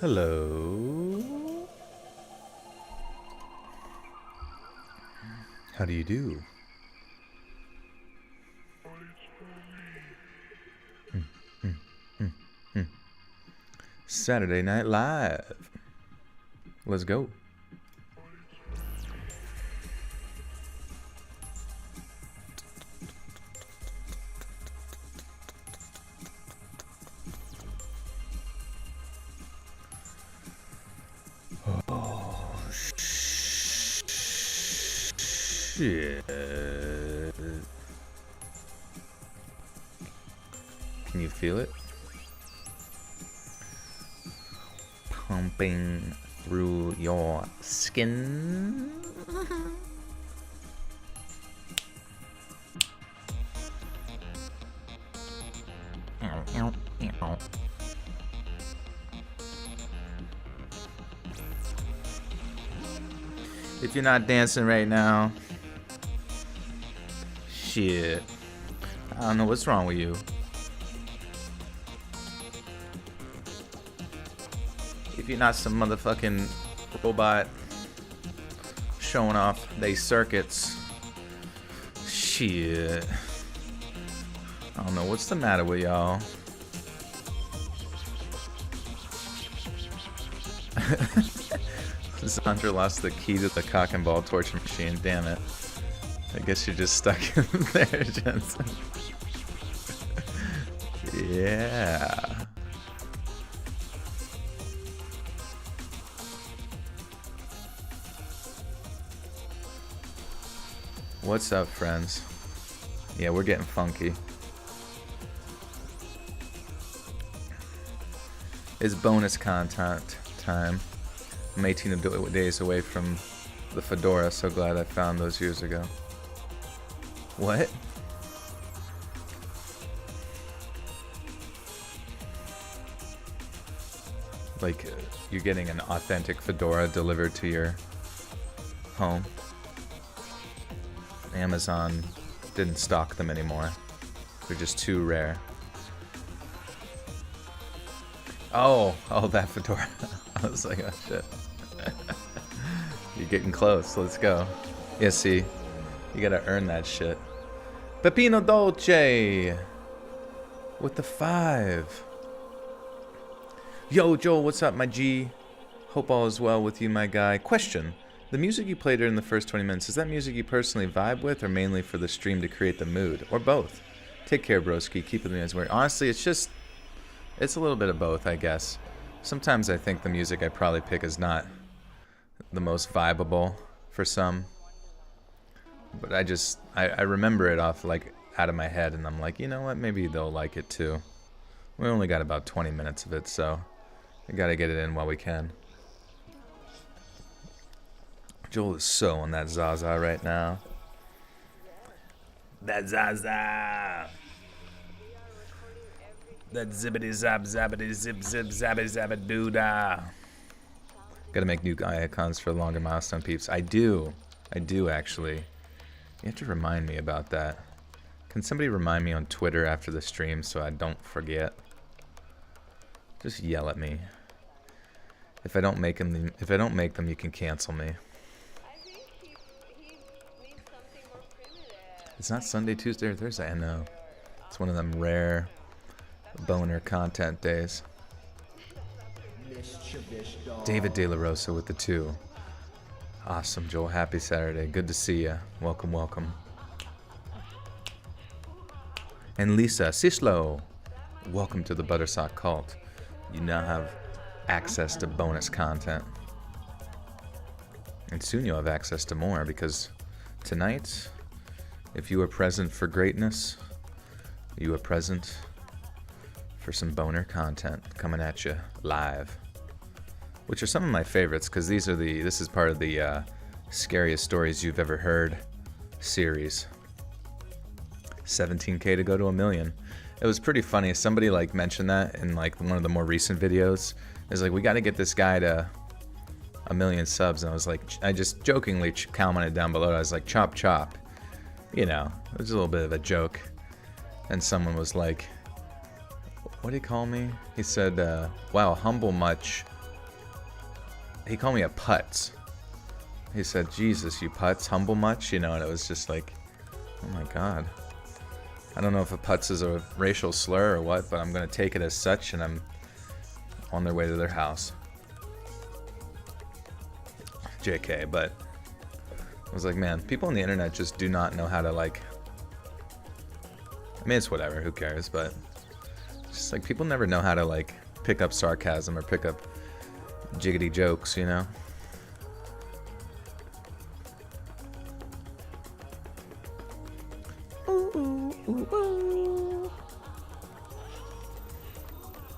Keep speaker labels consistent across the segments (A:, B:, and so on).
A: Hello. How do you do? Saturday Night Live. Let's go. Oh, shit. Can you feel it? Pumping through your skin. If you're not dancing right now, shit, I don't know what's wrong with you. If you're not some motherfucking robot showing off they circuits, shit, I don't know what's the matter with y'all. Sandra lost the key to the cock and ball torture machine, damn it. I guess you're just stuck in there, Jensen. Yeah. What's up, friends? Yeah, we're getting funky. It's bonus content time. I'm 18 days away from the fedora, so glad I found those years ago. What? Like, you're getting an authentic fedora delivered to your home. Amazon didn't stock them anymore. They're just too rare. Oh, that fedora. I was like, oh shit. You're getting close. Let's go. Yeah, see, you gotta earn that shit. Pepino Dolce with the 5. Yo, Joel, what's up, my G? Hope all is well with you, my guy. Question: the music you played during the first 20 minutes, is that music you personally vibe with, or mainly for the stream to create the mood, or both? Take care, broski. Keep it in his way. Honestly, it's a little bit of both, I guess. Sometimes I think the music I probably pick is not the most vibeable for some. But I remember it off, like, out of my head, and I'm like, you know what, maybe they'll like it too. We only got about 20 minutes of it, so we gotta get it in while we can. Joel is so on that Zaza right now. That Zaza! That zippity zap zappity zip zip zappity zappity doo dah. Gotta make new icons for longer milestone peeps. I do actually. You have to remind me about that. Can somebody remind me on Twitter after the stream so I don't forget? Just yell at me. If I don't make them, you can cancel me. It's not Sunday, Tuesday, or Thursday. I know. It's one of them rare boner content days. David De La Rosa with the 2. Awesome, Joel. Happy Saturday. Good to see ya. Welcome, welcome. And Lisa Sislo, welcome to the Buttersock Cult. You now have access to bonus content. And soon you'll have access to more, because tonight, if you are present for greatness, you are present for some boner content coming at you live, which are some of my favorites, because this is part of the scariest stories you've ever heard series. 17K to go to 1 million. It was pretty funny. Somebody like mentioned that in like one of the more recent videos. It's like, we got to get this guy to 1 million subs, and I was like, I just jokingly commented down below. I was like, chop chop, you know. It was a little bit of a joke, and someone was like, what did he call me? He said, wow, humble much he called me a putz. He said, Jesus, you putz, humble much? You know, and it was just like, oh my God. I don't know if a putz is a racial slur or what, but I'm going to take it as such, and I'm on their way to their house. JK, but I was like, man, people on the internet just do not know how to, like, I mean, it's whatever, who cares, but just like people never know how to, like, pick up sarcasm or pick up jiggity jokes, you know?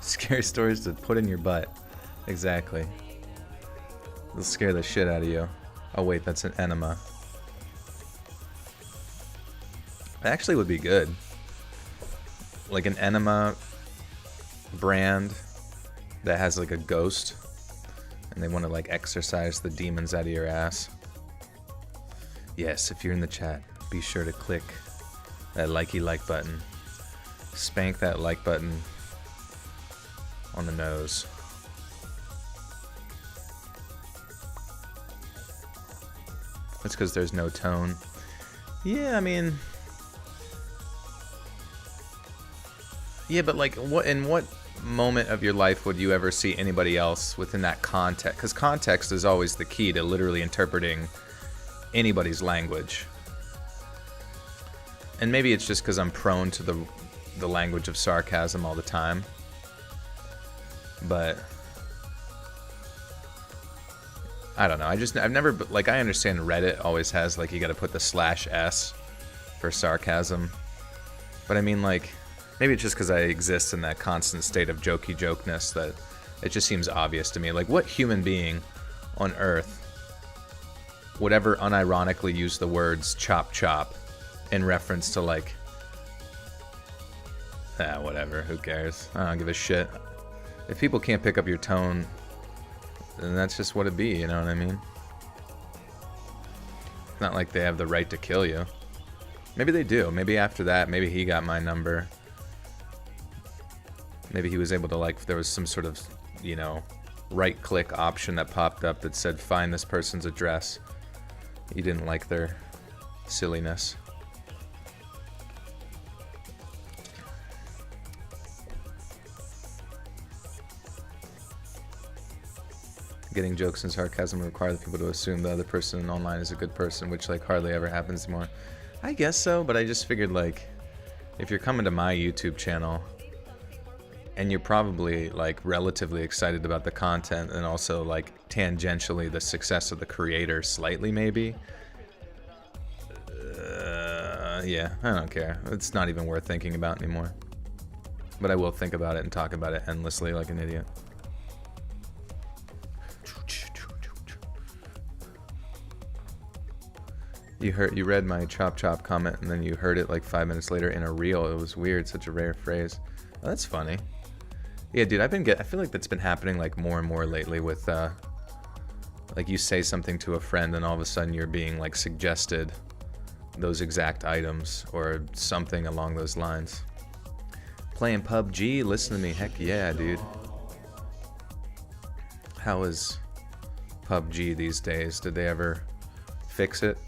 A: Scary stories to put in your butt. Exactly. They'll scare the shit out of you. Oh wait, that's an enema. It actually would be good. Like an enema brand that has like a ghost and they want to like exorcise the demons out of your ass. Yes, if you're in the chat, be sure to click that likey like button. Spank that like button on the nose. That's because there's no tone. Yeah, I mean... Yeah, but like, in what moment of your life would you ever see anybody else within that context? Because context is always the key to literally interpreting anybody's language. And maybe it's just because I'm prone to the language of sarcasm all the time. But I don't know. I've never, like, I understand Reddit always has, like, you got to put the /s for sarcasm. But I mean, like, maybe it's just because I exist in that constant state of jokey jokeness that it just seems obvious to me. Like, what human being on earth would ever unironically use the words chop chop in reference to, like, whatever, who cares? I don't give a shit. If people can't pick up your tone, then that's just what it be, you know what I mean? It's not like they have the right to kill you. Maybe they do. Maybe after that, maybe he got my number. Maybe he was able to, like, there was some sort of, you know, right-click option that popped up that said, find this person's address. He didn't like their silliness. Getting jokes and sarcasm require the people to assume the other person online is a good person, which, like, hardly ever happens anymore. I guess so, but I just figured, like, if you're coming to my YouTube channel and you're probably, like, relatively excited about the content and also, like, tangentially the success of the creator slightly, maybe, yeah, I don't care. It's not even worth thinking about anymore. But I will think about it and talk about it endlessly like an idiot. You read my chop chop comment and then you heard it like 5 minutes later in a reel. It was weird, such a rare phrase. Oh, that's funny. Yeah, dude, I feel like that's been happening like more and more lately with like you say something to a friend and all of a sudden you're being like suggested those exact items or something along those lines. Playing PUBG, listen to me, heck yeah, dude. How is PUBG these days? Did they ever fix it?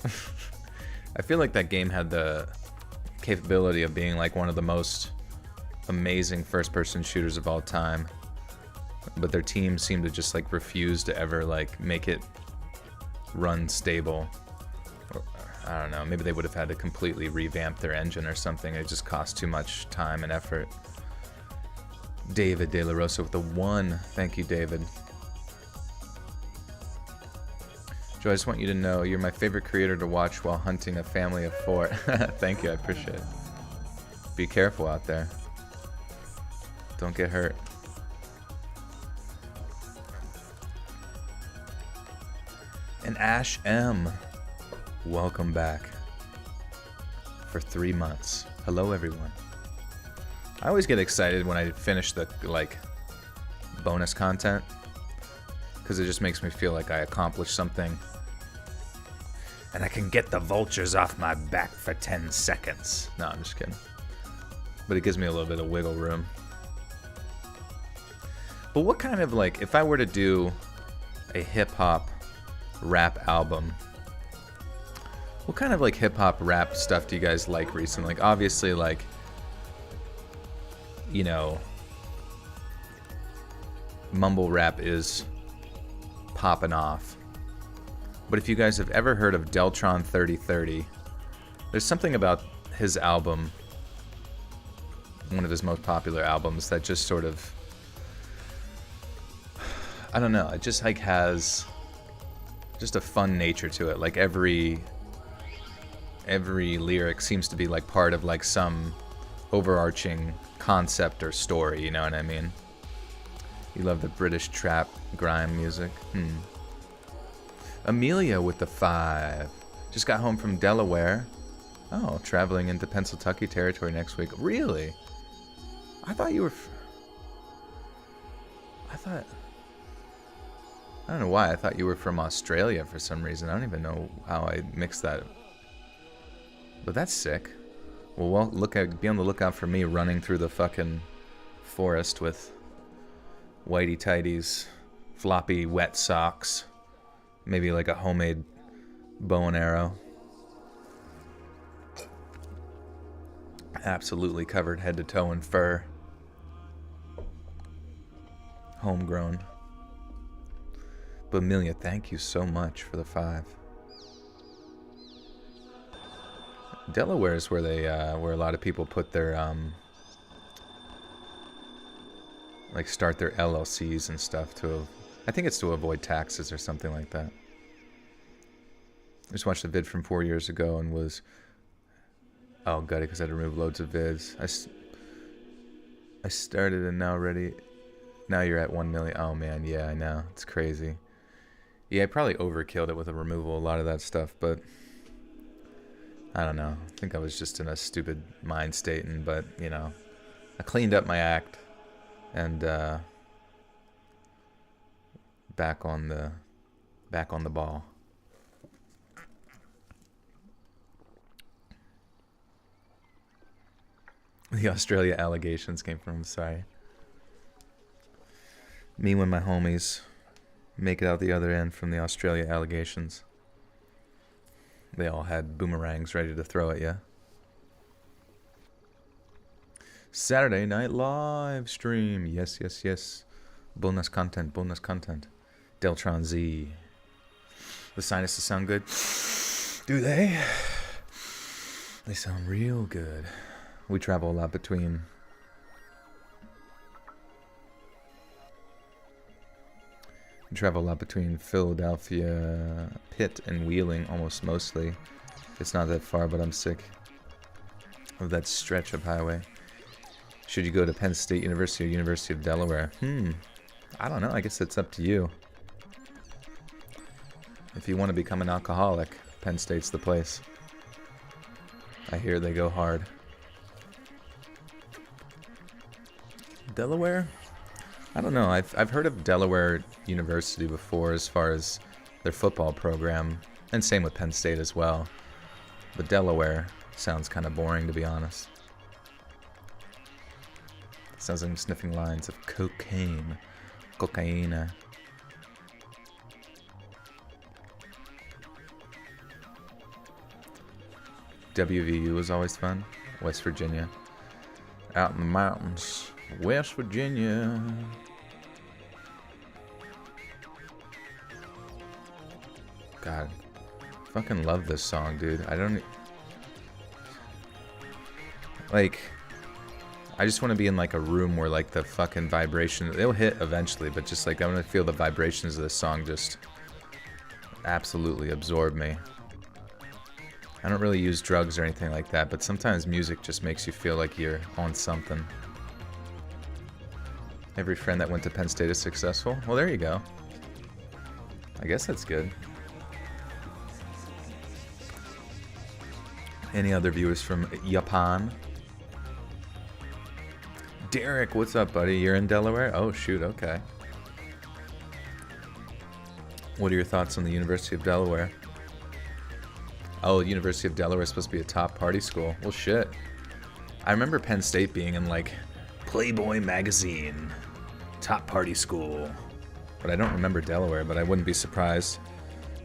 A: I feel like that game had the capability of being like one of the most amazing first-person shooters of all time, but their team seemed to just like refuse to ever like make it run stable. Or, I don't know, maybe they would have had to completely revamp their engine or something. It just cost too much time and effort. David De La Rosa with the 1. Thank you, David. Joe, I just want you to know you're my favorite creator to watch while hunting a family of 4. Thank you, I appreciate it. Be careful out there. Don't get hurt. And Ash M, welcome back for 3 months. Hello, everyone. I always get excited when I finish the like bonus content because it just makes me feel like I accomplished something. And I can get the vultures off my back for 10 seconds. No, I'm just kidding. But it gives me a little bit of wiggle room. But what kind of, like, if I were to do a hip-hop rap album. What kind of like hip-hop rap stuff do you guys like recently? Like obviously like, you know, mumble rap is popping off. But if you guys have ever heard of Deltron 3030, there's something about his album, one of his most popular albums, that just sort of, I don't know, it just like has just a fun nature to it. Like every lyric seems to be like part of like some overarching concept or story, you know what I mean? You love the British trap grime music. Amelia with the 5. Just got home from Delaware. Oh, traveling into Pennsylvania territory next week. Really? I thought you were... I don't know why. I thought you were from Australia for some reason. I don't even know how I mixed that. But that's sick. Well, be on the lookout for me running through the fucking forest with whitey tighties, floppy wet socks, maybe like a homemade bow and arrow. Absolutely covered head to toe in fur. Homegrown. But Amelia, thank you so much for the 5. Delaware is where they, where a lot of people put their, like start their LLCs and stuff I think it's to avoid taxes or something like that. I just watched a vid from 4 years ago and was, oh, got it because I had to remove loads of vids. I started and now you're at 1 million. Oh man, yeah, I know. It's crazy. Yeah, I probably overkilled it with a removal, a lot of that stuff, but I don't know. I think I was just in a stupid mind state, but you know, I cleaned up my act and back on the ball. The Australia allegations came from, sorry. Me when my homies make it out the other end from the Australia allegations. They all had boomerangs ready to throw at you. Saturday Night Live stream. Yes, yes, yes. Bonus content, bonus content. Deltron Z. The sinuses sound good. Do they? They sound real good. We travel a lot between Philadelphia, Pitt, and Wheeling, almost mostly. It's not that far, but I'm sick of that stretch of highway. Should you go to Penn State University or University of Delaware? I don't know. I guess it's up to you. If you want to become an alcoholic, Penn State's the place. I hear they go hard. Delaware? I don't know. I've heard of Delaware University before as far as their football program, and same with Penn State as well. But Delaware sounds kind of boring, to be honest. Sounds like I'm sniffing lines of cocaine. Cocaine. WVU was always fun. West Virginia. Out in the mountains. West Virginia. God. Fucking love this song, dude. I don't... Like... I just want to be in like a room where like the fucking vibration, they'll hit eventually, but just like I want to feel the vibrations of this song just absolutely absorb me. I don't really use drugs or anything like that, but sometimes music just makes you feel like you're on something. Every friend that went to Penn State is successful? Well, there you go. I guess that's good. Any other viewers from Japan? Derek, what's up, buddy? You're in Delaware? Oh, shoot, okay. What are your thoughts on the University of Delaware? Oh, University of Delaware is supposed to be a top party school. Well, shit. I remember Penn State being in, like, Playboy magazine. Top party school. But I don't remember Delaware, but I wouldn't be surprised.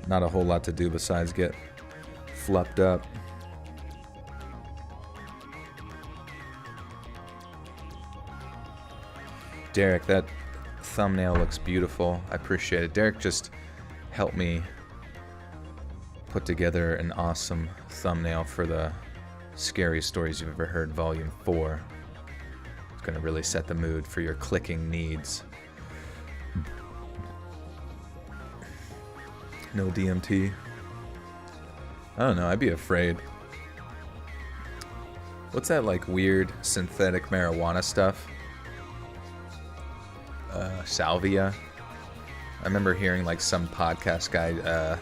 A: Not a whole lot to do besides get fluffed up. Derek, that thumbnail looks beautiful. I appreciate it. Derek just helped me put together an awesome thumbnail for the Scary Stories You've Ever Heard Volume 4. It's going to really set the mood for your clicking needs. No DMT. I don't know, I'd be afraid. What's that, like, weird synthetic marijuana stuff? Salvia. I remember hearing, like, some podcast guy,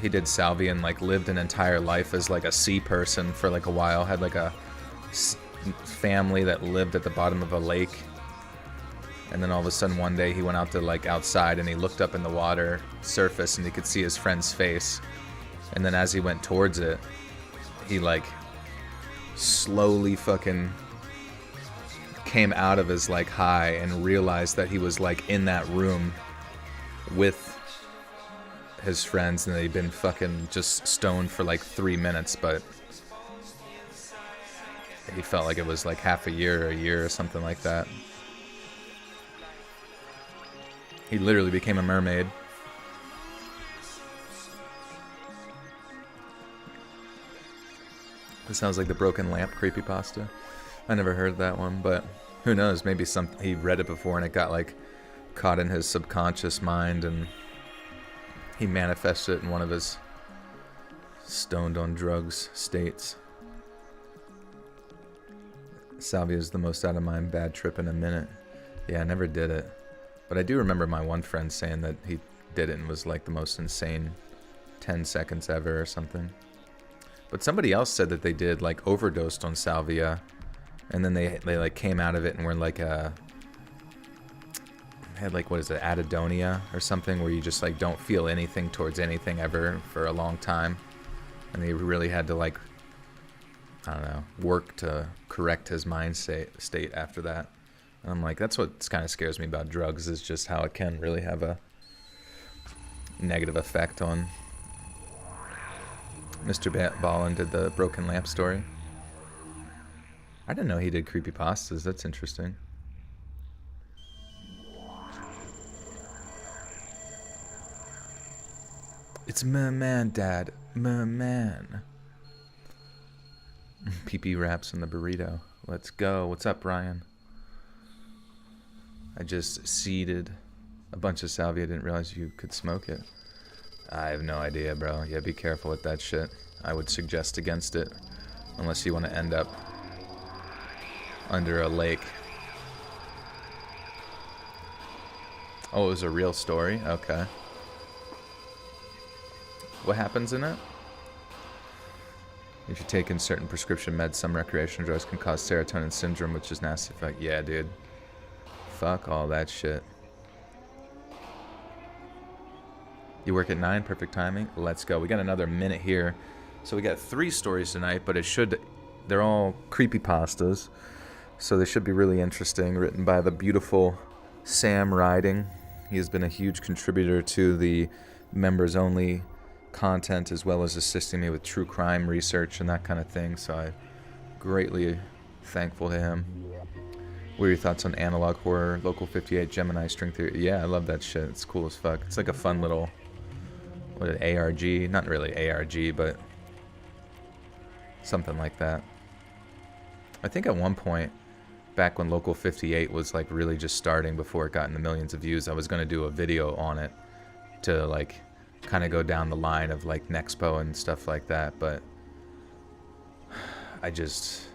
A: he did salvia and, like, lived an entire life as, like, a sea person for, like, a while. Had, like, a family that lived at the bottom of a lake. And then all of a sudden one day he went out to, like, outside and he looked up in the water surface and he could see his friend's face. And then as he went towards it, he, like, slowly fucking came out of his, like, high and realized that he was, like, in that room with his friends and they'd been fucking just stoned for, like, 3 minutes, but he felt like it was, like, half a year or something like that. He literally became a mermaid. This sounds like the Broken Lamp creepypasta. I never heard that one, but who knows? Maybe he read it before and it got, like, caught in his subconscious mind and he manifested it in one of his stoned on drugs states. Salvia is the most out of mind bad trip in a minute. Yeah, I never did it. But I do remember my one friend saying that he did it and was, like, the most insane 10 seconds ever or something. But somebody else said that they did, like, overdosed on salvia, and then they like, came out of it and were, like, had, like, what is it, anhedonia or something, where you just, like, don't feel anything towards anything ever for a long time. And they really had to, like, I don't know, work to correct his mind state after that. And I'm like, that's what kind of scares me about drugs, is just how it can really have a negative effect on. Mr. Ballin did the Broken Lamp story. I didn't know he did creepypastas. That's interesting. It's my man, Dad. My man. PP wraps in the burrito. Let's go. What's up, Ryan? I just seeded a bunch of salvia. I didn't realize you could smoke it. I have no idea, bro. Yeah, be careful with that shit. I would suggest against it. Unless you want to end up under a lake. Oh, it was a real story? Okay. What happens in it? If you take in certain prescription meds, some recreational drugs can cause serotonin syndrome, which is nasty. Yeah, dude. Fuck all that shit. You work at 9, perfect timing. Let's go. We got another minute here. So we got 3 stories tonight, but they're all creepypastas. So they should be really interesting, written by the beautiful Sam Riding. He has been a huge contributor to the members-only content, as well as assisting me with true crime research and that kind of thing. So I'm greatly thankful to him. What are your thoughts on analog horror, Local 58, Gemini, string theory? Yeah, I love that shit. It's cool as fuck. It's like a fun little, ARG? Not really ARG, but something like that. I think at one point, back when Local 58 was, like, really just starting before it got into millions of views, I was going to do a video on it to, like, kind of go down the line of, like, Nexpo and stuff like that, but I just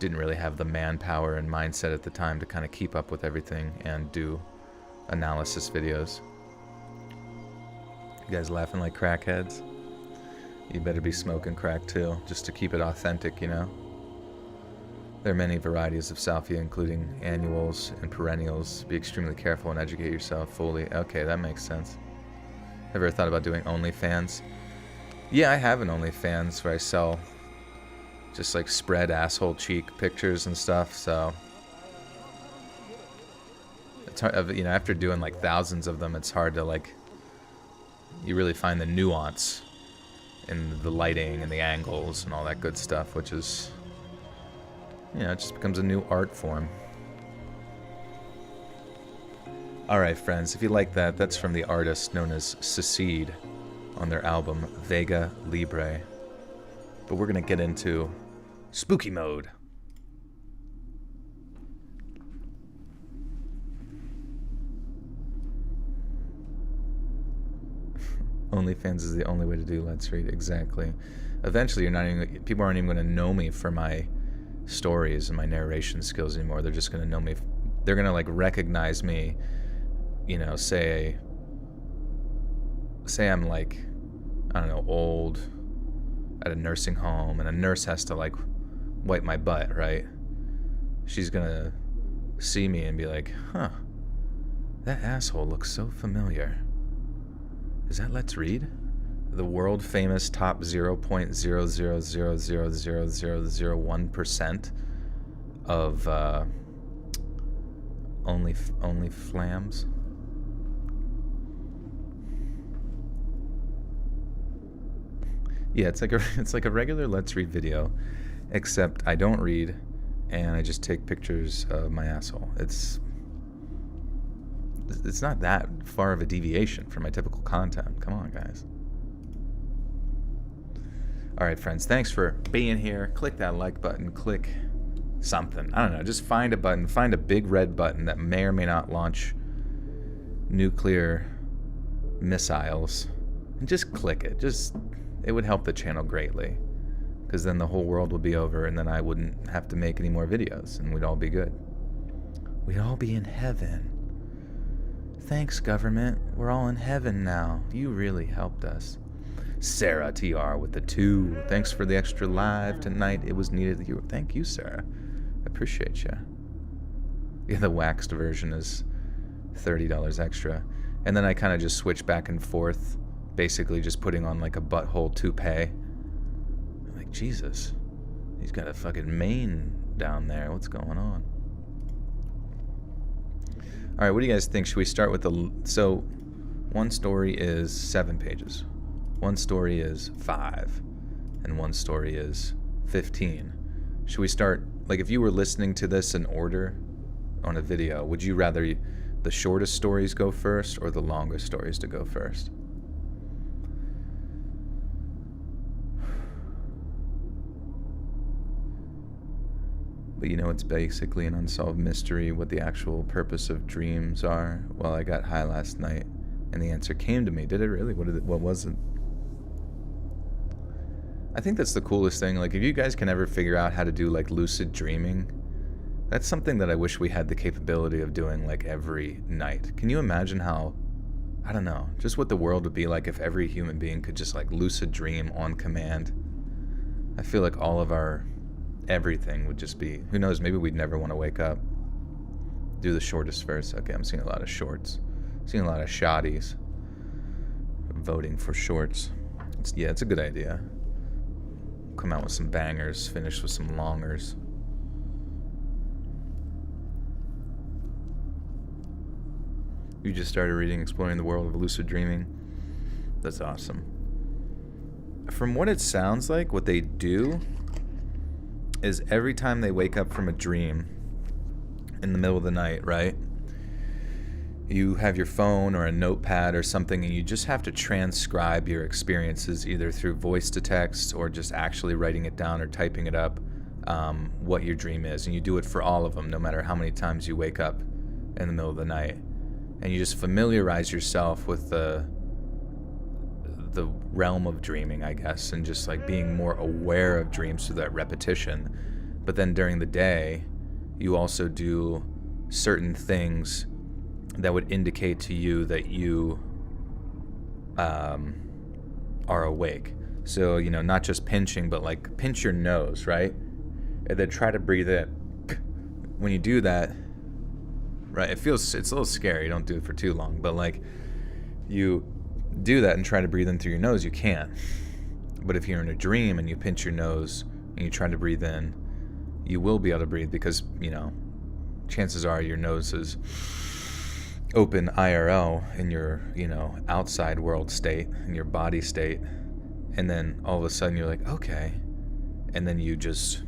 A: didn't really have the manpower and mindset at the time to kind of keep up with everything and do analysis videos. You guys laughing like crackheads? You better be smoking crack too, just to keep it authentic, you know? There are many varieties of salvia, including annuals and perennials. Be extremely careful and educate yourself fully. Okay, that makes sense. Ever thought about doing OnlyFans? Yeah, I have an OnlyFans where I sell just, like, spread asshole cheek pictures and stuff, so after doing like thousands of them, it's hard to like, you really find the nuance in the lighting and the angles and all that good stuff, which is, it just becomes a new art form. Alright friends, if you like that, that's from the artist known as Secede on their album Vega Libre. But we're going to get into spooky mode. OnlyFans is the only way to do Let's Read. Exactly. Eventually, people aren't even going to know me for my stories and my narration skills anymore. They're just going to know me. They're going to like recognize me. Say I'm like, I don't know, old at a nursing home, and a nurse has to like wipe my butt, right? She's going to see me and be like, huh, that asshole looks so familiar. Is that Let's Read? The world famous top 0.000000001% of only flams. Yeah, it's like a regular Let's Read video, except I don't read, and I just take pictures of my asshole. It's not that far of a deviation from my typical content. Come on, guys. All right, friends, thanks for being here. Click that like button. Click something. I don't know. Just find a button. Find a big red button that may or may not launch nuclear missiles. And just click it. It would help the channel greatly. Because then the whole world would be over, and then I wouldn't have to make any more videos, and we'd all be good. We'd all be in heaven. Thanks, government. We're all in heaven now. You really helped us. Sarah TR with the 2. Thanks for the extra live tonight. It was needed. Thank you, Sarah. I appreciate you. Yeah, the waxed version is $30 extra. And then I kind of just switch back and forth, basically just putting on like a butthole toupee. I'm like, Jesus, he's got a fucking mane down there. What's going on? All right, what do you guys think? Should we start with so one story is 7 pages, one story is 5, and one story is 15. Should we start, like if you were listening to this in order on a video, would you rather the shortest stories go first or the longest stories to go first? But it's basically an unsolved mystery what the actual purpose of dreams are. Well, I got high last night, and the answer came to me. Did it really? What was it? I think that's the coolest thing. Like, if you guys can ever figure out how to do, like, lucid dreaming, that's something that I wish we had the capability of doing, like, every night. Can you imagine how, I don't know, just what the world would be like if every human being could just, like, lucid dream on command? I feel like all of our everything would just be, who knows, maybe we'd never want to wake up. Do the shortest first. Okay, I'm seeing a lot of shorts. Seeing a lot of shotties voting for shorts. It's a good idea. Come out with some bangers, finish with some longers. You just started reading Exploring the World of Lucid Dreaming. That's awesome. From what it sounds like, what they do is every time they wake up from a dream in the middle of the night, right? You have your phone or a notepad or something, and you just have to transcribe your experiences either through voice to text or just actually writing it down or typing it up, what your dream is. And you do it for all of them, no matter how many times you wake up in the middle of the night. And you just familiarize yourself with the realm of dreaming, I guess, and just like being more aware of dreams through that repetition. But then during the day, you also do certain things that would indicate to you that you are awake. So, not just pinching, but like pinch your nose, right? And then try to breathe in. When you do that, right, it's a little scary. Don't do it for too long, but like you do that and try to breathe in through your nose, you can't. But if you're in a dream and you pinch your nose and you try to breathe in, you will be able to breathe because, chances are your nose is open IRL in your, outside world state, in your body state, and then all of a sudden you're like, okay, and then you just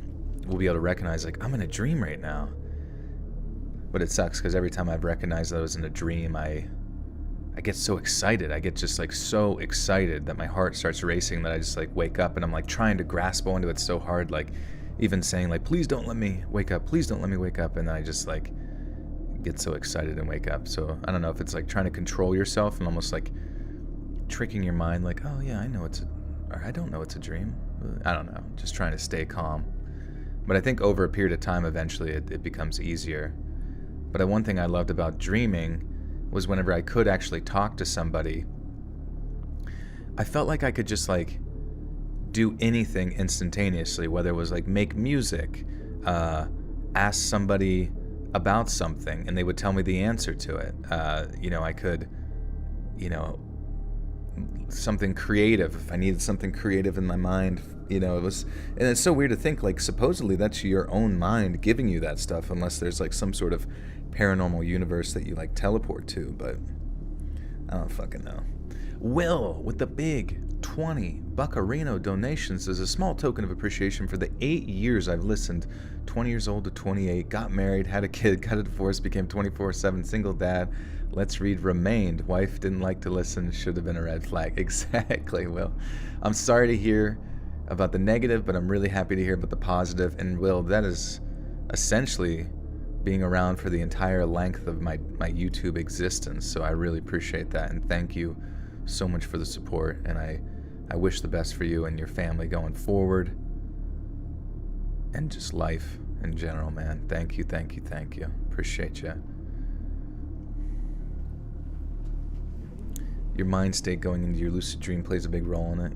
A: will be able to recognize, like, I'm in a dream right now. But it sucks because every time I've recognized that I was in a dream, I get so excited. I get just like so excited that my heart starts racing, that I just like wake up and I'm like trying to grasp onto it so hard, like even saying like, please don't let me wake up, please don't let me wake up, and then I just like get so excited and wake up. So I don't know if it's like trying to control yourself and almost like tricking your mind, like, oh yeah, I know or I don't know it's a dream. I don't know, just trying to stay calm. But I think over a period of time, eventually it becomes easier. But one thing I loved about dreaming was whenever I could actually talk to somebody, I felt like I could just like do anything instantaneously, whether it was like make music, ask somebody about something and they would tell me the answer to it. I could, something creative, if I needed something creative in my mind, and it's so weird to think like supposedly that's your own mind giving you that stuff, unless there's like some sort of paranormal universe that you like teleport to, but I don't fucking know. Will with the big 20 Buccarino donations as a small token of appreciation for the 8 years I've listened. 20 years old to 28, got married, had a kid, got a divorce, became 24/7 single dad. Let's read remained. Wife didn't like to listen, should have been a red flag. Exactly, Will. I'm sorry to hear about the negative, but I'm really happy to hear about the positive. And Will, that is essentially being around for the entire length of my YouTube existence. So I really appreciate that, and thank you so much for the support, and I wish the best for you and your family going forward, and just life in general, man. Thank you. Appreciate you. Your mind state going into your lucid dream plays a big role in it.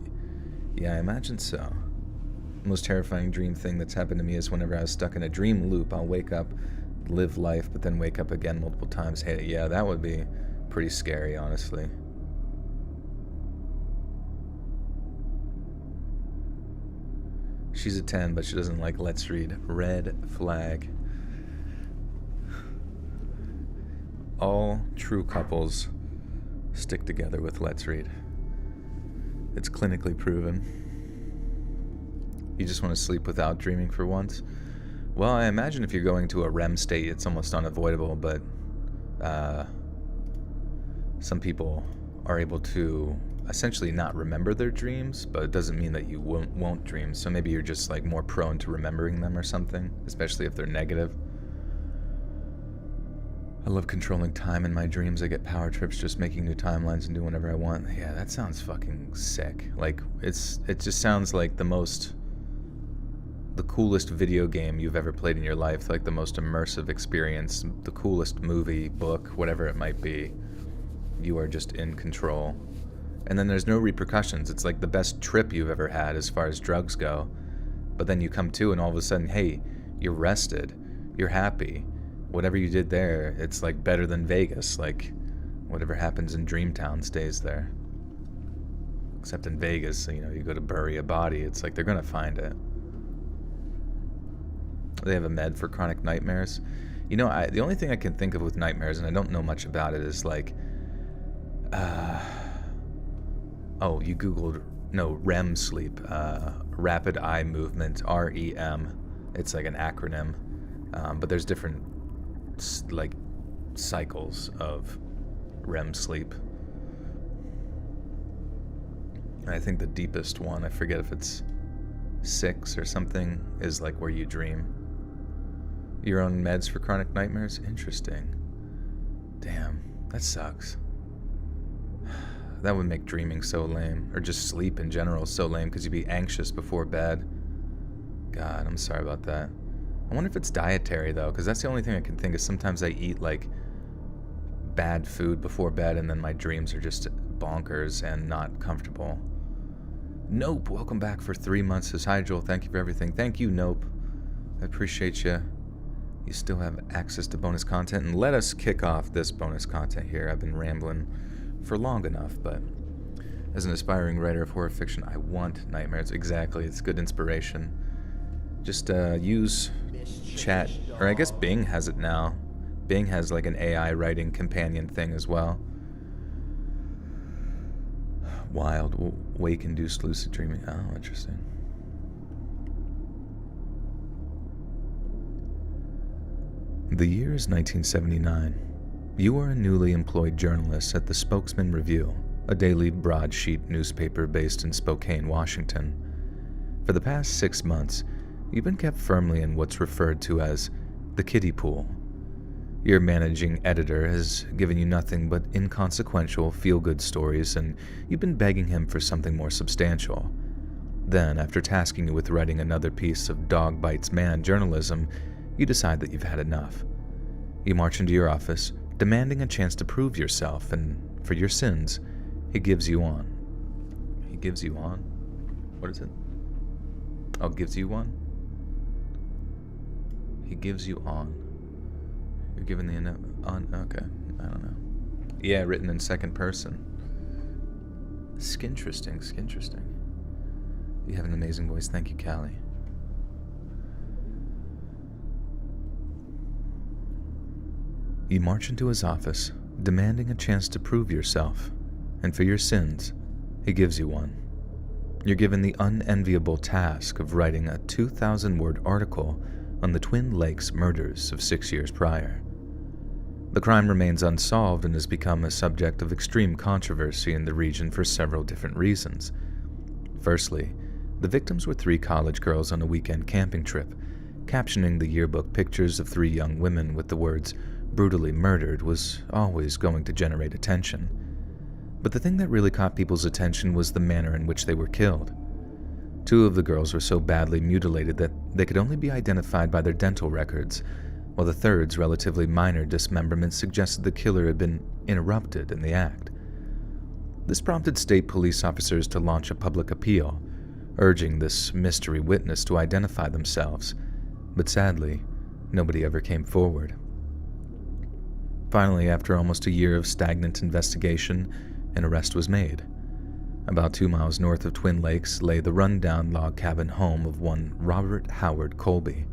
A: Yeah, I imagine so. The most terrifying dream thing that's happened to me is whenever I was stuck in a dream loop. I'll wake up, live life, but then wake up again multiple times. Hey, yeah, that would be pretty scary, honestly. She's a 10, but she doesn't like Let's Read. Red flag. All true couples stick together with Let's Read. It's clinically proven. You just want to sleep without dreaming for once? Well, I imagine if you're going to a REM state, it's almost unavoidable, but some people are able to essentially not remember their dreams, but it doesn't mean that you won't dream. So maybe you're just like more prone to remembering them or something, especially if they're negative. I love controlling time in my dreams. I get power trips just making new timelines and doing whatever I want. Yeah, that sounds fucking sick. Like, it just sounds like the coolest video game you've ever played in your life, like the most immersive experience, the coolest movie, book, whatever it might be. You are just in control. And then there's no repercussions. It's like the best trip you've ever had as far as drugs go. But then you come to and all of a sudden, hey, you're rested, you're happy. Whatever you did there, it's like better than Vegas. Like, whatever happens in Dreamtown stays there. Except in Vegas, you go to bury a body, it's like they're gonna find it. They have a med for chronic nightmares. The only thing I can think of with nightmares, and I don't know much about it, is like, you Googled, REM sleep, rapid eye movement, REM. It's like an acronym, but there's different like cycles of REM sleep. I think the deepest one, I forget if it's 6 or something, is like where you dream. Your own meds for chronic nightmares? Interesting. Damn, that sucks. That would make dreaming so lame, or just sleep in general so lame, because you'd be anxious before bed. God, I'm sorry about that. I wonder if it's dietary though, because that's the only thing I can think of. Sometimes I eat like bad food before bed, and then my dreams are just bonkers and not comfortable. Nope, welcome back for 3 months. Says, hi Joel, thank you for everything. Thank you, Nope. I appreciate you. You still have access to bonus content, and let us kick off this bonus content here. I've been rambling for long enough, but as an aspiring writer of horror fiction, I want nightmares. Exactly, it's good inspiration. Just use chat, or I guess Bing has it now. Bing has like an AI writing companion thing as well. Wild, wake-induced lucid dreaming. Oh, interesting. The year is 1979. You are a newly employed journalist at the Spokesman Review, a daily broadsheet newspaper based in Spokane, Washington. For the past 6 months, you've been kept firmly in what's referred to as the kiddie pool. Your managing editor has given you nothing but inconsequential, feel-good stories, and you've been begging him for something more substantial. Then, after tasking you with writing another piece of dog bites man journalism, you decide that you've had enough. You march into your office, demanding a chance to prove yourself, and for your sins, he gives you on. He gives you on? What is it? Oh, gives you one? He gives you on. You're given the on. Okay, I don't know. Yeah, written in second person. Skinteresting. You have an amazing voice. Thank you, Callie. You march into his office, demanding a chance to prove yourself, and for your sins, he gives you one. You're given the unenviable task of writing a 2,000-word article on the Twin Lakes murders of 6 years prior. The crime remains unsolved and has become a subject of extreme controversy in the region for several different reasons. Firstly, the victims were 3 college girls on a weekend camping trip. Captioning the yearbook pictures of 3 young women with the words "brutally murdered" was always going to generate attention. But the thing that really caught people's attention was the manner in which they were killed. 2 of the girls were so badly mutilated that they could only be identified by their dental records, while the third's relatively minor dismemberment suggested the killer had been interrupted in the act. This prompted state police officers to launch a public appeal, urging this mystery witness to identify themselves, but sadly, nobody ever came forward. Finally, after almost a year of stagnant investigation, an arrest was made. About 2 miles north of Twin Lakes lay the rundown log cabin home of one Robert Howard Colby.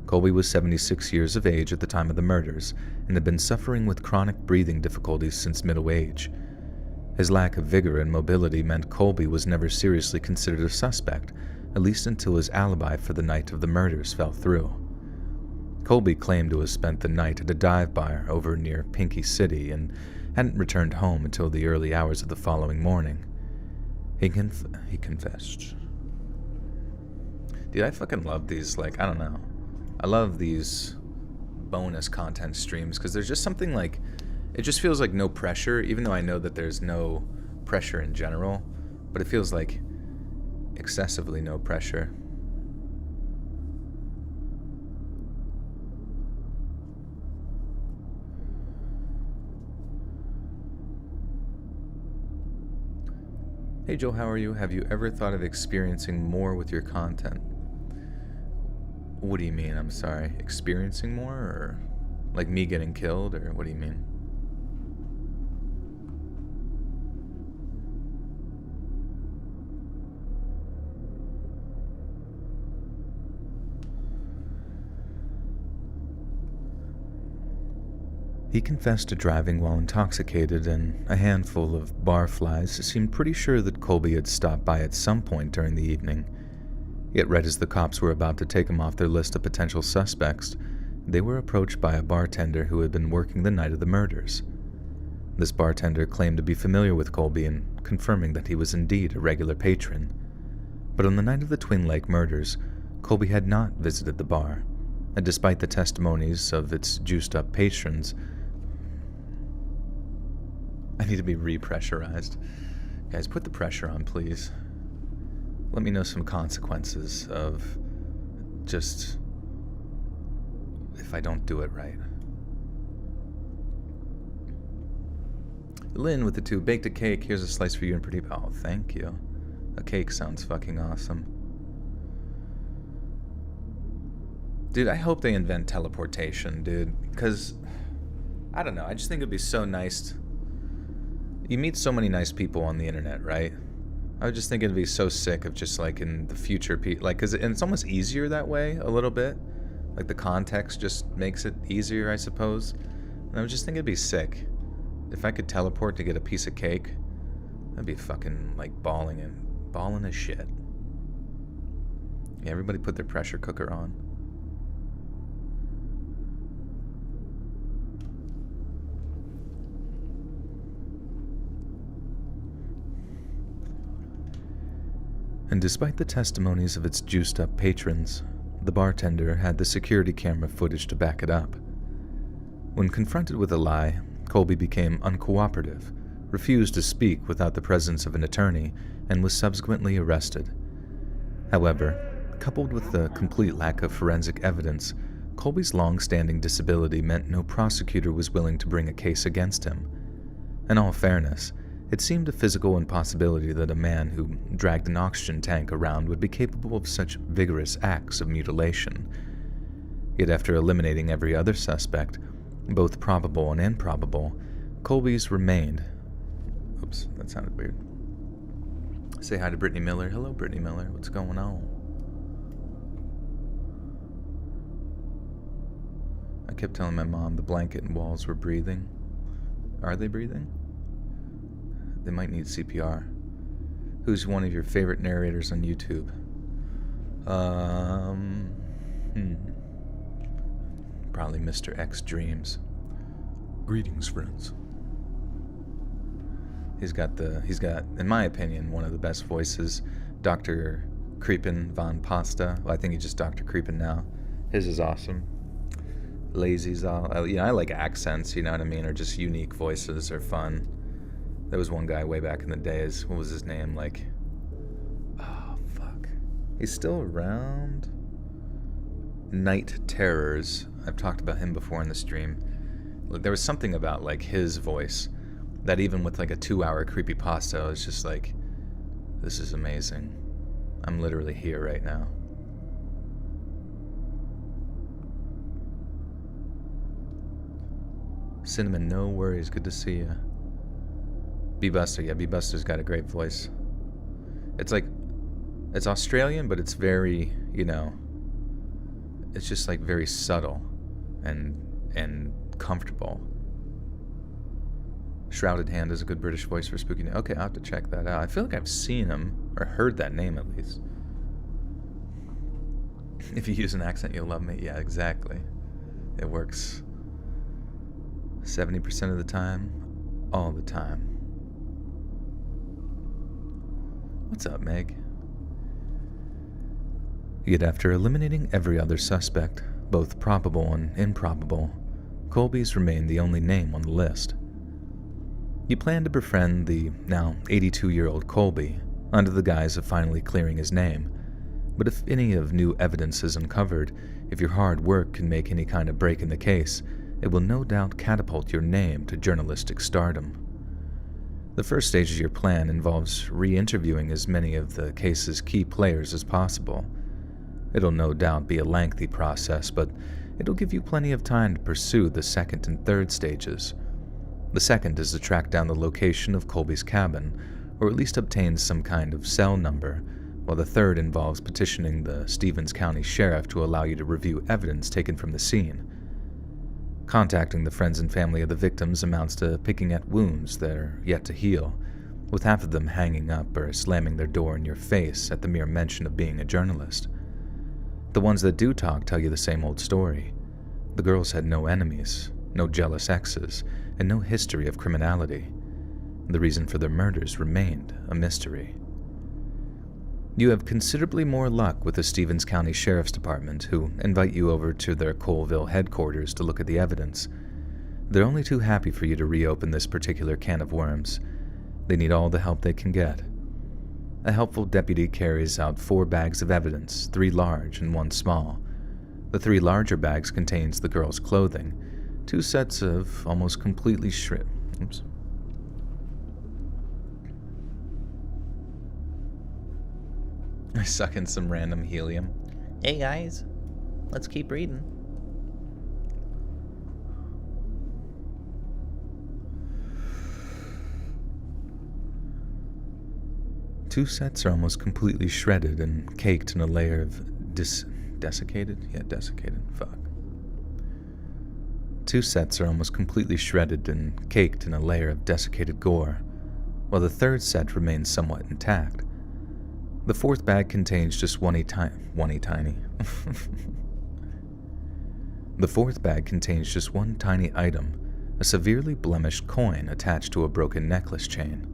A: Colby was 76 years of age at the time of the murders and had been suffering with chronic breathing difficulties since middle age. His lack of vigor and mobility meant Colby was never seriously considered a suspect, at least until his alibi for the night of the murders fell through. Colby claimed to have spent the night at a dive bar over near Pinky City and hadn't returned home until the early hours of the following morning. He confessed. Dude, I fucking love these, I don't know. I love these bonus content streams because there's just something it just feels like no pressure, even though I know that there's no pressure in general, but it feels like excessively no pressure. Hey Joel, how are you? Have you ever thought of experiencing more with your content? What do you mean? I'm sorry. Experiencing more? Or like me getting killed? Or what do you mean? He confessed to driving while intoxicated, and a handful of barflies seemed pretty sure that Colby had stopped by at some point during the evening. Yet right as the cops were about to take him off their list of potential suspects, they were approached by a bartender who had been working the night of the murders. This bartender claimed to be familiar with Colby and confirming that he was indeed a regular patron. But on the night of the Twin Lake murders, Colby had not visited the bar, and despite the testimonies of its juiced-up patrons, I need to be repressurized. Guys, put the pressure on, please. Let me know some consequences of just if I don't do it right. Lynn with the 2, baked a cake. Here's a slice for you and pretty. Oh, thank you. A cake sounds fucking awesome. Dude, I hope they invent teleportation, dude. Because, I don't know, I just think it'd be so nice. You meet so many nice people on the internet, right? I would just think it'd be so sick of just in the future, and it's almost easier that way a little bit. Like, the context just makes it easier, I suppose. And I was just thinking it'd be sick. If I could teleport to get a piece of cake, I'd be fucking, like, balling as shit. Yeah, everybody put their pressure cooker on. And despite the testimonies of its juiced-up patrons, the bartender had the security camera footage to back it up. When confronted with a lie, Colby became uncooperative, refused to speak without the presence of an attorney, and was subsequently arrested. However, coupled with the complete lack of forensic evidence, Colby's long-standing disability meant no prosecutor was willing to bring a case against him. In all fairness, it seemed a physical impossibility that a man who dragged an oxygen tank around would be capable of such vigorous acts of mutilation. Yet after eliminating every other suspect, both probable and improbable, Colby's remained. Oops, that sounded weird. Say hi to Brittany Miller. Hello, Brittany Miller. What's going on? I kept telling my mom the blanket and walls were breathing. Are they breathing? They might need CPR. Who's one of your favorite narrators on YouTube? Probably Mr. X Dreams. Greetings, friends. He's got, in my opinion, one of the best voices. Dr. Creepin Von Pasta. Well, I think he's just Dr. Creepin now. His is awesome. Lazy's all, I like accents, you know what I mean, or just unique voices are fun. There was one guy way back in the days. What was his name? Oh, fuck. He's still around? Night Terrors. I've talked about him before in the stream. There was something about, his voice that even with, a 2-hour creepypasta, I was just like, this is amazing. I'm literally here right now. Cinnamon, no worries. Good to see you. B-Buster, yeah, B-Buster's got a great voice. It's Australian, but it's very, it's just very subtle and comfortable. Shrouded Hand is a good British voice for spooky. Okay, I'll have to check that out. I feel like I've seen him, or heard that name at least. If you use an accent, you'll love me. Yeah, exactly. It works 70% of the time, all the time. What's up, Meg? Yet after eliminating every other suspect, both probable and improbable, Colby's remained the only name on the list. You plan to befriend the now 82-year-old Colby under the guise of finally clearing his name, but if any of new evidence is uncovered, if your hard work can make any kind of break in the case, it will no doubt catapult your name to journalistic stardom. The first stage of your plan involves re-interviewing as many of the case's key players as possible. It'll no doubt be a lengthy process, but it'll give you plenty of time to pursue the second and third stages. The second is to track down the location of Colby's cabin, or at least obtain some kind of cell number, while the third involves petitioning the Stevens County Sheriff to allow you to review evidence taken from the scene. Contacting the friends and family of the victims amounts to picking at wounds that are yet to heal, with half of them hanging up or slamming their door in your face at the mere mention of being a journalist. The ones that do talk tell you the same old story. The girls had no enemies, no jealous exes, and no history of criminality. The reason for their murders remained a mystery. You have considerably more luck with the Stevens County Sheriff's Department, who invite you over to their Colville headquarters to look at the evidence. They're only too happy for you to reopen this particular can of worms. They need all the help they can get. A helpful deputy carries out 4 bags of evidence, 3 large and 1 small. The 3 larger bags contains the girl's clothing, 2 sets of almost completely Oops. I suck in some random helium. Hey guys, let's keep reading. Two sets are almost completely shredded and caked in a layer of Desiccated? Yeah, desiccated. Fuck. 2 sets are almost completely shredded and caked in a layer of desiccated gore, while the 3rd set remains somewhat intact. The 4th bag contains just one tiny. The 4th bag contains just one tiny item, a severely blemished coin attached to a broken necklace chain.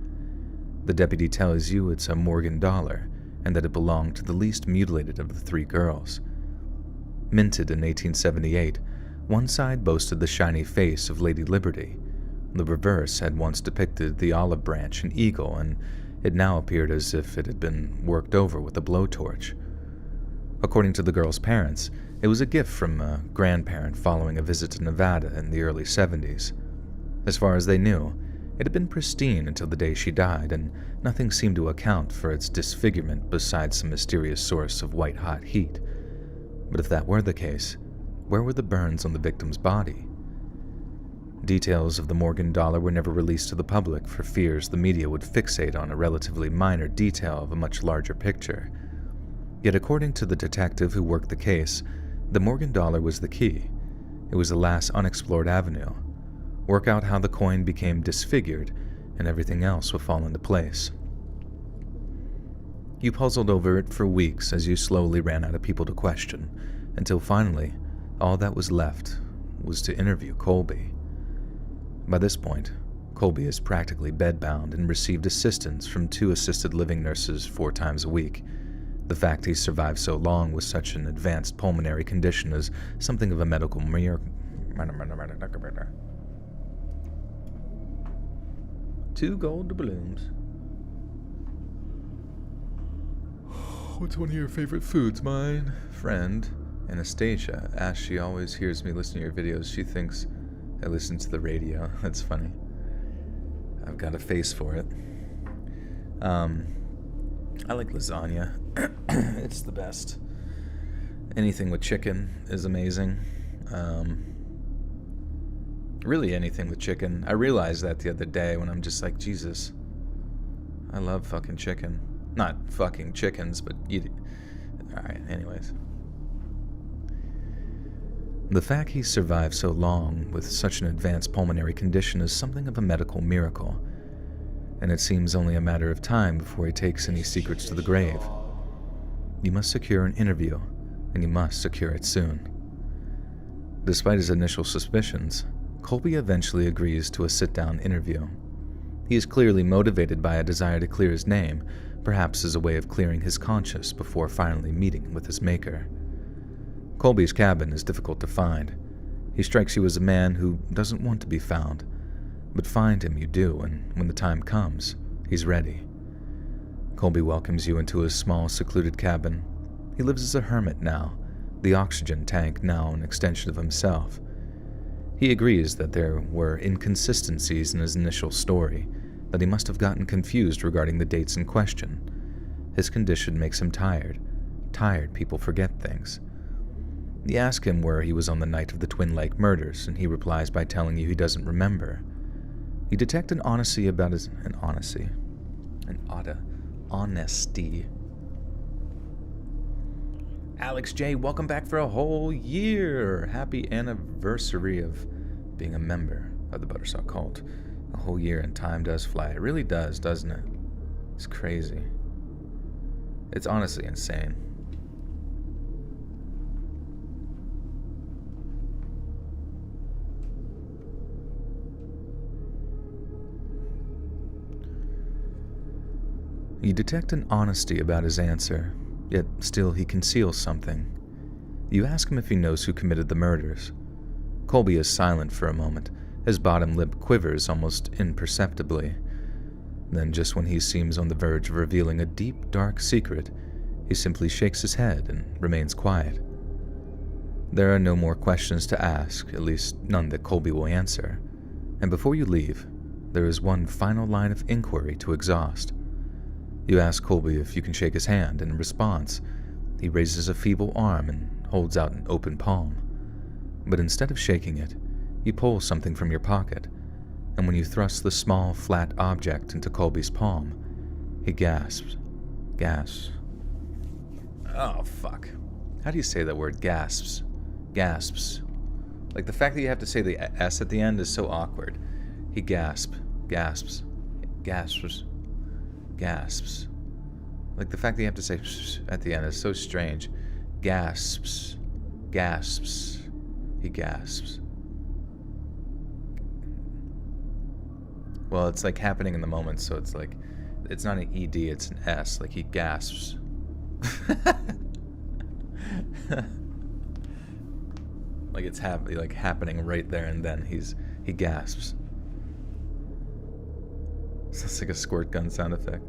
A: The deputy tells you it's a Morgan dollar and that it belonged to the least mutilated of the 3 girls. Minted in 1878, one side boasted the shiny face of Lady Liberty. The reverse had once depicted the olive branch and eagle, and it now appeared as if it had been worked over with a blowtorch. According to the girl's parents, it was a gift from a grandparent following a visit to Nevada in the early 70s. As far as they knew, it had been pristine until the day she died, and nothing seemed to account for its disfigurement besides some mysterious source of white-hot heat. But if that were the case, where were the burns on the victim's body? Details of the Morgan dollar were never released to the public for fears the media would fixate on a relatively minor detail of a much larger picture. Yet according to the detective who worked the case, the Morgan dollar was the key. It was the last unexplored avenue. Work out how the coin became disfigured, and everything else will fall into place. You puzzled over it for weeks as you slowly ran out of people to question, until finally, all that was left was to interview Colby. By this point, Colby is practically bedbound and received assistance from 2 assisted living nurses 4 times a week. The fact he survived so long with such an advanced pulmonary condition is something of a medical miracle. 2 gold doubloons. What's one of your favorite foods? Mine? Friend, Anastasia, asks she always hears me listen to your videos. She thinks I listen to the radio. That's funny. I've got a face for it. I like lasagna. It's the best. Anything with chicken is amazing. Really anything with chicken. I realized that the other day when I'm just like, Jesus, I love fucking chicken. Not fucking chickens, but alright, anyways. The fact he survived so long with such an advanced pulmonary condition is something of a medical miracle, and it seems only a matter of time before he takes any secrets to the grave. You must secure an interview, and you must secure it soon. Despite his initial suspicions, Colby eventually agrees to a sit-down interview. He is clearly motivated by a desire to clear his name, perhaps as a way of clearing his conscience before finally meeting with his maker. Colby's cabin is difficult to find. He strikes you as a man who doesn't want to be found, but find him you do, and when the time comes, he's ready. Colby welcomes you into his small, secluded cabin. He lives as a hermit now, the oxygen tank now an extension of himself. He agrees that there were inconsistencies in his initial story, that he must have gotten confused regarding the dates in question. His condition makes him tired. Tired people forget things. You ask him where he was on the night of the Twin Lake murders, and he replies by telling you he doesn't remember. You detect an honesty about his... honesty. Alex J., welcome back for a whole year. Happy anniversary of being a member of the Buttersalt Cult. A whole year, and time does fly. It really does, doesn't it? It's crazy. It's honestly insane. You detect an honesty about his answer, yet still he conceals something. You ask him if he knows who committed the murders. Colby is silent for a moment. His bottom lip quivers almost imperceptibly. Then, just when he seems on the verge of revealing a deep, dark secret, he simply shakes his head and remains quiet. There are no more questions to ask, at least none that Colby will answer. And before you leave, there is one final line of inquiry to exhaust. You ask Colby if you can shake his hand, and in response, he raises a feeble arm and holds out an open palm. But instead of shaking it, you pull something from your pocket, and when you thrust the small, flat object into Colby's palm, he gasps. Oh, fuck. How do you say that word? Gasps. Gasps. Like the fact that you have to say the S at the end is so awkward. He gasps. Gasps. Gasps. Gasps. Like the fact that you have to say at the end is so strange. Gasps. Gasps. He gasps. Well, it's like happening in the moment, so it's like, it's not an ED, it's an S. Like he gasps. Like it's happening right there and then. He gasps. Sounds like a squirt gun sound effect.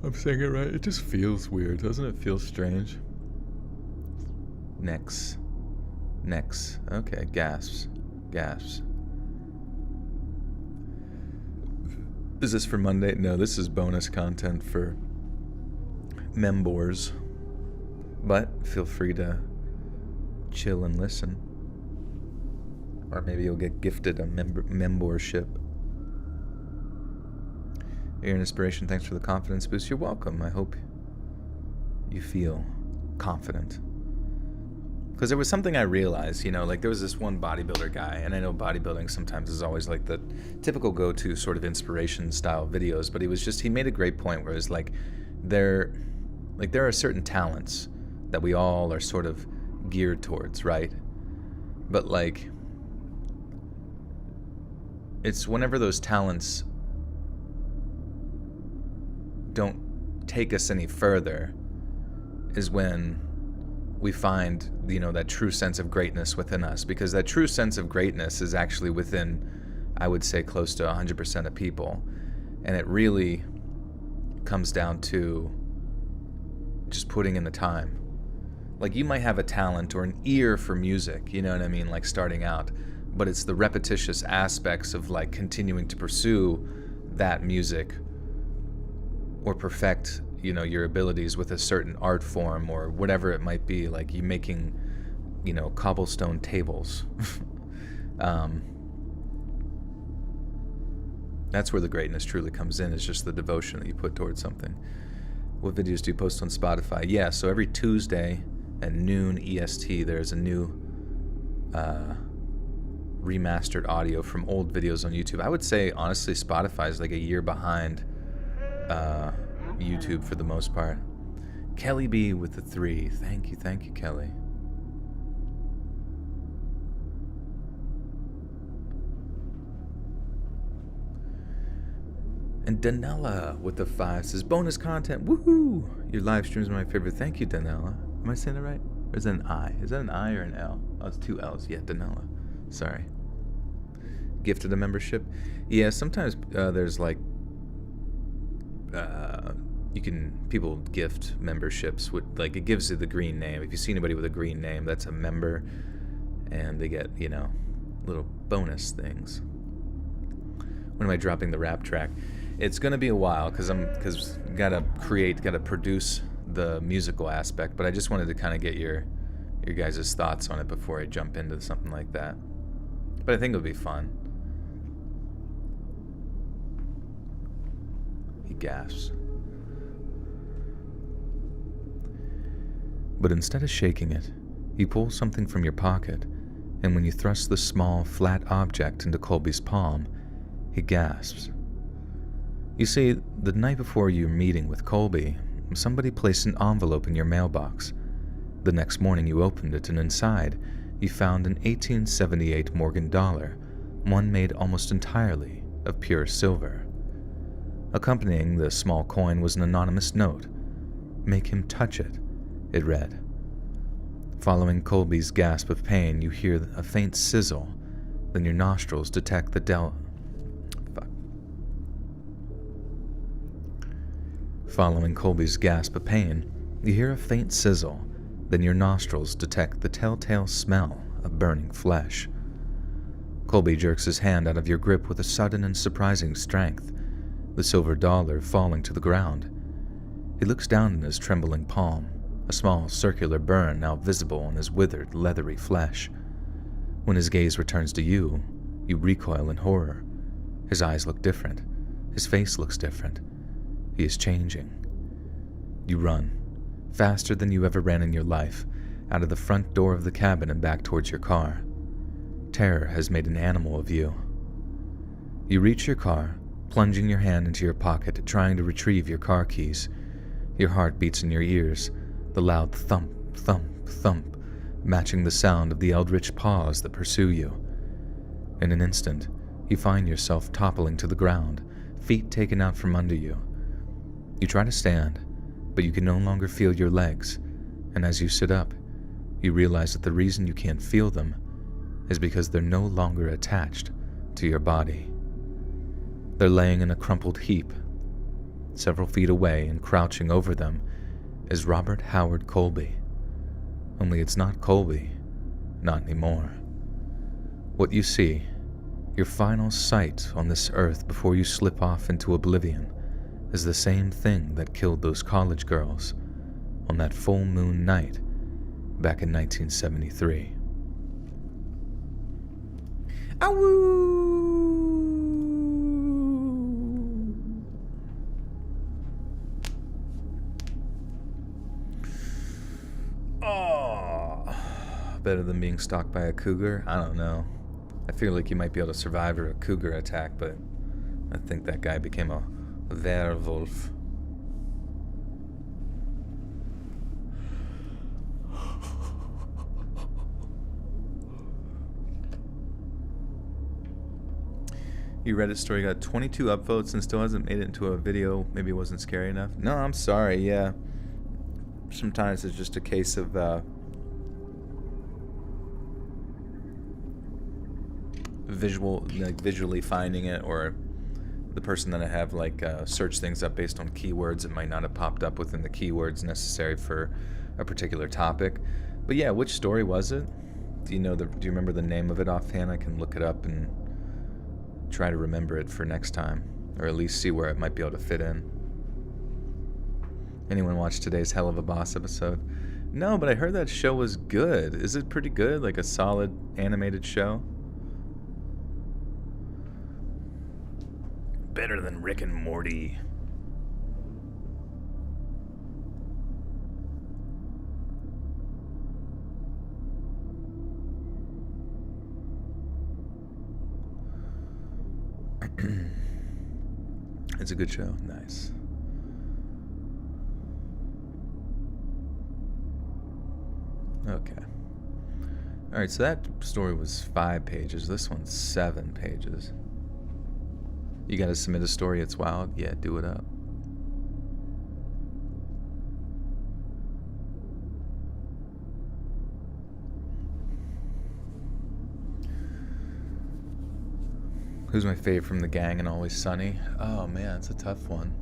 A: I'm saying it right. It just feels weird, doesn't it? Feel strange. Next. Okay, gasps. Gasps. Is this for Monday? No, this is bonus content for members. But feel free to chill and listen. Or maybe you'll get gifted a membership. You're an inspiration. Thanks for the confidence boost. You're welcome. I hope you feel confident. Because there was something I realized, like there was this one bodybuilder guy, and I know bodybuilding sometimes is always like the typical go-to sort of inspiration style videos, but he made a great point where it's like there are certain talents that we all are sort of geared towards, right? But like, it's whenever those talents don't take us any further is when we find, that true sense of greatness within us. Because that true sense of greatness is actually within, I would say, close to 100% of people. And it really comes down to just putting in the time. Like, you might have a talent or an ear for music, you know what I mean, like starting out. But it's the repetitious aspects of like continuing to pursue that music or perfect your abilities with a certain art form or whatever it might be, like you making cobblestone tables. That's where the greatness truly comes in, is just the devotion that you put towards something. What videos do you post on Spotify? Yeah, so every Tuesday at noon EST there's a new remastered audio from old videos on YouTube. I would say honestly Spotify is like a year behind YouTube for the most part. Kelly B with the 3. Thank you, Kelly. And Danella with the 5 says, bonus content, woohoo! Your live streams are my favorite. Thank you, Danella. Am I saying that right? Or is that an I? Is that an I or an L? Oh, it's 2 L's. Yeah, Danella. Sorry. Gifted a membership? Yeah, sometimes there's like people gift memberships with, like, it gives you the green name. If you see anybody with a green name, that's a member, and they get little bonus things. When am I dropping the rap track? It's gonna be a while because gotta produce the musical aspect, but I just wanted to kind of get your guys' thoughts on it before I jump into something like that. But I think it'll be fun. He gasps. But instead of shaking it, you pull something from your pocket, and when you thrust the small, flat object into Colby's palm, he gasps. You see, the night before your meeting with Colby, somebody placed an envelope in your mailbox. The next morning you opened it, and inside, you found an 1878 Morgan dollar, one made almost entirely of pure silver. Accompanying the small coin was an anonymous note. Make him touch it, it read. Following Colby's gasp of pain, you hear a faint sizzle, then your nostrils detect the Following Colby's gasp of pain, you hear a faint sizzle, then your nostrils detect the telltale smell of burning flesh. Colby jerks his hand out of your grip with a sudden and surprising strength, the silver dollar falling to the ground. He looks down in his trembling palm, a small circular burn now visible on his withered, leathery flesh. When his gaze returns to you, you recoil in horror. His eyes look different. His face looks different. He is changing. You run, faster than you ever ran in your life, out of the front door of the cabin and back towards your car. Terror has made an animal of you. You reach your car, plunging your hand into your pocket, trying to retrieve your car keys. Your heart beats in your ears, the loud thump, thump, thump, matching the sound of the eldritch paws that pursue you. In an instant, you find yourself toppling to the ground, feet taken out from under you. You try to stand, but you can no longer feel your legs, and as you sit up, you realize that the reason you can't feel them is because they're no longer attached to your body. They're laying in a crumpled heap. Several feet away and crouching over them is Robert Howard Colby. Only it's not Colby, not anymore. What you see, your final sight on this earth before you slip off into oblivion, is the same thing that killed those college girls on that full moon night back in 1973. Awoo! Oh, better than being stalked by a cougar? I don't know. I feel like you might be able to survive a cougar attack, but I think that guy became a werewolf. Your Reddit story got 22 upvotes and still hasn't made it into a video. Maybe it wasn't scary enough. No, I'm sorry, yeah. Sometimes it's just a case of visually finding it, or the person that I have search things up based on keywords. It might not have popped up within the keywords necessary for a particular topic. But yeah, which story was it? Do you remember the name of it offhand? I can look it up and try to remember it for next time, or at least see where it might be able to fit in. Anyone watch today's Hell of a Boss episode? No, but I heard that show was good. Is it pretty good? Like a solid animated show? Better than Rick and Morty. It's a good show. Nice. Okay. Alright, so that story was 5 pages. This one's 7 pages. You gotta submit a story, it's wild? Yeah, do it up. Who's my favorite from the gang and Always Sunny? Oh man, it's a tough one.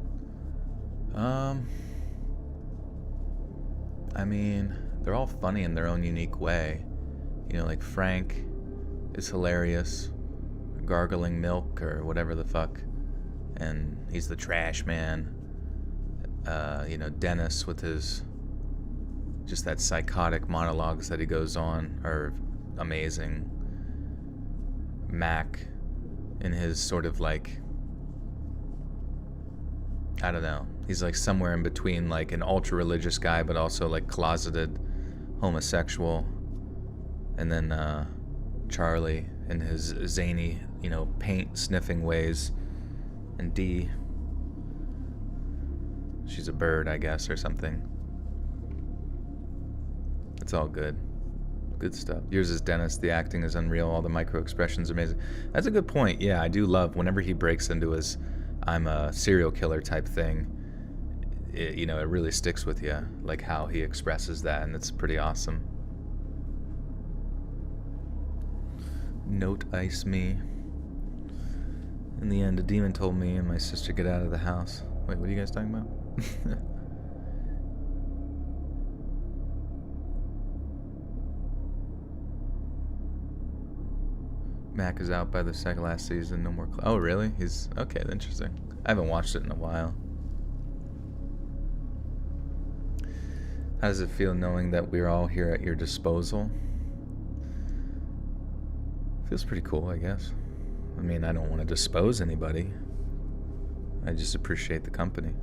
A: I mean, they're all funny in their own unique way. You know, like Frank is hilarious, gargling milk or whatever the fuck, and he's the trash man. Dennis with his just that psychotic monologues that he goes on are amazing. Mac in his sort of like, I don't know, he's like somewhere in between like an ultra religious guy but also like closeted homosexual. And then Charlie in his zany, paint sniffing ways. And Dee, she's a bird, I guess, or something. It's all good. Good stuff. Yours is Dennis. The acting is unreal. All the micro expressions are amazing. That's a good point. Yeah, I do love whenever he breaks into his I'm a serial killer type thing. It really sticks with you, like how he expresses that, and it's pretty awesome. Note ice me. In the end, a demon told me and my sister get out of the house. Wait, what are you guys talking about? Mac is out by the second last season. No more. Oh, really? He's okay. Interesting. I haven't watched it in a while. How does it feel knowing that we're all here at your disposal? Feels pretty cool, I guess. I mean, I don't want to dispose anybody. I just appreciate the company.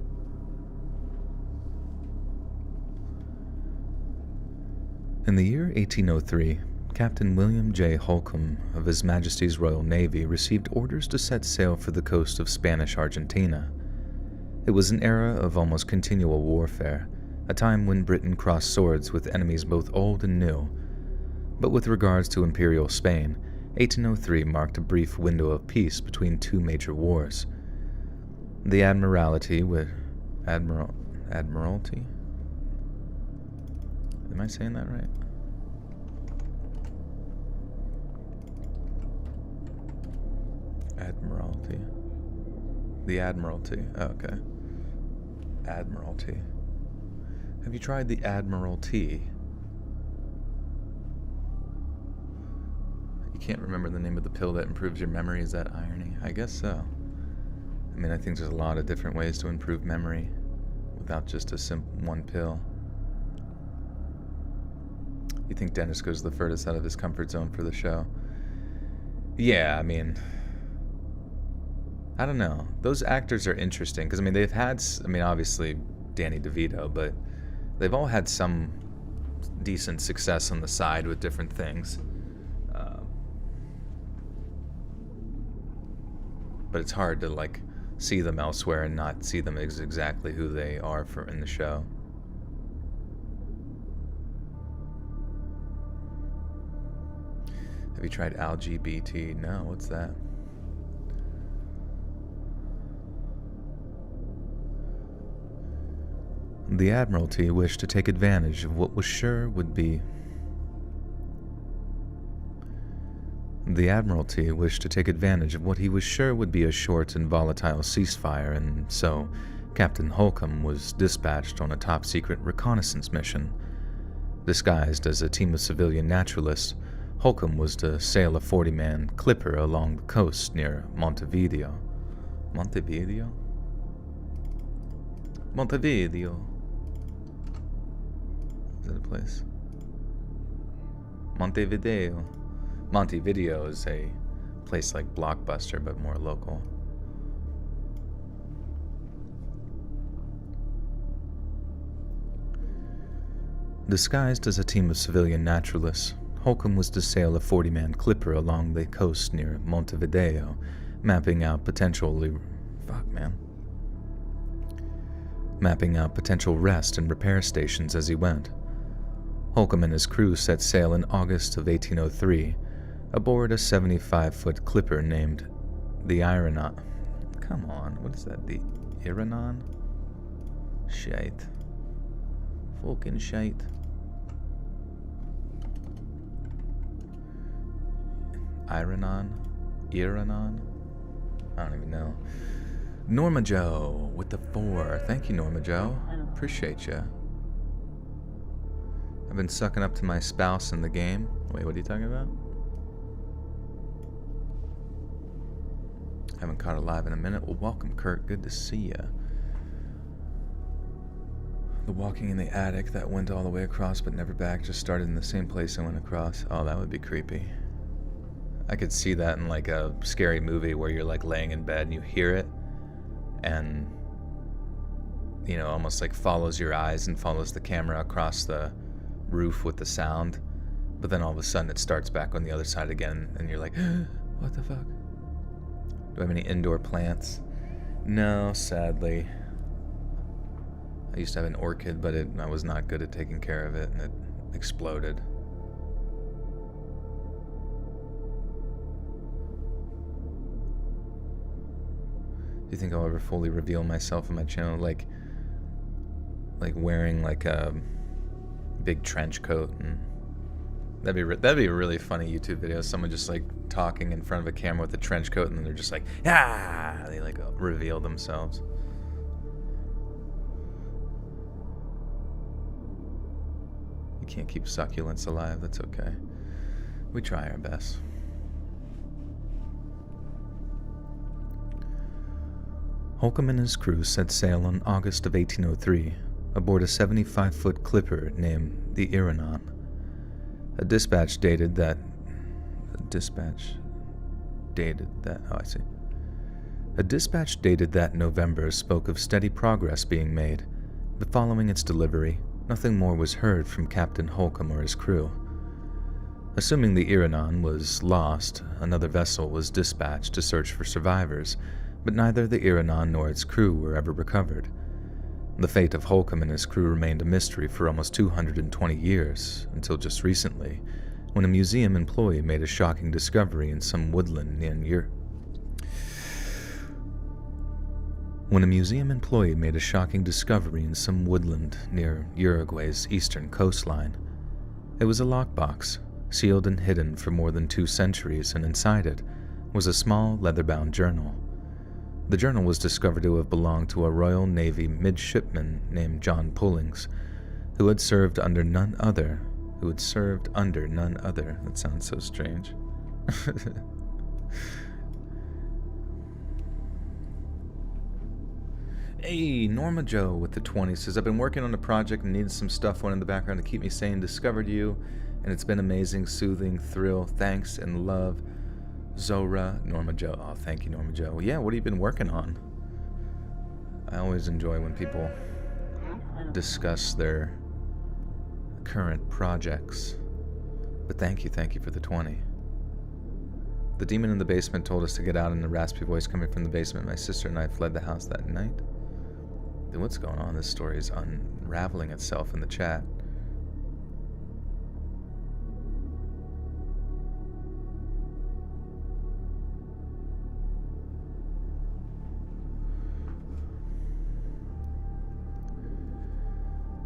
A: In the year 1803, Captain William J. Holcomb of His Majesty's Royal Navy received orders to set sail for the coast of Spanish Argentina. It was an era of almost continual warfare, a time when Britain crossed swords with enemies both old and new. But with regards to Imperial Spain, 1803 marked a brief window of peace between two major wars. The Admiralty. Am I saying that right? Admiralty. The Admiralty. Oh, okay. Admiralty. Have you tried the Admiralty? You can't remember the name of the pill that improves your memory. Is that irony? I guess so. I mean, I think there's a lot of different ways to improve memory without just a one pill. You think Dennis goes the furthest out of his comfort zone for the show? Yeah, I mean, I don't know. Those actors are interesting because, I mean, they've had, obviously Danny DeVito, but they've all had some decent success on the side with different things. But it's hard to, like, see them elsewhere and not see them as exactly who they are in the show. Have you tried LGBT? No, what's that? The Admiralty wished to take advantage of what was sure would be... The Admiralty wished to take advantage of what he was sure would be a short and volatile ceasefire, and so Captain Holcomb was dispatched on a top-secret reconnaissance mission. Disguised as a team of civilian naturalists, Holcomb was to sail a 40-man clipper along the coast near Montevideo. Montevideo? Montevideo. Is that a place? Montevideo. Montevideo is a place like Blockbuster, but more local. Disguised as a team of civilian naturalists, Holcomb was to sail a 40-man clipper along the coast near Montevideo, mapping out potential rest and repair stations as he went. Holcomb and his crew set sail in August of 1803, aboard a 75-foot clipper named the Iranon. Come on, what is that? The Iranon? Shite. Fucking shite. Iranon? I don't even know. Norma Joe with the 4. Thank you, Norma Joe. Appreciate you. I've been sucking up to my spouse in the game. Wait, what are you talking about? Haven't caught her live in a minute. Well, welcome, Kurt. Good to see ya. The walking in the attic that went all the way across but never back just started in the same place I went across. Oh, that would be creepy. I could see that in like a scary movie where you're like laying in bed and you hear it and, you know, almost like follows your eyes and follows the camera across the roof with the sound. But then all of a sudden it starts back on the other side again and you're like, what the fuck? Do I have any indoor plants? No, sadly. I used to have an orchid, but I was not good at taking care of it and it exploded. Do you think I'll ever fully reveal myself on my channel, like wearing like a big trench coat? And that'd be a really funny YouTube video. Someone just like talking in front of a camera with a trench coat, and then they're just like, ah, they like reveal themselves. You can't keep succulents alive. That's okay. We try our best. Holcomb and his crew set sail in August of 1803 aboard a 75-foot clipper named the Iranon. A dispatch dated that November spoke of steady progress being made, but following its delivery, Nothing more was heard from Captain Holcomb or his crew. Assuming the Iranon was lost, another vessel was dispatched to search for survivors, but neither the Iranon nor its crew were ever recovered. The fate of Holcomb and his crew remained a mystery for almost 220 years, until just recently, when a museum employee made a shocking discovery in some woodland near Uruguay's eastern coastline. It was a lockbox, sealed and hidden for more than 2 centuries, and inside it was a small leather-bound journal. The journal was discovered to have belonged to a Royal Navy midshipman named John Pullings, who had served under none other. That sounds so strange. Hey, Norma Joe with the 20 says, I've been working on a project and needed some stuff on in the background to keep me sane. Discovered you, and it's been amazing, soothing, thrill. Thanks and love. Zora, Norma Joe. Oh, thank you, Norma Joe. Yeah, what have you been working on? I always enjoy when people discuss their current projects. But thank you for the 20. The demon in the basement told us to get out, and a raspy voice coming from the basement. My sister and I fled the house that night. Then what's going on? This story is unraveling itself in the chat.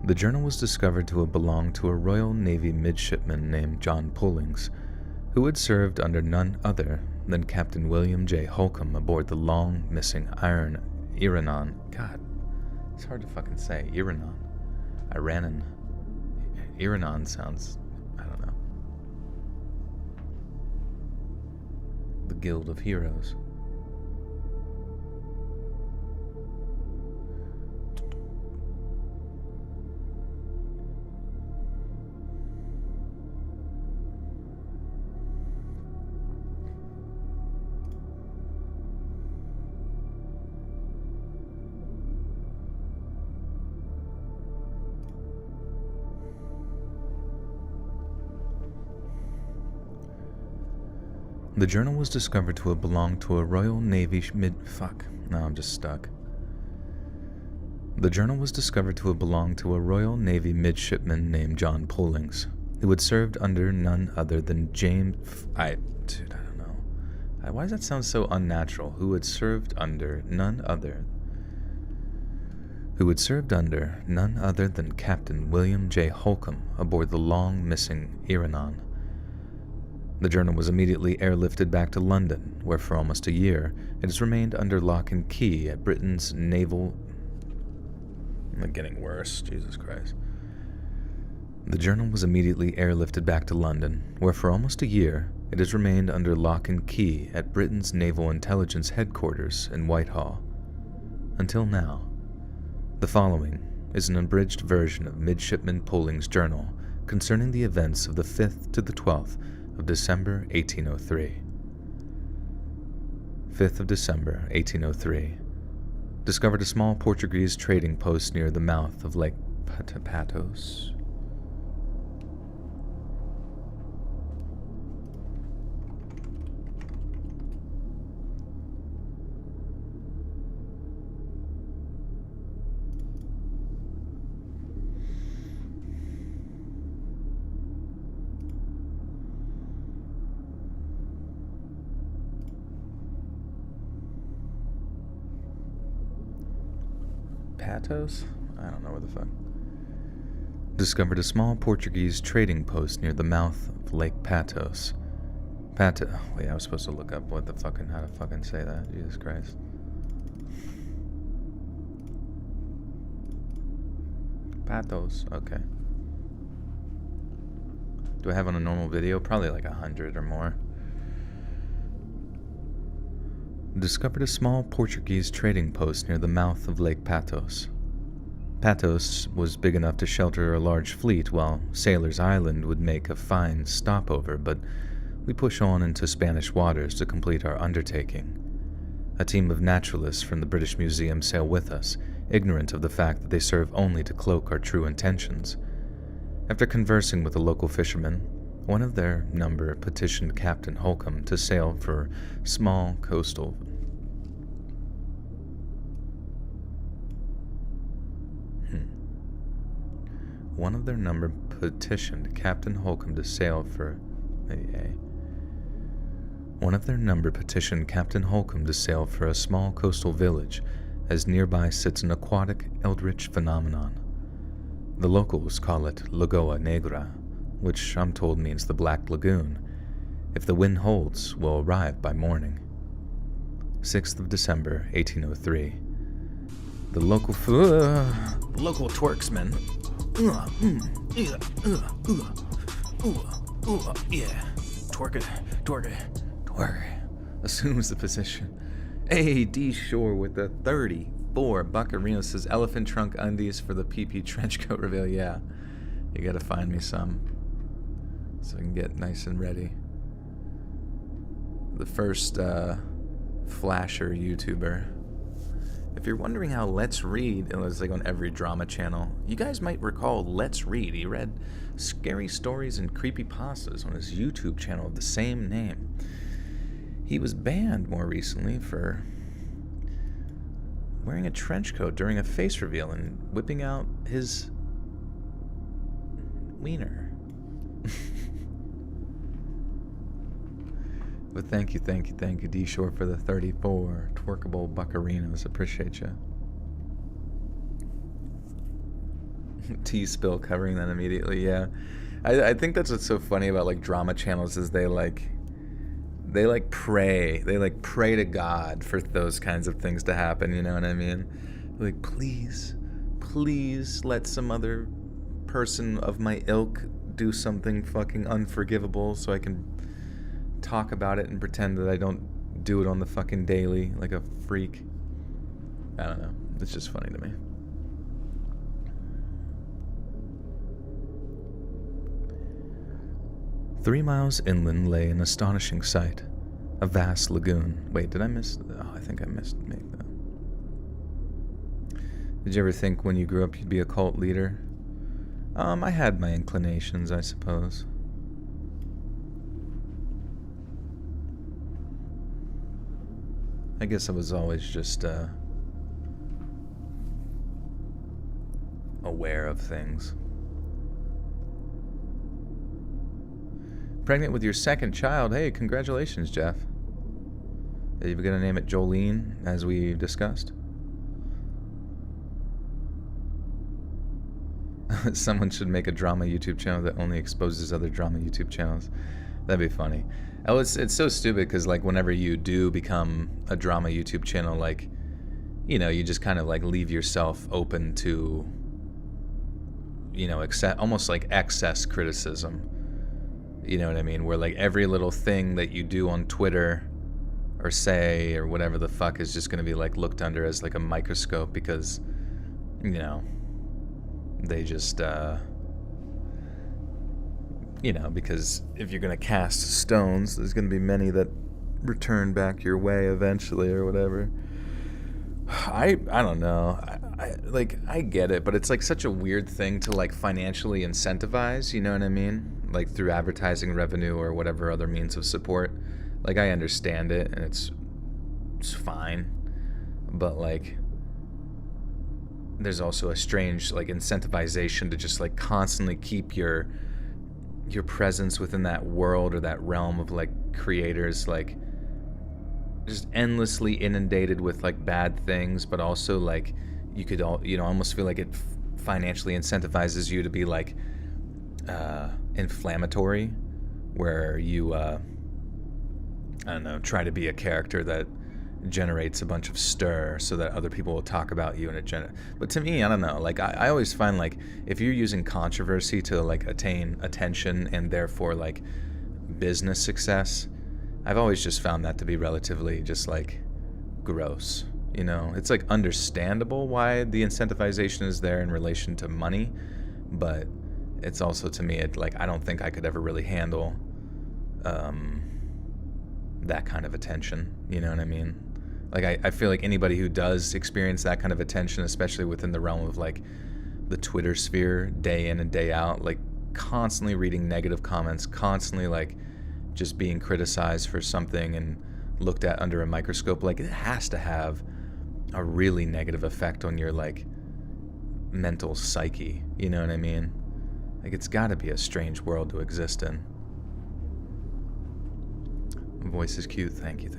A: The journal was discovered to have belonged to a Royal Navy midshipman named John Pullings, who had served under none other than Captain William J. Holcomb aboard the long-missing Iranon. God, it's hard to fucking say. Iranon. Iranon sounds, I don't know. The Guild of Heroes. The journal was discovered to have belonged to a Royal Navy The journal was discovered to have belonged to a Royal Navy midshipman named John Pullings, who had served under none other than I don't know. Why does that sound so unnatural? Who had served under none other than Captain William J. Holcomb aboard the long-missing Iranon. The journal was immediately airlifted back to London, where for almost a year it has remained under lock and key at Britain's naval... I'm getting worse, Jesus Christ. The journal was immediately airlifted back to London, where for almost a year it has remained under lock and key at Britain's Naval Intelligence Headquarters in Whitehall. Until now. The following is an abridged version of Midshipman Pulling's journal concerning the events of the 5th to the 12th of December 1803. 5th of December 1803. Discovered a small Portuguese trading post near the mouth of Lake Patos. Patos? I don't know where the fuck. Discovered a small Portuguese trading post near the mouth of Lake Patos. Wait, I was supposed to look up how to fucking say that. Jesus Christ. Patos, okay. Do I have on a normal video? Probably like 100 or more. Discovered a small Portuguese trading post near the mouth of Lake Patos. Patos was big enough to shelter a large fleet, while Sailor's Island would make a fine stopover, but we push on into Spanish waters to complete our undertaking. A team of naturalists from the British Museum sail with us, ignorant of the fact that they serve only to cloak our true intentions. After conversing with a local fisherman, one of their number petitioned Captain Holcomb to sail for small coastal One of their number petitioned Captain Holcomb to sail for a small coastal village, as nearby sits an aquatic eldritch phenomenon. The locals call it Lagoa Negra, which I'm told means the Black Lagoon. If the wind holds, will arrive by morning. 6th of December, 1803. The local twerksman. Twerk. Assumes the position. Hey, D Shore with the 34 Buckarino says elephant trunk undies for the PP trench coat reveal. Yeah, you gotta find me some so I can get nice and ready. The first flasher YouTuber. If you're wondering how Let's Read, it was like on every drama channel, you guys might recall Let's Read. He read scary stories and creepypastas on his YouTube channel of the same name. He was banned more recently for wearing a trench coat during a face reveal and whipping out his wiener. But thank you, D Shore, for the 34 twerkable buccarinos. Appreciate you. T Spill covering that immediately. Yeah, I think that's what's so funny about like drama channels is they pray to God for those kinds of things to happen. You know what I mean? Like, please let some other person of my ilk do something fucking unforgivable so I can talk about it and pretend that I don't do it on the fucking daily like a freak. I don't know. It's just funny to me. "3 miles inland lay an astonishing sight. A vast lagoon." Wait, did I miss? Oh, I think I missed make that. Did you ever think when you grew up you'd be a cult leader? I had my inclinations, I suppose. I guess I was always just aware of things. Pregnant with your second child. Hey, congratulations, Jeff. Are you going to name it Jolene, as we discussed? Someone should make a drama YouTube channel that only exposes other drama YouTube channels. That'd be funny. Oh, it's so stupid because like whenever you do become a drama YouTube channel, like, you know, you just kind of like leave yourself open to, you know, almost like excess criticism. You know what I mean? Where like every little thing that you do on Twitter or say or whatever the fuck is just going to be like looked under as like a microscope because, you know, they just, you know, because if you're going to cast stones, there's going to be many that return back your way eventually or whatever. I don't know. I get it, but it's like such a weird thing to like financially incentivize, you know what I mean? Like through advertising revenue or whatever other means of support. Like I understand it and it's fine, but like there's also a strange like incentivization to just like constantly keep your presence within that world or that realm of like creators like just endlessly inundated with like bad things, but also like you could almost feel like it financially incentivizes you to be like inflammatory, where you I don't know, try to be a character that generates a bunch of stir so that other people will talk about you and it but to me, I don't know, like I always find like if you're using controversy to like attain attention and therefore like business success, I've always just found that to be relatively just like gross, you know? It's like understandable why the incentivization is there in relation to money, but it's also to me it like I don't think I could ever really handle that kind of attention, you know what I mean? Like, I feel like anybody who does experience that kind of attention, especially within the realm of like the Twitter sphere, day in and day out, like constantly reading negative comments, constantly like just being criticized for something and looked at under a microscope, like it has to have a really negative effect on your like mental psyche, you know what I mean? Like, it's got to be a strange world to exist in. Voice is cute. Thank you.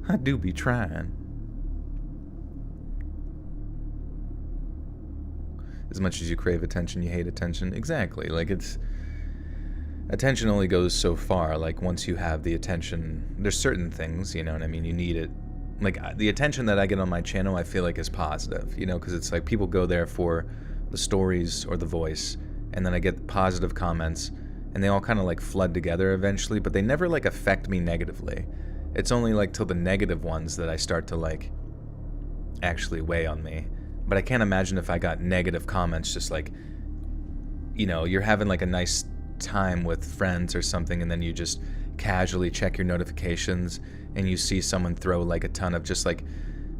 A: I do be trying. As much as you crave attention, you hate attention. Exactly. Like, it's... attention only goes so far. Like, once you have the attention, there's certain things, you know what I mean? You need it. Like, the attention that I get on my channel, I feel like is positive, you know, because it's like people go there for the stories or the voice, and then I get positive comments, and they all kind of like flood together eventually, but they never like affect me negatively. It's only like till the negative ones that I start to like actually weigh on me. But I can't imagine if I got negative comments, just like, you know, you're having like a nice time with friends or something, and then you just casually check your notifications and you see someone throw like a ton of just like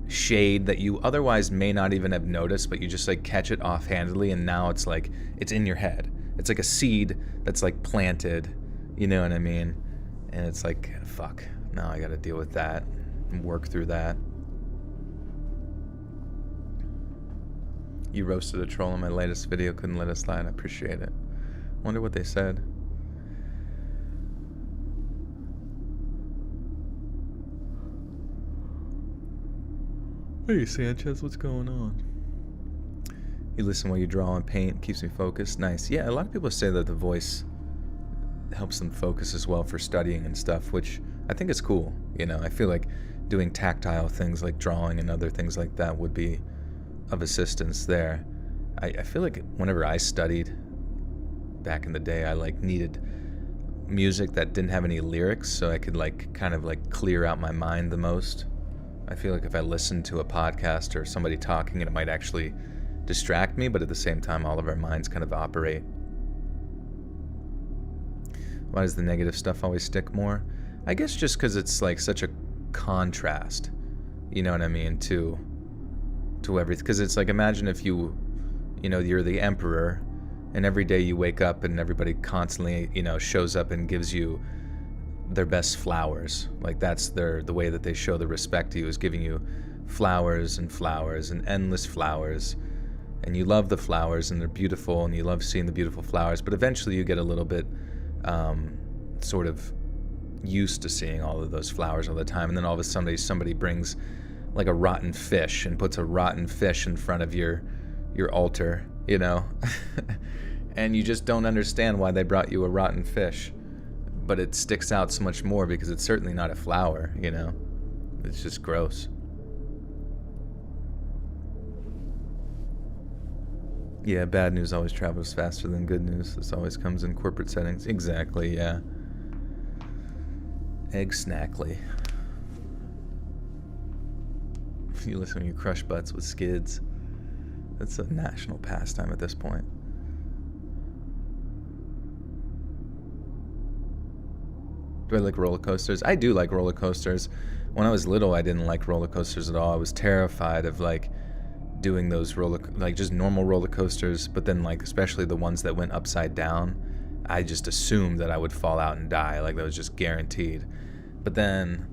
A: shade that you otherwise may not even have noticed, but you just like catch it offhandedly, and now it's like it's in your head. It's like a seed that's like planted, you know what I mean? And it's like, fuck, now I gotta deal with that and work through that. You roasted a troll in my latest video, couldn't let it slide. I appreciate it. Wonder what they said. Hey Sanchez, what's going on? You listen while you draw and paint, keeps me focused. Nice. Yeah, a lot of people say that the voice helps them focus as well for studying and stuff, which I think is cool. You know, I feel like doing tactile things like drawing and other things like that would be of assistance there. I feel like whenever I studied back in the day, I like needed music that didn't have any lyrics, so I could like kind of like clear out my mind the most. I feel like if I listened to a podcast or somebody talking, it might actually distract me, but at the same time, all of our minds kind of operate. Why does the negative stuff always stick more? I guess just because it's like such a contrast, you know what I mean, to everything. Because it's like, imagine if you know, you're the emperor, and every day you wake up and everybody constantly, you know, shows up and gives you their best flowers. Like, that's the way that they show the respect to you, is giving you flowers and endless flowers. And you love the flowers, and they're beautiful, and you love seeing the beautiful flowers, but eventually you get a little bit sort of used to seeing all of those flowers all the time, and then all of a sudden somebody brings like a rotten fish and puts a rotten fish in front of your altar, you know? And you just don't understand why they brought you a rotten fish, but it sticks out so much more because it's certainly not a flower, you know? It's just gross. Yeah, bad news always travels faster than good news. This always comes in corporate settings. Exactly, yeah. Egg snackly. You listen when you crush butts with skids. That's a national pastime at this point. Do I like roller coasters? I do like roller coasters. When I was little, I didn't like roller coasters at all. I was terrified of like doing those like just normal roller coasters, but then like especially the ones that went upside down, I just assumed that I would fall out and die. Like, that was just guaranteed. But then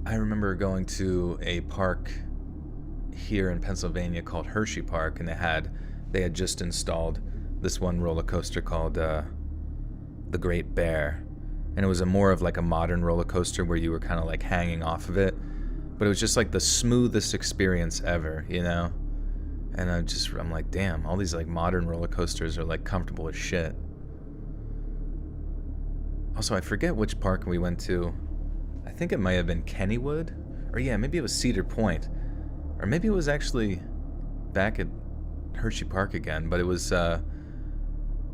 A: I remember going to a park here in Pennsylvania called Hershey Park, and they had just installed this one roller coaster called the Great Bear, and it was more of like a modern roller coaster where you were kind of like hanging off of it, but it was just like the smoothest experience ever, you know? And I'm like, damn, all these like modern roller coasters are like comfortable as shit. Also, I forget which park we went to. I think it might have been Kennywood, or yeah, maybe it was Cedar Point, or maybe it was actually back at Hershey Park again, but it was,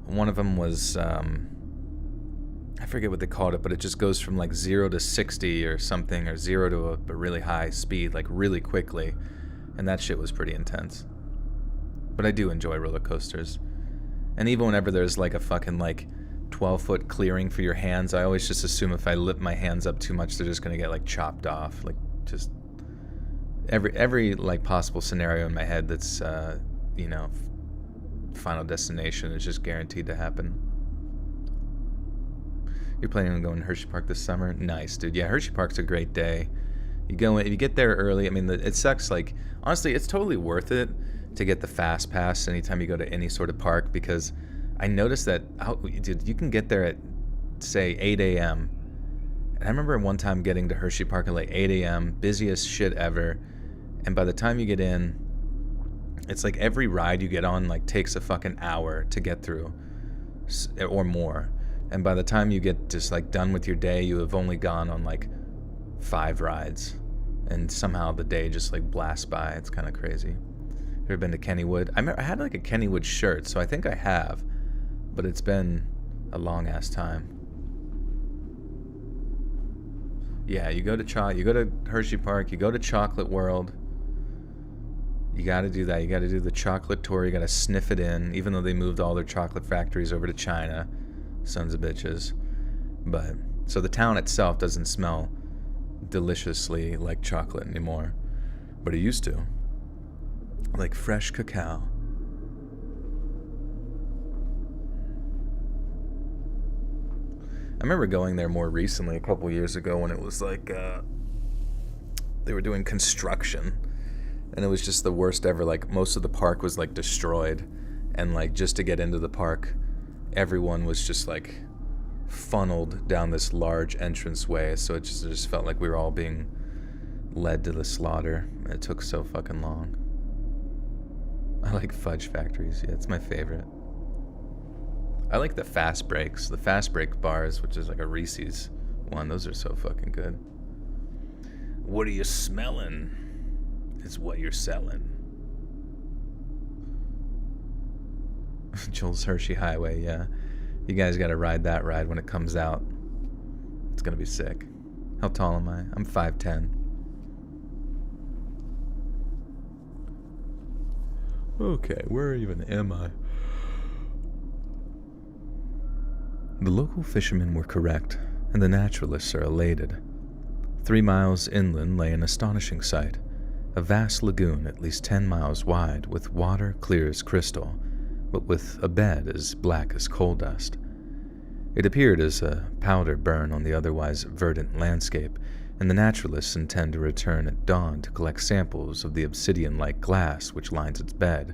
A: one of them was, I forget what they called it, but it just goes from like 0 to 60 or something, or 0 to a really high speed, like really quickly, and that shit was pretty intense. But I do enjoy roller coasters. And even whenever there's like a fucking like 12-foot clearing for your hands. I always just assume if I lift my hands up too much, they're just gonna get like chopped off. Like just every like possible scenario in my head that's you know, Final Destination is just guaranteed to happen. You're planning on going to Hershey Park this summer? Nice, dude. Yeah, Hershey Park's a great day. You go in, if you get there early. I mean, it sucks. Like, honestly, it's totally worth it to get the fast pass anytime you go to any sort of park, because I noticed that, dude, you can get there at, say, 8 a.m. And I remember one time getting to Hershey Park at like 8 a.m., busiest shit ever. And by the time you get in, it's like every ride you get on like takes a fucking hour to get through, or more. And by the time you get just like done with your day, you have only gone on like 5 rides, and somehow the day just like blasts by. It's kind of crazy. Ever been to Kennywood? I had like a Kennywood shirt, so I think I have, but it's been a long ass time. Yeah, you go to Hershey Park, you go to Chocolate World. You got to do that. You got to do the chocolate tour. You got to sniff it in, even though they moved all their chocolate factories over to China. Sons of bitches. But so the town itself doesn't smell deliciously like chocolate anymore, but it used to, like fresh cacao. I remember going there more recently, a couple years ago, when it was like they were doing construction, and it was just the worst ever. Like, most of the park was like destroyed, and like just to get into the park, everyone was just like funneled down this large entranceway, so it just felt like we were all being led to the slaughter. It took so fucking long. I like fudge factories. Yeah, it's my favorite. I like the fast breaks, the fast break bars, which is like a Reese's one. Those are so fucking good. What are you smelling is what you're selling. Joel's Hershey Highway, yeah. You guys gotta ride that ride when it comes out. It's gonna be sick. How tall am I? I'm 5'10". Okay, where even am I? The local fishermen were correct, and the naturalists are elated. 3 miles inland lay an astonishing sight, a vast lagoon at least 10 miles wide, with water clear as crystal, but with a bed as black as coal dust. It appeared as a powder burn on the otherwise verdant landscape, and the naturalists intend to return at dawn to collect samples of the obsidian-like glass which lines its bed.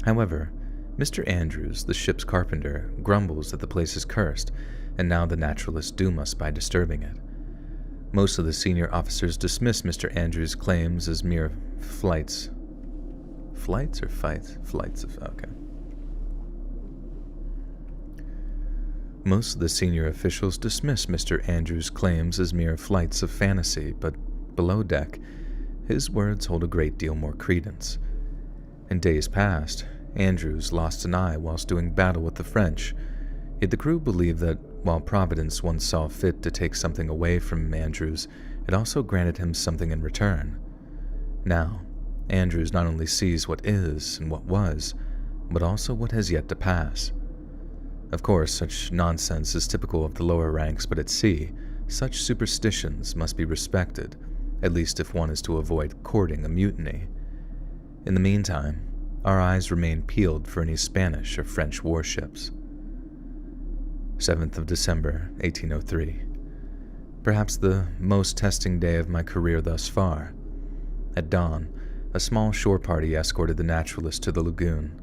A: However, Mr. Andrews, the ship's carpenter, grumbles that the place is cursed, and now the naturalists doom us by disturbing it. Most of the senior officers dismiss Mr. Andrews' claims as mere flights. Flights or fights? Flights of... okay. Most of the senior officials dismiss Mr. Andrews' claims as mere flights of fantasy, but below deck, his words hold a great deal more credence. In days past, Andrews lost an eye whilst doing battle with the French, yet the crew believed that while Providence once saw fit to take something away from Andrews, it also granted him something in return. Now, Andrews not only sees what is and what was, but also what has yet to pass. Of course, such nonsense is typical of the lower ranks, but at sea, such superstitions must be respected, at least if one is to avoid courting a mutiny. In the meantime, our eyes remain peeled for any Spanish or French warships. 7th of December, 1803. Perhaps the most testing day of my career thus far. At dawn, a small shore party escorted the naturalist to the lagoon.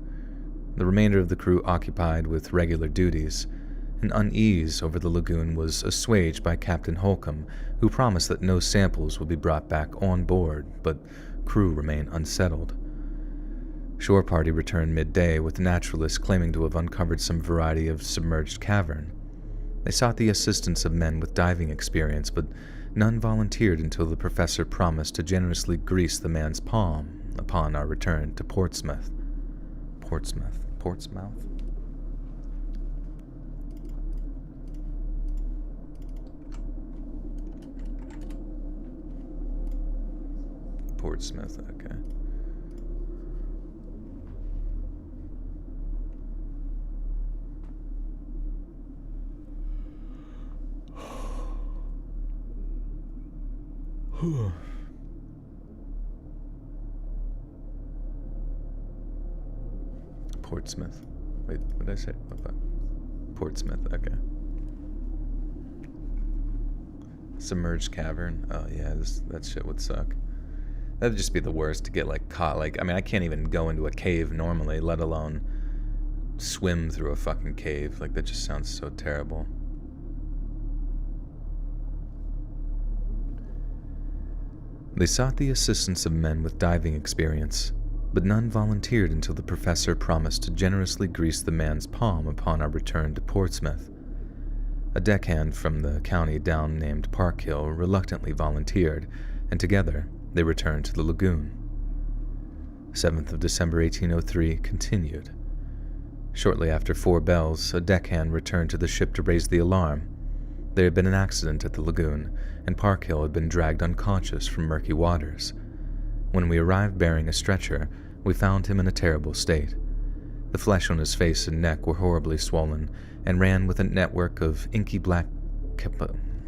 A: The remainder of the crew occupied with regular duties. An unease over the lagoon was assuaged by Captain Holcomb, who promised that no samples would be brought back on board, but crew remained unsettled. Shore party returned midday, with the naturalists claiming to have uncovered some variety of submerged cavern. They sought the assistance of men with diving experience, but none volunteered until the professor promised to generously grease the man's palm upon our return to Portsmouth. Portsmouth? Portsmouth, okay. Portsmouth. Wait, what did I say? What the? Portsmouth, okay. Submerged cavern. Oh yeah, that shit would suck. That'd just be the worst to get like caught. Like, I mean, I can't even go into a cave normally, let alone swim through a fucking cave. Like, that just sounds so terrible. They sought the assistance of men with diving experience, but none volunteered until the professor promised to generously grease the man's palm upon our return to Portsmouth. A deckhand from the county down named Parkhill reluctantly volunteered, and together they returned to the lagoon. 7th of December 1803 continued. Shortly after 4 bells, a deckhand returned to the ship to raise the alarm. There had been an accident at the lagoon, and Parkhill had been dragged unconscious from murky waters. When we arrived bearing a stretcher, we found him in a terrible state. The flesh on his face and neck were horribly swollen, and ran with a network of inky black capillaries.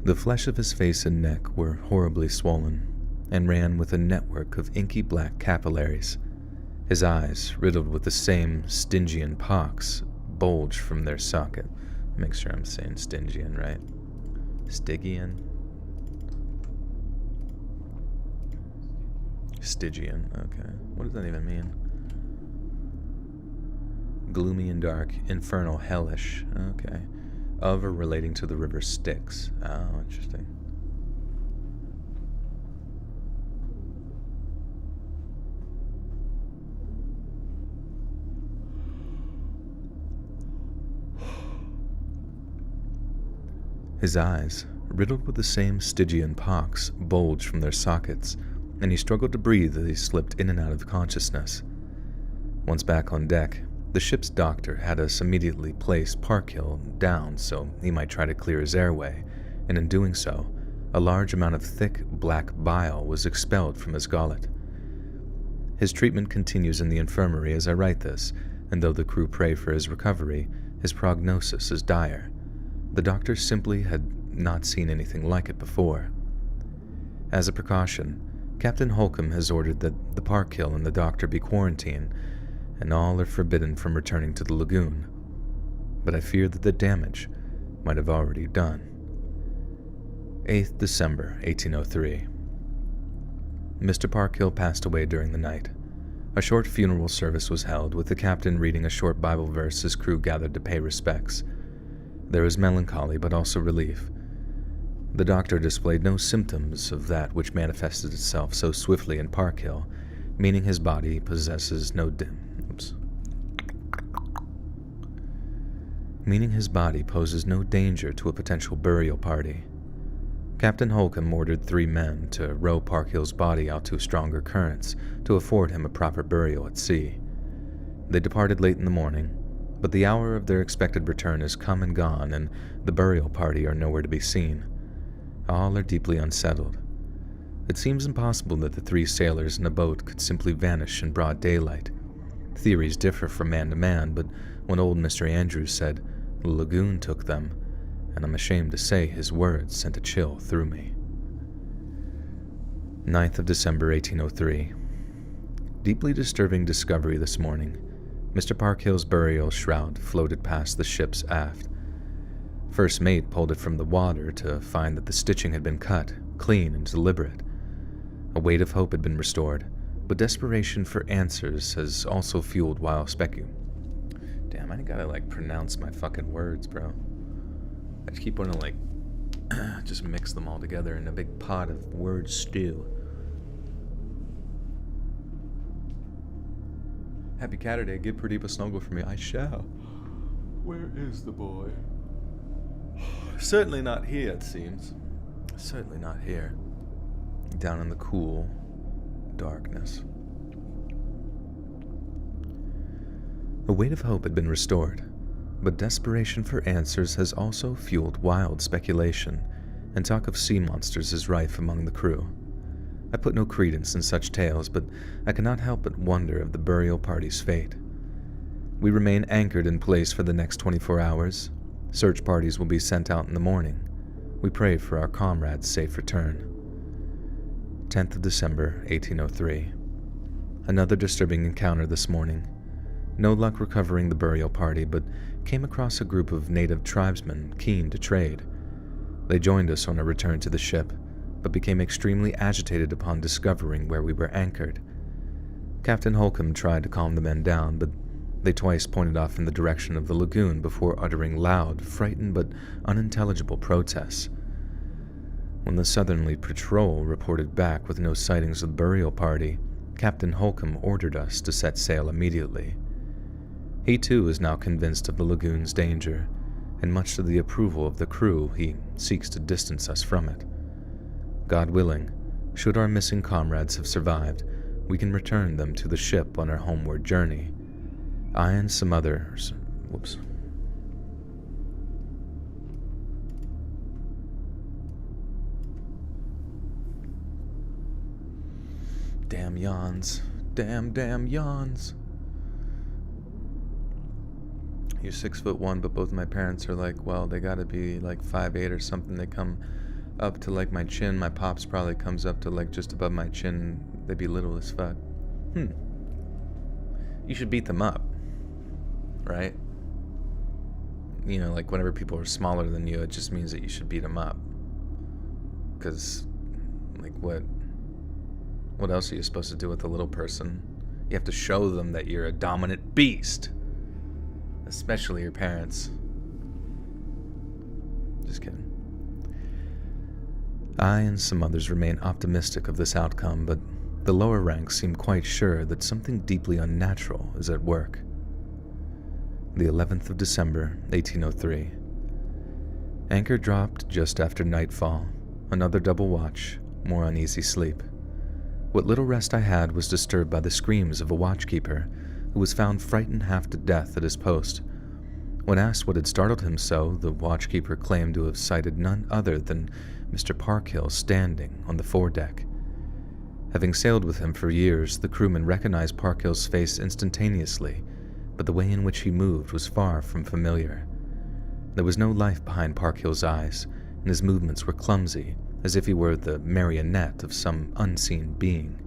A: The flesh of his face and neck were horribly swollen, and ran with a network of inky black capillaries. His eyes, riddled with the same Stygian pox, bulged from their socket. Make sure I'm saying Stygian right. Stygian? Stygian, okay. What does that even mean? Gloomy and dark, infernal, hellish, okay. Of or relating to the river Styx. Oh, interesting. His eyes, riddled with the same Stygian pox, bulged from their sockets, and he struggled to breathe as he slipped in and out of consciousness. Once back on deck, the ship's doctor had us immediately place Parkhill down so he might try to clear his airway, and in doing so, a large amount of thick, black bile was expelled from his gullet. His treatment continues in the infirmary as I write this, and though the crew pray for his recovery, his prognosis is dire. The doctor simply had not seen anything like it before. As a precaution, Captain Holcomb has ordered that the Parkhill and the doctor be quarantined, and all are forbidden from returning to the lagoon. But I fear that the damage might have already done. 8th December, 1803. Mr. Parkhill passed away during the night. A short funeral service was held, with the captain reading a short Bible verse as crew gathered to pay respects. There was melancholy, but also relief. The doctor displayed no symptoms of that which manifested itself so swiftly in Parkhill, meaning his body poses no danger to a potential burial party. Captain Holcomb ordered 3 men to row Parkhill's body out to stronger currents to afford him a proper burial at sea. They departed late in the morning, but the hour of their expected return is come and gone, and the burial party are nowhere to be seen. All are deeply unsettled. It seems impossible that the 3 sailors in a boat could simply vanish in broad daylight. Theories differ from man to man, but when old Mr. Andrews said, "The lagoon took them," and I'm ashamed to say his words sent a chill through me. 9th of December, 1803. Deeply disturbing discovery this morning. Mr. Parkhill's burial shroud floated past the ship's aft. First mate pulled it from the water to find that the stitching had been cut, clean and deliberate. A weight of hope had been restored, but desperation for answers has also fueled wild Damn, I gotta pronounce my fucking words, bro. I just keep wanting to just mix them all together in a big pot of word stew. Happy Catterday, give Pradeep a snuggle for me. I shall. Where is the boy? Certainly not here, it seems. Certainly not here. Down in the cool darkness. A weight of hope had been restored, but desperation for answers has also fueled wild speculation, and talk of sea monsters is rife among the crew. I put no credence in such tales, but I cannot help but wonder of the burial party's fate. We remain anchored in place for the next 24 hours. Search parties will be sent out in the morning. We pray for our comrades' safe return. 10th of December, 1803. Another disturbing encounter this morning. No luck recovering the burial party, but came across a group of native tribesmen keen to trade. They joined us on our return to the ship, but became extremely agitated upon discovering where we were anchored. Captain Holcomb tried to calm the men down, but they twice pointed off in the direction of the lagoon before uttering loud, frightened but unintelligible protests. When the Southerly Patrol reported back with no sightings of the burial party, Captain Holcomb ordered us to set sail immediately. He too is now convinced of the lagoon's danger, and much to the approval of the crew, he seeks to distance us from it. God willing, should our missing comrades have survived, we can return them to the ship on our homeward journey. I and some others... Damn yawns. Damn yawns. You're 6'1", but both my parents are like, well, they gotta be like 5'8" or something. They come up to like my chin. My pops probably comes up to like just above my chin. They'd be little as fuck. You should beat them up, right? You know, like whenever people are smaller than you, it just means that you should beat them up. Because, like, what else are you supposed to do with a little person? You have to show them that you're a dominant beast. Especially your parents. Just kidding. I and some others remain optimistic of this outcome, but the lower ranks seem quite sure that something deeply unnatural is at work. The 11th of December, 1803. Anchor dropped just after nightfall. Another double watch, more uneasy sleep. What little rest I had was disturbed by the screams of a watchkeeper, who was found frightened half to death at his post. When asked what had startled him so, the watchkeeper claimed to have sighted none other than Mr. Parkhill standing on the foredeck. Having sailed with him for years, the crewman recognized Parkhill's face instantaneously, but the way in which he moved was far from familiar. There was no life behind Parkhill's eyes, and his movements were clumsy, as if he were the marionette of some unseen being.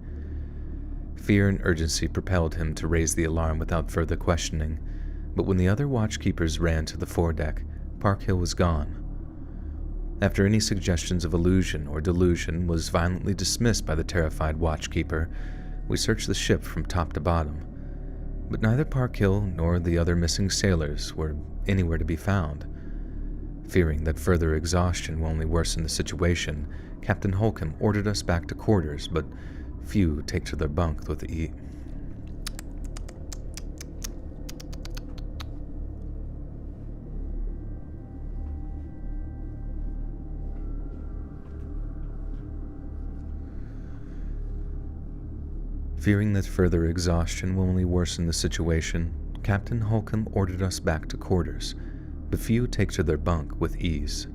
A: Fear and urgency propelled him to raise the alarm without further questioning, but when the other watchkeepers ran to the foredeck, Parkhill was gone. After any suggestions of illusion or delusion was violently dismissed by the terrified watchkeeper, we searched the ship from top to bottom, but neither Parkhill nor the other missing sailors were anywhere to be found. Fearing that further exhaustion will only worsen the situation, Captain Holcomb ordered us back to quarters, but few take to their bunk with the Fearing that further exhaustion will only worsen the situation, Captain Holcomb ordered us back to quarters, but few take to their bunk with ease.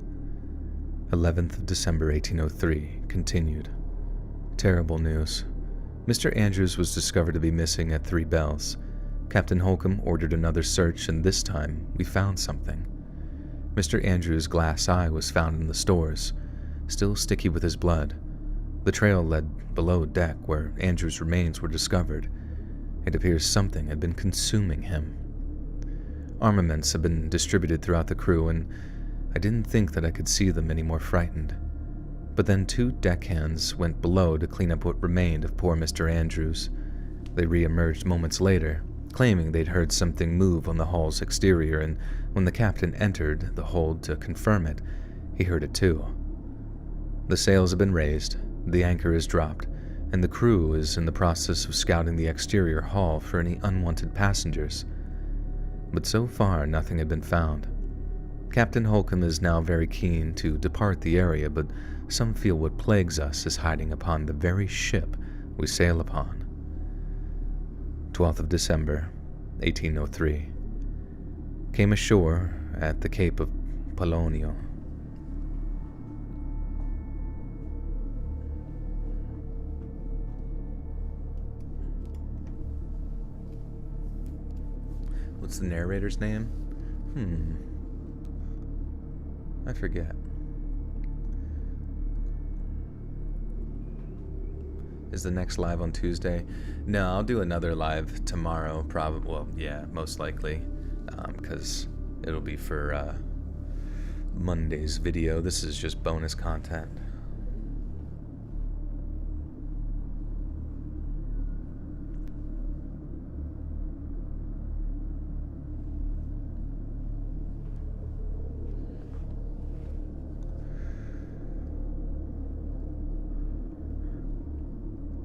A: 11th of December 1803, continued. Terrible news. Mr. Andrews was discovered to be missing at 3 bells. Captain Holcomb ordered another search, and this time we found something. Mr. Andrews' glass eye was found in the stores, still sticky with his blood. The trail led below deck where Andrews' remains were discovered. It appears something had been consuming him. Armaments had been distributed throughout the crew, and I didn't think that I could see them any more frightened. But then 2 deckhands went below to clean up what remained of poor Mr. Andrews. They re-emerged moments later, claiming they'd heard something move on the hull's exterior, and when the captain entered the hold to confirm it, he heard it too. The sails have been raised, the anchor is dropped, and the crew is in the process of scouting the exterior hull for any unwanted passengers. But so far nothing had been found. Captain Holcomb is now very keen to depart the area, but some feel what plagues us is hiding upon the very ship we sail upon. 12th of December, 1803. Came ashore at the Cape of Polonio. What's the narrator's name? I forget. Is the next live on Tuesday? No, I'll do another live tomorrow, probably. Well, yeah, most likely, because it'll be for Monday's video. This is just bonus content.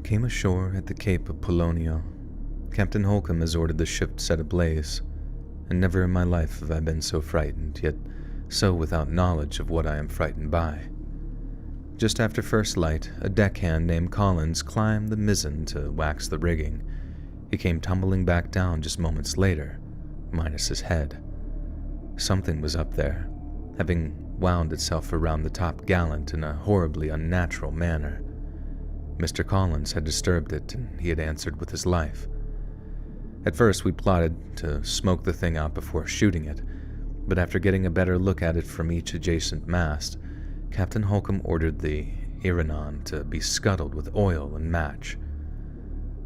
A: Came ashore at the Cape of Polonio. Captain Holcomb has ordered the ship set ablaze, and never in my life have I been so frightened, yet so without knowledge of what I am frightened by. Just after first light, a deckhand named Collins climbed the mizzen to wax the rigging. He came tumbling back down just moments later, minus his head. Something was up there, having wound itself around the top gallant in a horribly unnatural manner. Mr. Collins had disturbed it, and he had answered with his life. At first, we plotted to smoke the thing out before shooting it, but after getting a better look at it from each adjacent mast, Captain Holcomb ordered the Iranon to be scuttled with oil and match.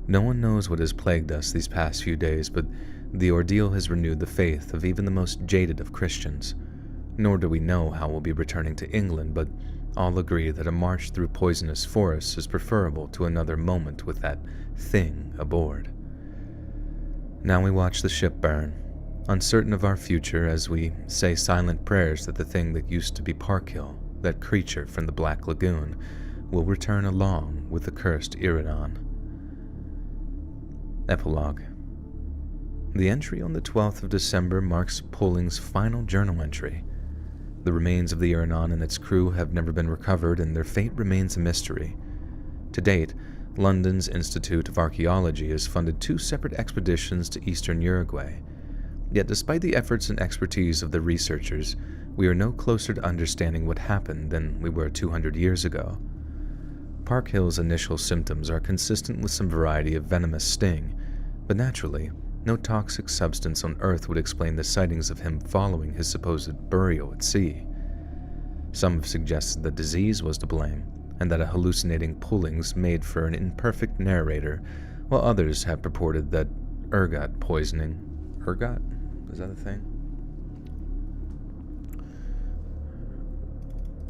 A: No one knows what has plagued us these past few days, but the ordeal has renewed the faith of even the most jaded of Christians. Nor do we know how we'll be returning to England, but all agree that a march through poisonous forests is preferable to another moment with that thing aboard. Now we watch the ship burn, uncertain of our future as we say silent prayers that the thing that used to be Parkhill, that creature from the Black Lagoon, will return along with the cursed Iranon. Epilogue. The entry on the 12th of December marks Pulling's final journal entry. The remains of the Iranon and its crew have never been recovered, and their fate remains a mystery. To date, London's Institute of Archaeology has funded 2 separate expeditions to eastern Uruguay. Yet despite the efforts and expertise of the researchers, we are no closer to understanding what happened than we were 200 years ago. Parkhill's initial symptoms are consistent with some variety of venomous sting, but naturally, no toxic substance on Earth would explain the sightings of him following his supposed burial at sea. Some have suggested that disease was to blame, and that a hallucinating Pullings made for an imperfect narrator, while others have purported that ergot poisoning... Ergot? Is that a thing?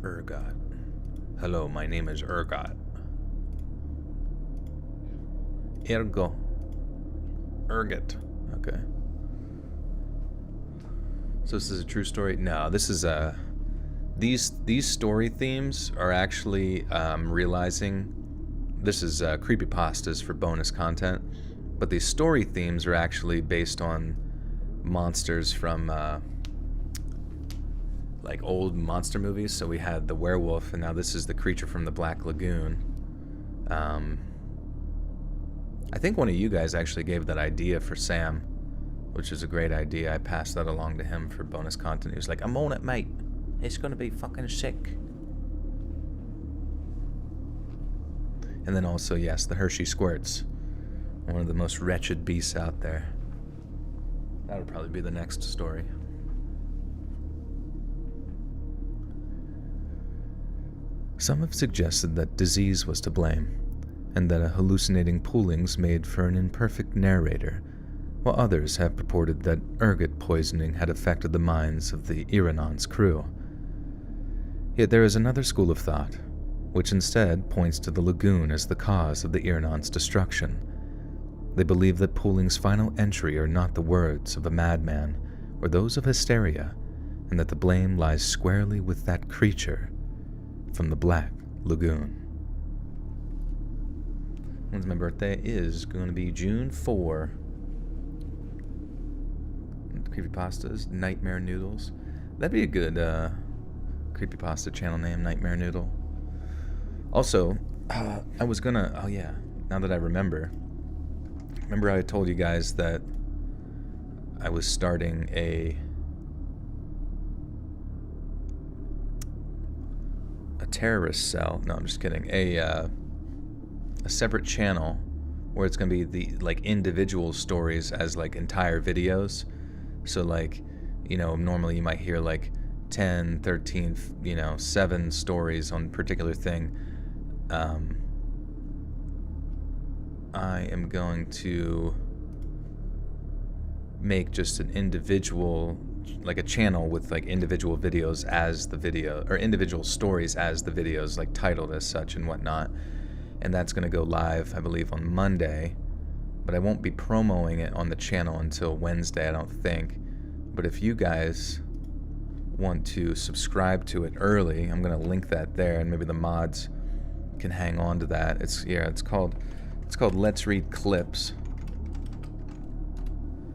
A: Ergot. Hello, my name is Ergot. Ergo. Ergot. Okay. So this is a true story? No, this is a... These story themes are actually realizing... This is creepypastas for bonus content, but these story themes are actually based on monsters from like old monster movies. So we had the werewolf, and now this is the creature from the Black Lagoon. I think one of you guys actually gave that idea for Sam, which is a great idea. I passed that along to him for bonus content. He was like, I'm on it, mate. It's gonna be fucking sick. And then also, yes, the Hershey Squirts. One of the most wretched beasts out there. That'll probably be the next story. Some have suggested that disease was to blame, and that a hallucinating Pullings made for an imperfect narrator, while others have purported that ergot poisoning had affected the minds of the Iranon's crew. Yet there is another school of thought, which instead points to the lagoon as the cause of the Iranon's destruction. They believe that Pulling's final entry are not the words of a madman or those of hysteria, and that the blame lies squarely with that creature from the Black Lagoon. When's my birthday? Is going to be June 4. Creepypastas, Nightmare Noodles. That'd be a good creepypasta channel name, Nightmare Noodle. Also, I was gonna... Oh yeah, now that I remember I told you guys that I was starting a terrorist cell. No, I'm just kidding. A separate channel where it's gonna be the like individual stories as like entire videos. So like, normally you might hear like 10, 13, 7 stories on a particular thing. I am going to make just an individual, like a channel with like individual videos as the video, or individual stories as the videos, like titled as such and whatnot. And that's going to go live, I believe, on Monday. But I won't be promoting it on the channel until Wednesday, I don't think. But if you guys want to subscribe to it early, I'm going to link that there, and maybe the mods can hang on to that. It's called Let's Read Clips.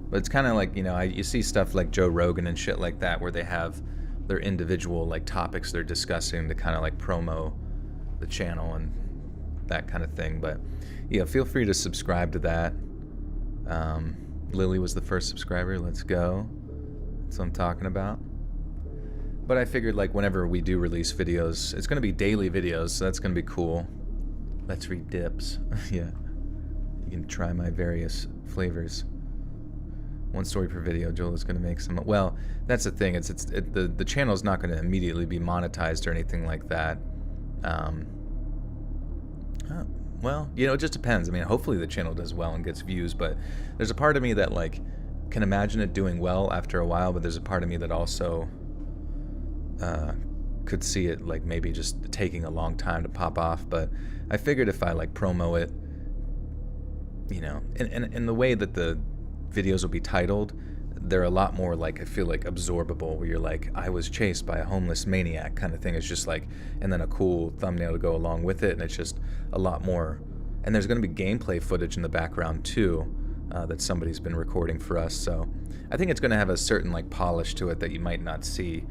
A: But it's kind of like, you see stuff like Joe Rogan and shit like that, where they have their individual like topics they're discussing to kind of like promo the channel and that kind of thing. But yeah, feel free to subscribe to that. Lily was the first subscriber. Let's go. That's what I'm talking about. But I figured like whenever we do release videos, it's going to be daily videos, so that's going to be cool. Let's read dips. Yeah. You can try my various flavors. 1 story per video. Joel is going to make some. Well, that's the thing. The channel is not going to immediately be monetized or anything like that. Well, it just depends. I mean, hopefully the channel does well and gets views, but there's a part of me that like can imagine it doing well after a while, but there's a part of me that also could see it like maybe just taking a long time to pop off. But I figured if I like promo it, in the way that the videos will be titled, they're a lot more like, I feel like, absorbable, where you're like, I was chased by a homeless maniac kind of thing. It's just like, and then a cool thumbnail to go along with it, and it's just a lot more. And there's going to be gameplay footage in the background too, that somebody's been recording for us. So I think it's going to have a certain like polish to it that you might not see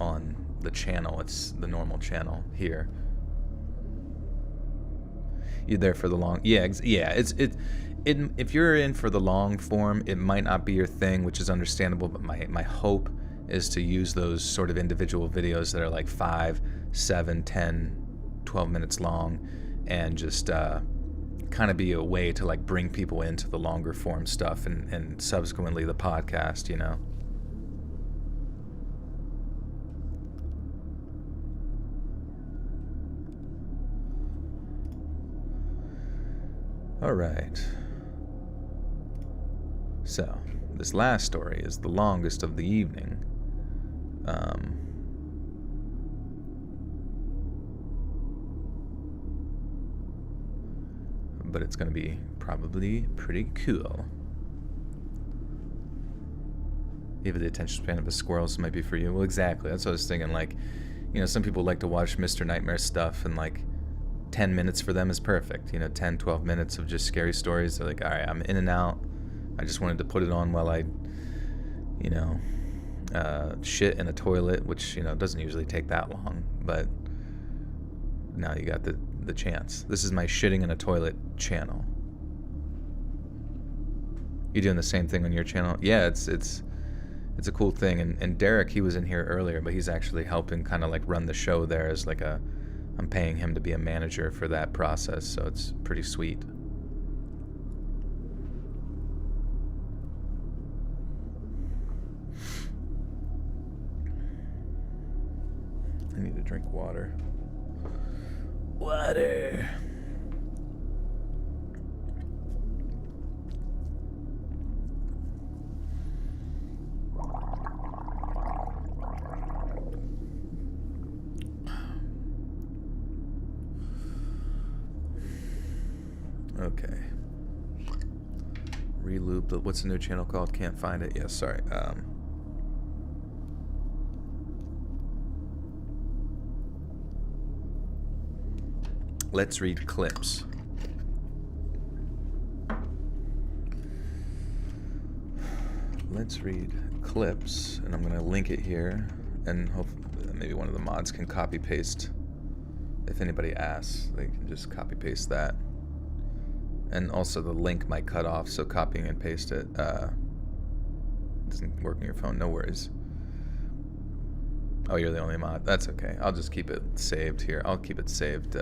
A: on the channel. It's the normal channel here. You're there for the long, if you're in for the long form, it might not be your thing, which is understandable, but my hope is to use those sort of individual videos that are like 5, 7, 10, 12 minutes long, and just kind of be a way to like bring people into the longer form stuff and subsequently the podcast, All right. So, this last story is the longest of the evening. But it's going to be probably pretty cool. Even the attention span of a squirrel, so it might be for you. Well, exactly. That's what I was thinking. Like, some people like to watch Mr. Nightmare stuff, and like 10 minutes for them is perfect. 10, 12 minutes of just scary stories. They're like, all right, I'm in and out. I just wanted to put it on while I, shit in a toilet, which, doesn't usually take that long. But now you got the chance. This is my shitting in a toilet channel. You doing the same thing on your channel? Yeah, it's a cool thing. And Derek, he was in here earlier, but he's actually helping kind of like run the show there as like I'm paying him to be a manager for that process, so it's pretty sweet. I need to drink water. Water. Okay. Reloop. What's the new channel called? Can't find it. Yeah, sorry. Let's read clips. Let's read clips, and I'm gonna link it here, and hopefully maybe one of the mods can copy paste. If anybody asks, they can just copy paste that. And also the link might cut off, so copying and paste it doesn't work on your phone. No worries. Oh, you're the only mod. That's okay. I'll just keep it saved here. I'll keep it saved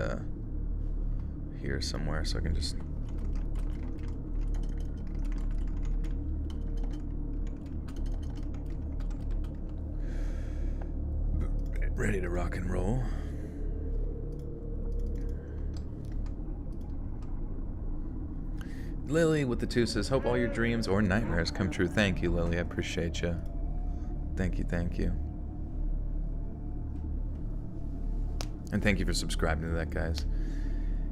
A: here somewhere, so I can just... Ready to rock and roll. Lily with the 2 says, hope all your dreams or nightmares come true. Thank you, Lily. I appreciate you. Thank you. And thank you for subscribing to that, guys.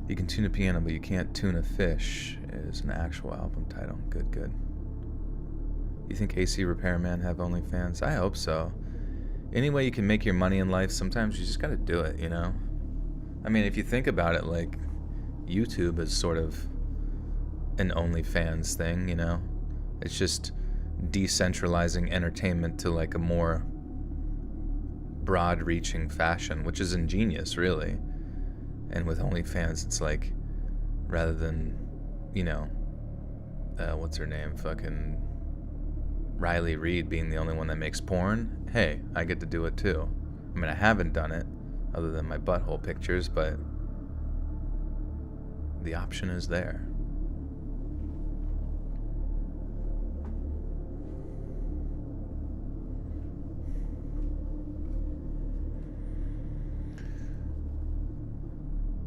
A: You can tune a piano, but you can't tune a fish is an actual album title. Good. You think AC Repairman have OnlyFans? I hope so. Any way you can make your money in life, sometimes you just gotta do it, you know? I mean, if you think about it, like, YouTube is sort of an OnlyFans thing, you know? It's just decentralizing entertainment to like a more broad-reaching fashion, which is ingenious, really. And with OnlyFans, it's like, rather than, you know, what's her name? Fucking Riley Reid being the only one that makes porn. Hey, I get to do it too. I mean, I haven't done it, other than my butthole pictures, but the option is there.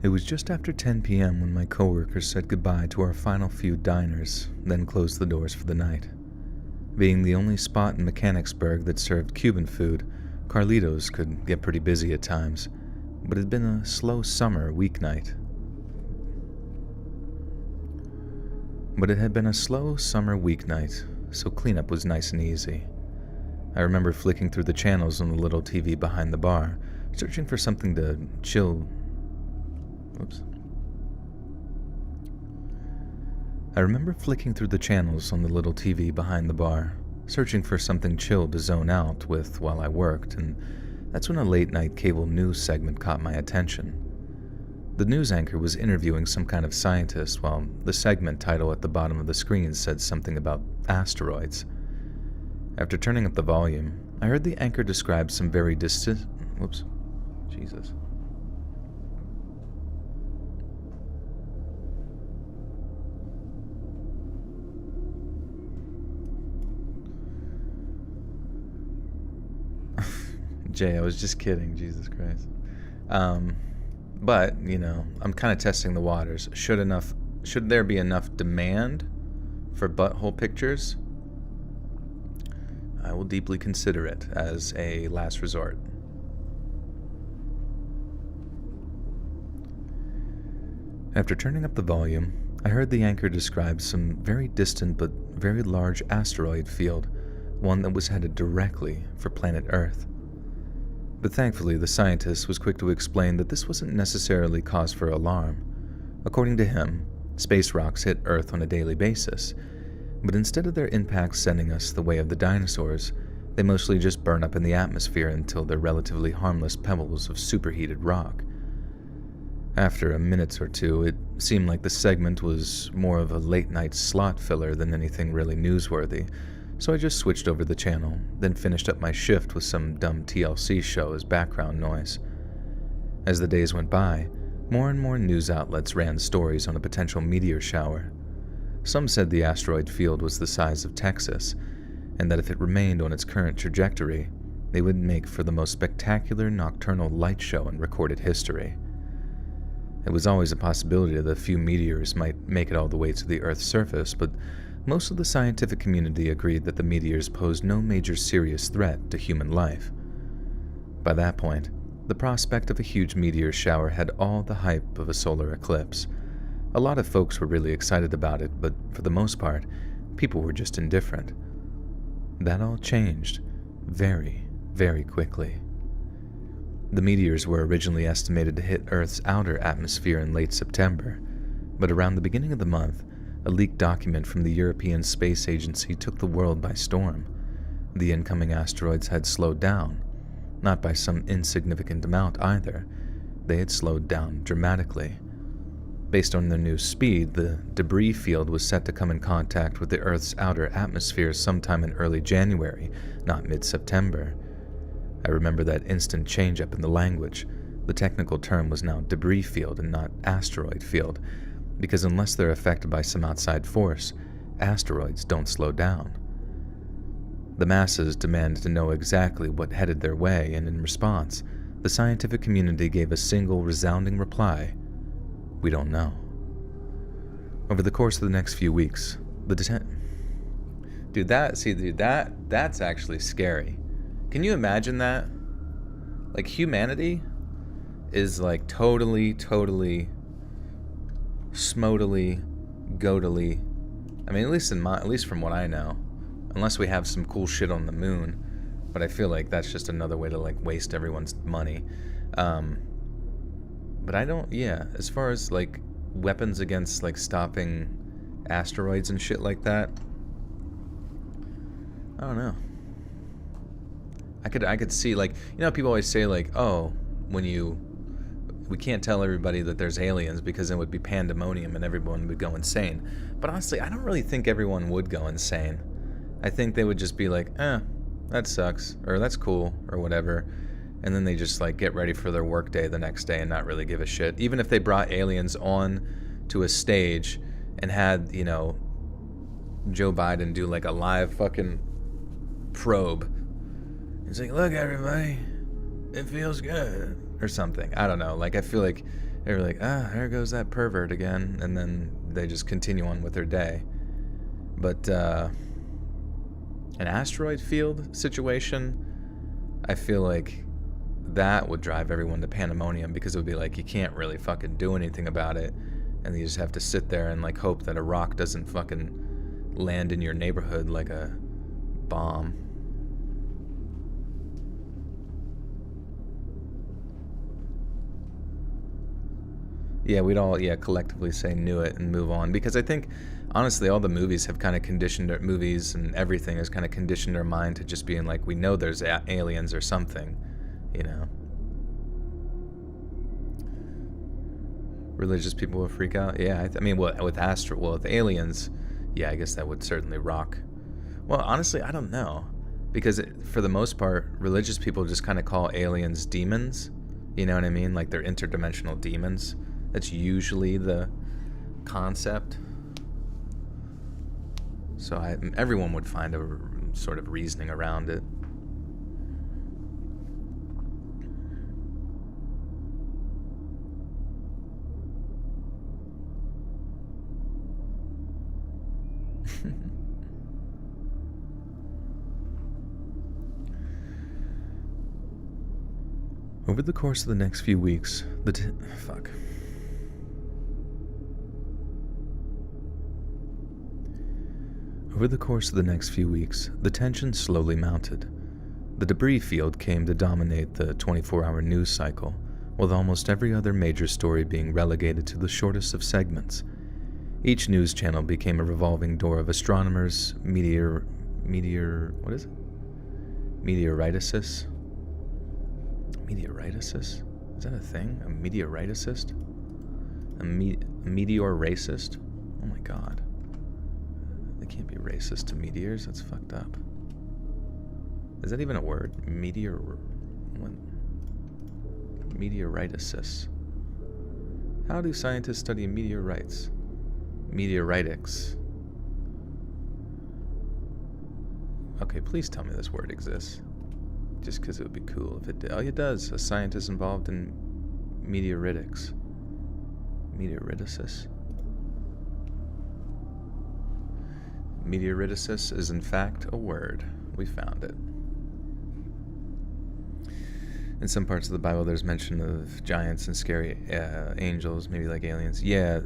A: It was just after 10 p.m. when my coworkers said goodbye to our final few diners, then closed the doors for the night. Being the only spot in Mechanicsburg that served Cuban food, Carlitos could get pretty busy at times, but it had been a slow summer weeknight. So cleanup was nice and easy. I remember flicking through the channels on the little TV behind the bar, searching for something to chill. I remember flicking through the channels on the little TV behind the bar, searching for something chill to zone out with while I worked, and that's when a late-night cable news segment caught my attention. The news anchor was interviewing some kind of scientist, while the segment title at the bottom of the screen said something about asteroids. After turning up the volume, I heard the anchor describe some very distant... Jesus. Jay, I was just kidding, Jesus Christ. But, you know, I'm kind of testing the waters. Should there be enough demand for butthole pictures? I will deeply consider it as a last resort. After turning up the volume, I heard the anchor describe some very distant but very large asteroid field, one that was headed directly for planet Earth. But thankfully, the scientist was quick to explain that this wasn't necessarily cause for alarm. According to him, space rocks hit Earth on a daily basis, but instead of their impacts sending us the way of the dinosaurs, they mostly just burn up in the atmosphere until they're relatively harmless pebbles of superheated rock. After a minute or two, it seemed like the segment was more of a late-night slot filler than anything really newsworthy, so I just switched over the channel, then finished up my shift with some dumb TLC show as background noise. As the days went by, more and more news outlets ran stories on a potential meteor shower. Some said the asteroid field was the size of Texas, and that if it remained on its current trajectory, they would make for the most spectacular nocturnal light show in recorded history. It was always a possibility that a few meteors might make it all the way to the Earth's surface, but most of the scientific community agreed that the meteors posed no major serious threat to human life. By that point, the prospect of a huge meteor shower had all the hype of a solar eclipse. A lot of folks were really excited about it, but for the most part, people were just indifferent. That all changed very, very quickly. The meteors were originally estimated to hit Earth's outer atmosphere in late September, but around the beginning of the month, a leaked document from the European Space Agency took the world by storm. The incoming asteroids had slowed down, not by some insignificant amount either. They had slowed down dramatically. Based on their new speed, the debris field was set to come in contact with the Earth's outer atmosphere sometime in early January, not mid-September. I remember that instant change-up in the language. The technical term was now debris field and not asteroid field, because unless they're affected by some outside force, asteroids don't slow down. The masses demanded to know exactly what headed their way, and in response, The scientific community gave a single resounding reply: we don't know. Over the course of the next few weeks, that's actually scary. Can you imagine that? Like, humanity is like totally, smotally, goatily. I mean, at least from what I know, unless we have some cool shit on the moon, but I feel like that's just another way to like waste everyone's money. But I don't. Yeah, as far as like weapons against like stopping asteroids and shit like that, I don't know. I could see, like, people always say like, oh, we can't tell everybody that there's aliens because it would be pandemonium and everyone would go insane. But honestly, I don't really think everyone would go insane. I think they would just be like, that sucks, or that's cool, or whatever. And then they just like get ready for their work day the next day and not really give a shit. Even if they brought aliens on to a stage and had, Joe Biden do like a live fucking probe. He's like, look, everybody, it feels good, or something. I don't know. Like, I feel like they're like, there goes that pervert again. And then they just continue on with their day. But an asteroid field situation, I feel like that would drive everyone to pandemonium, because it would be like, you can't really fucking do anything about it. And you just have to sit there and like hope that a rock doesn't fucking land in your neighborhood like a bomb. Yeah, we'd all collectively say knew it and move on, because I think honestly all the movies have kind of conditioned movies and everything has kind of conditioned our mind to just being like, we know there's aliens or something, Religious people will freak out. Yeah, I mean, with aliens, yeah, I guess that would certainly rock. Well, honestly, I don't know, because for the most part, religious people just kind of call aliens demons. You know what I mean? Like, they're interdimensional demons. That's usually the concept. So everyone would find a sort of reasoning around it. Over the course of the next few weeks, Over the course of the next few weeks, the tension slowly mounted. The debris field came to dominate the 24-hour news cycle, with almost every other major story being relegated to the shortest of segments. Each news channel became a revolving door of astronomers, meteoriticists? Meteoriticist? Is that a thing? A meteoriticist? A meteor racist? Oh my god. They can't be racist to meteors. That's fucked up. Is that even a word? Meteoriticist. How do scientists study meteorites? Meteoritics. Okay, please tell me this word exists. Just because it would be cool if it did. Oh, it does. A scientist involved in meteoritics. Meteoriticist. Meteoriticist is in fact a word. We found it. In some parts of the Bible, there's mention of giants and scary angels, maybe like aliens. Yeah,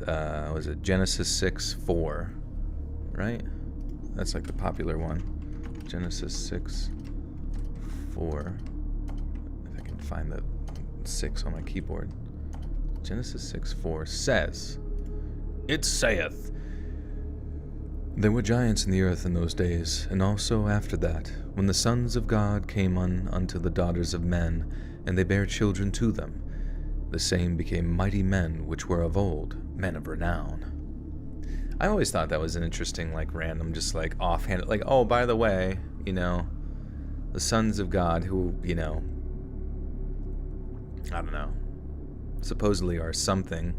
A: was it Genesis 6:4, right? That's like the popular one. Genesis 6:4. If I can find the 6 on my keyboard. Genesis 6:4 says, "It saith, there were giants in the earth in those days, and also after that, when the sons of God came unto the daughters of men, and they bare children to them. The same became mighty men which were of old, men of renown." I always thought that was an interesting, like, random, just like offhand, like, oh, by the way, the sons of God who, I don't know, supposedly are something,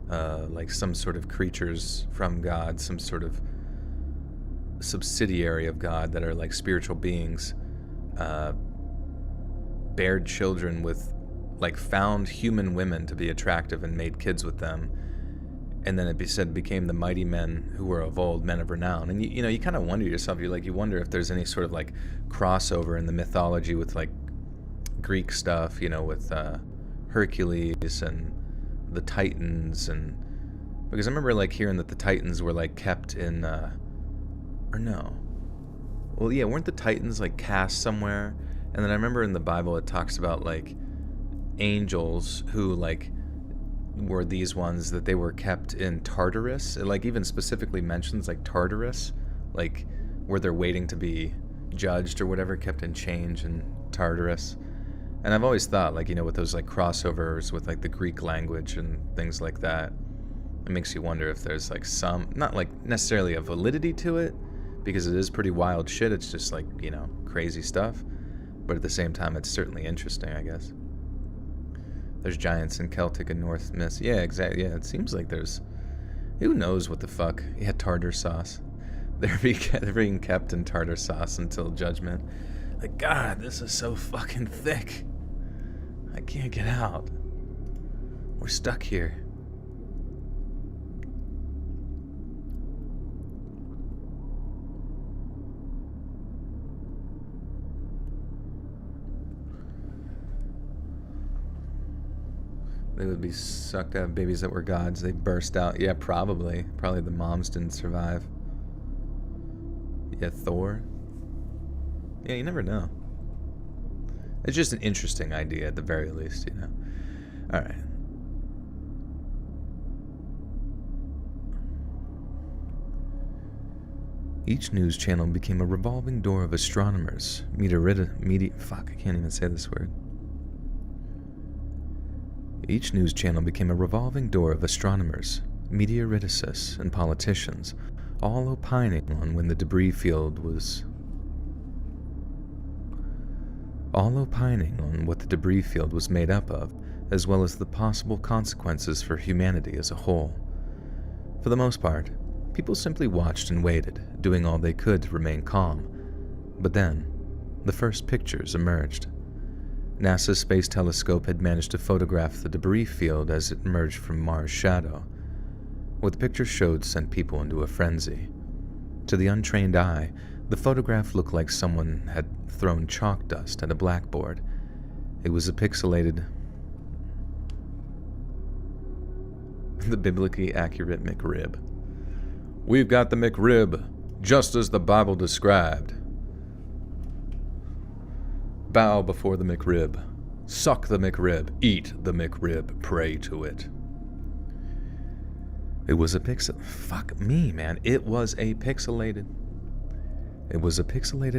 A: like some sort of creatures from God, some sort of subsidiary of God that are like spiritual beings, bared children with like found human women to be attractive and made kids with them, and then became the mighty men who were of old, men of renown. And you kind of wonder yourself, you wonder if there's any sort of like crossover in the mythology with like Greek stuff, with Hercules and the Titans, and because I remember like hearing that the Titans were like kept in or no. Well, yeah, weren't the Titans like cast somewhere? And then I remember in the Bible it talks about like angels who like were these ones that they were kept in Tartarus. It like even specifically mentions like Tartarus, like where they're waiting to be judged or whatever, kept in chains in Tartarus. And I've always thought like, with those like crossovers with like the Greek language and things like that, it makes you wonder if there's like some, not like necessarily a validity to it, because it is pretty wild shit. It's just like, crazy stuff. But at the same time, it's certainly interesting, I guess. There's giants in Celtic and Norse myths. Yeah, exactly. Yeah, it seems like there's... Who knows what the fuck? Yeah, tartar sauce. They're being kept in tartar sauce until judgment. Like, God, this is so fucking thick. I can't get out. We're stuck here. They would be sucked out of babies that were gods. They burst out. Yeah, probably. Probably the moms didn't survive. Yeah, Thor. Yeah, you never know. It's just an interesting idea at the very least, Alright. Each news channel became a revolving door of astronomers, fuck, I can't even say this word. Each news channel became a revolving door of astronomers, meteoriticists, and politicians, all opining on when the debris field was... all opining on what the debris field was made up of, as well as the possible consequences for humanity as a whole. For the most part, people simply watched and waited, doing all they could to remain calm. But then, the first pictures emerged. NASA's Space Telescope had managed to photograph the debris field as it emerged from Mars' shadow. What the picture showed sent people into a frenzy. To the untrained eye, the photograph looked like someone had thrown chalk dust at a blackboard. It was a pixelated... the biblically accurate McRib. We've got the McRib, just as the Bible described. Bow before the McRib. Suck the McRib. Eat the McRib. Pray to it. It was a fuck me, man. It was a pixelated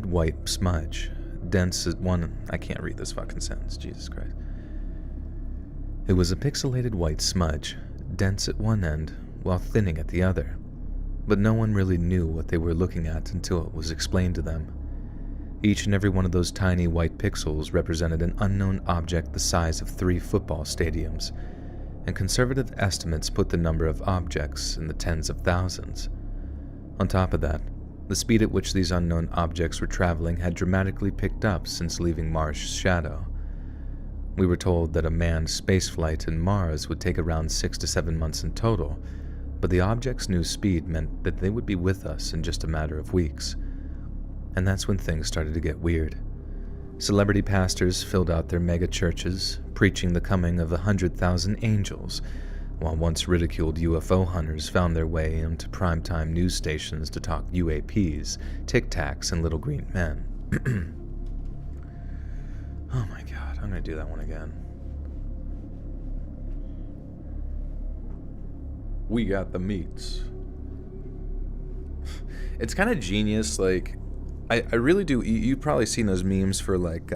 A: white smudge. Dense as one... I can't read this fucking sentence. Jesus Christ. It was a pixelated white smudge, dense at one end, while thinning at the other. But no one really knew what they were looking at until it was explained to them. Each and every one of those tiny white pixels represented an unknown object the size of 3 football stadiums, and conservative estimates put the number of objects in the tens of thousands. On top of that, the speed at which these unknown objects were traveling had dramatically picked up since leaving Mars' shadow. We were told that a manned spaceflight in Mars would take around 6 to 7 months in total, but the object's new speed meant that they would be with us in just a matter of weeks. And that's when things started to get weird. Celebrity pastors filled out their mega churches, preaching the coming of 100,000 angels, while once ridiculed UFO hunters found their way into primetime news stations to talk UAPs, Tic Tacs, and little green men. Oh my god, I'm gonna do that one again. We got the meats. It's kind of genius, like, I really do. You've probably seen those memes for like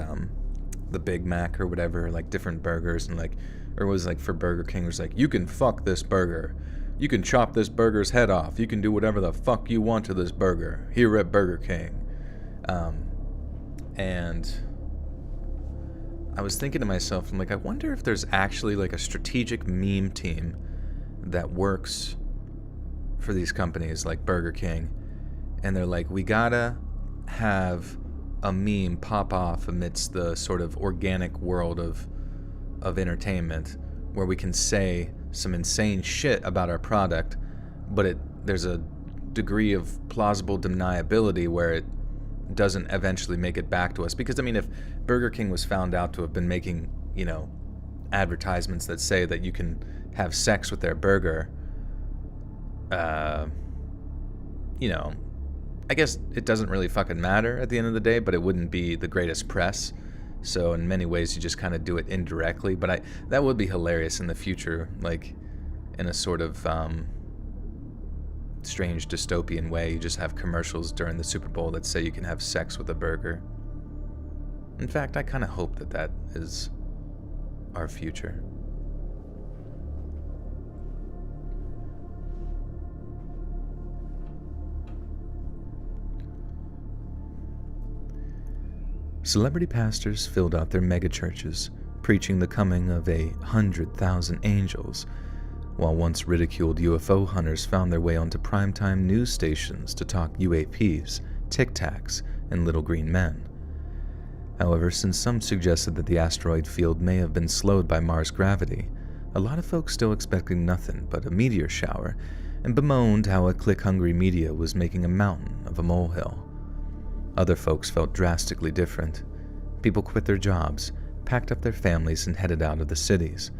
A: the Big Mac or whatever, like different burgers, and like, or it was like for Burger King, it was like, you can fuck this burger, you can chop this burger's head off, you can do whatever the fuck you want to this burger here at Burger King. And I was thinking to myself, I'm like, I wonder if there's actually like a strategic meme team that works for these companies like Burger King, and they're like, we gotta have a meme pop off amidst the sort of organic world of of entertainment where we can say some insane shit about our product, but there's a degree of plausible deniability where it doesn't eventually make it back to us. Because, I mean, if Burger King was found out to have been making, advertisements that say that you can have sex with their burger, I guess it doesn't really fucking matter at the end of the day, but it wouldn't be the greatest press. So in many ways, you just kind of do it indirectly. But that would be hilarious in the future, like in a sort of strange dystopian way. You just have commercials during the Super Bowl that say you can have sex with a burger. In fact, I kind of hope that is our future. Celebrity pastors filled out their megachurches, preaching the coming of 100,000 angels, while once ridiculed UFO hunters found their way onto primetime news stations to talk UAPs, Tic Tacs, and little green men. However, since some suggested that the asteroid field may have been slowed by Mars' gravity, a lot of folks still expected nothing but a meteor shower, and bemoaned how a click-hungry media was making a mountain of a molehill. Other folks felt drastically different. People quit their jobs, packed up their families, and headed out of the cities.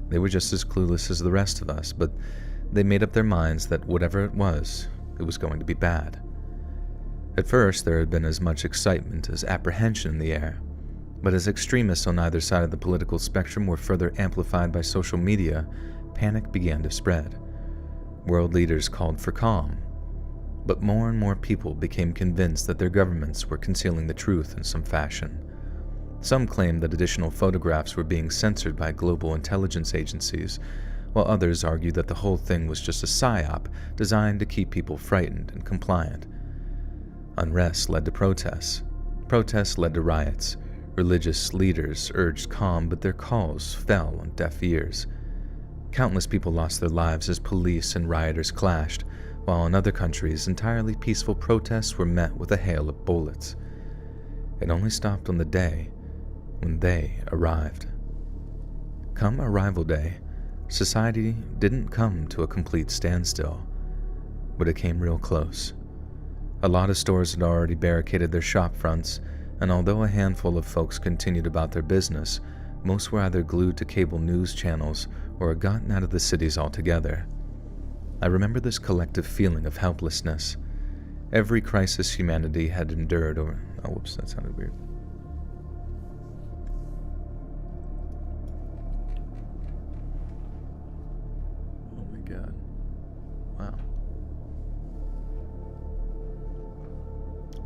A: They were just as clueless as the rest of us, but they made up their minds that whatever it was going to be bad. At first, there had been as much excitement as apprehension in the air, but as extremists on either side of the political spectrum were further amplified by social media, panic began to spread. World leaders called for calm, but more and more people became convinced that their governments were concealing the truth in some fashion. Some claimed that additional photographs were being censored by global intelligence agencies, while others argued that the whole thing was just a psyop designed to keep people frightened and compliant. Unrest led to protests. Protests led to riots. Religious leaders urged calm, but their calls fell on deaf ears. Countless people lost their lives as police and rioters clashed, while in other countries, entirely peaceful protests were met with a hail of bullets. It only stopped on the day when they arrived. Come Arrival Day, society didn't come to a complete standstill, but it came real close. A lot of stores had already barricaded their shop fronts, and although a handful of folks continued about their business, most were either glued to cable news channels or had gotten out of the cities altogether. I remember this collective feeling of helplessness. Every crisis humanity had endured over... Oh, whoops, that sounded weird. Oh my god. Wow.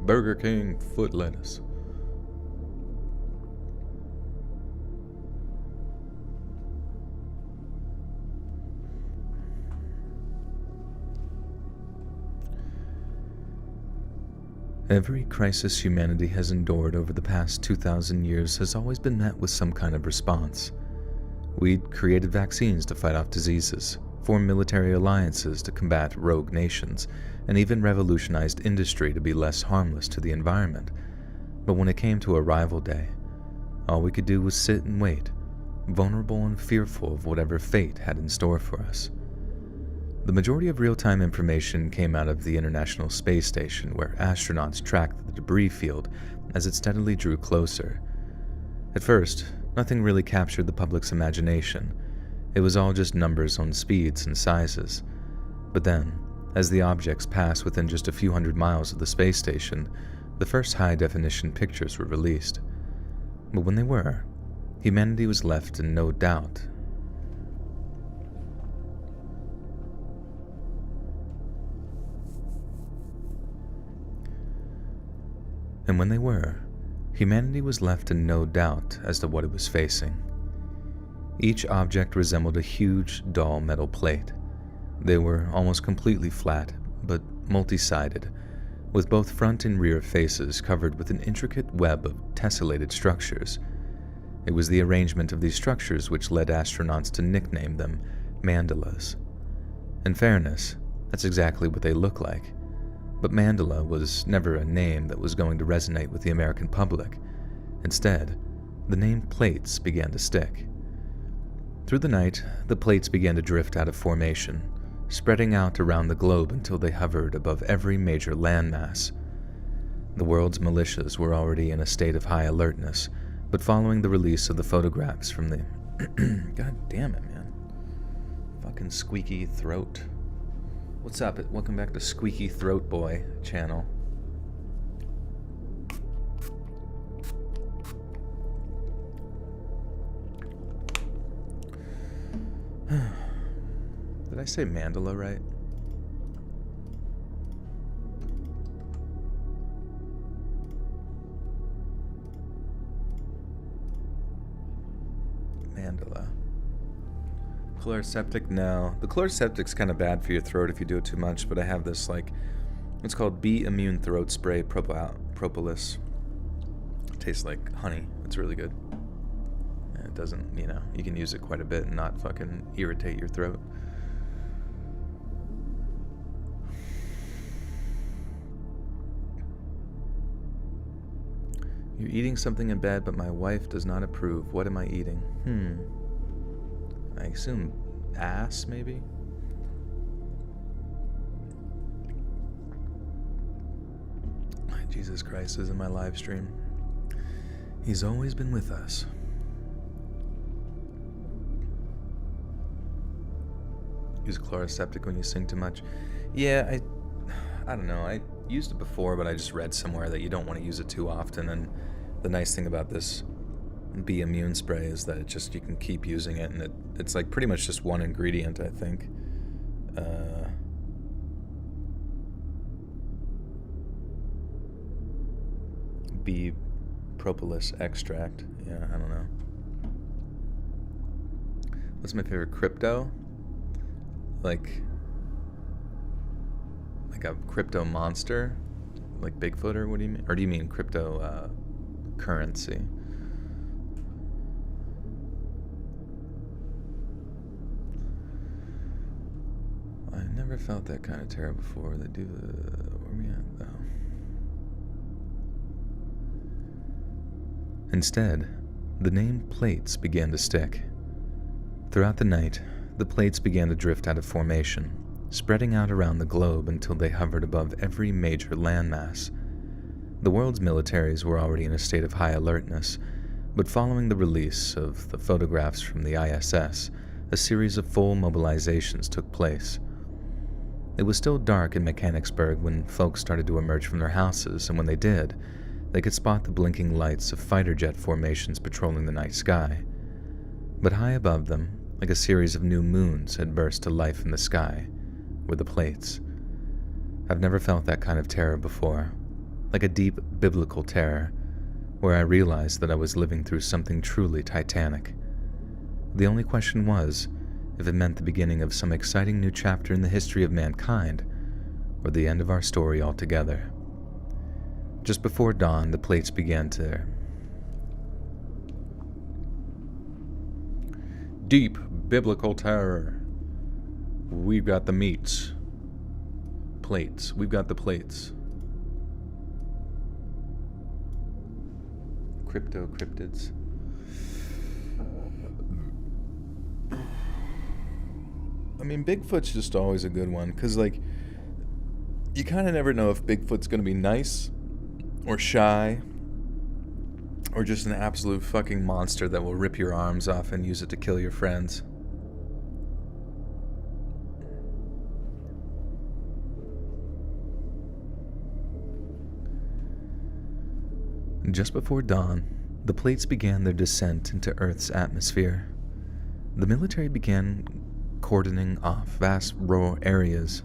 A: Burger King foot lettuce. Every crisis humanity has endured over the past 2,000 years has always been met with some kind of response. We'd created vaccines to fight off diseases, formed military alliances to combat rogue nations, and even revolutionized industry to be less harmless to the environment. But when it came to Arrival Day, all we could do was sit and wait, vulnerable and fearful of whatever fate had in store for us. The majority of real-time information came out of the International Space Station, where astronauts tracked the debris field as it steadily drew closer. At first, nothing really captured the public's imagination. It was all just numbers on speeds and sizes. But then, as the objects passed within just a few hundred miles of the space station, the first high-definition pictures were released. But when they were, humanity was left in no doubt. And when they were, humanity was left in no doubt as to what it was facing. Each object resembled a huge, dull metal plate. They were almost completely flat, but multi-sided, with both front and rear faces covered with an intricate web of tessellated structures. It was the arrangement of these structures which led astronauts to nickname them mandalas. In fairness, that's exactly what they look like. But mandala was never a name that was going to resonate with the American public. Instead, the name plates began to stick. Through the night, the plates began to drift out of formation, spreading out around the globe until they hovered above every major landmass. The world's militias were already in a state of high alertness, but following the release of the photographs from the... God damn it, man. Fucking squeaky throat. What's up? Welcome back to Squeaky Throat Boy channel. Did I say mandala right? Mandala. Chloroseptic? No. The chloroseptic's kind of bad for your throat if you do it too much, but I have this, like, it's called Be Immune Throat Spray Propolis. It tastes like honey. It's really good. And it doesn't, you know, you can use it quite a bit and not fucking irritate your throat. You're eating something in bed, but my wife does not approve. What am I eating? I assume ass, maybe? Jesus Christ is in my live stream. He's always been with us. Use chloroseptic when you sing too much. Yeah, I don't know. I used it before, but I just read somewhere that you don't want to use it too often. And the nice thing about this Be Immune spray is that it just, you can keep using it, and it's like pretty much just one ingredient, I think. Bee propolis extract. Yeah, I don't know. What's my favorite crypto? Like a crypto monster? Like Bigfoot, or what do you mean? Or do you mean crypto currency? I never felt that kind of terror before. They do where we at though? Instead, the name plates began to stick. Throughout the night, the plates began to drift out of formation, spreading out around the globe until they hovered above every major landmass. The world's militaries were already in a state of high alertness, but following the release of the photographs from the ISS, a series of full mobilizations took place. It was still dark in Mechanicsburg when folks started to emerge from their houses, and when they did, they could spot the blinking lights of fighter jet formations patrolling the night sky. But high above them, like a series of new moons had burst to life in the sky, were the plates. I've never felt that kind of terror before, like a deep biblical terror, where I realized that I was living through something truly titanic. The only question was if it meant the beginning of some exciting new chapter in the history of mankind, or the end of our story altogether. Just before dawn, the plates began to... Deep biblical terror. We've got the meats. Plates. We've got the plates. Crypto cryptids. I mean, Bigfoot's just always a good one, because, like, you kind of never know if Bigfoot's going to be nice or shy or just an absolute fucking monster that will rip your arms off and use it to kill your friends. Just before dawn, the plates began their descent into Earth's atmosphere. The military began cordoning off vast rural areas.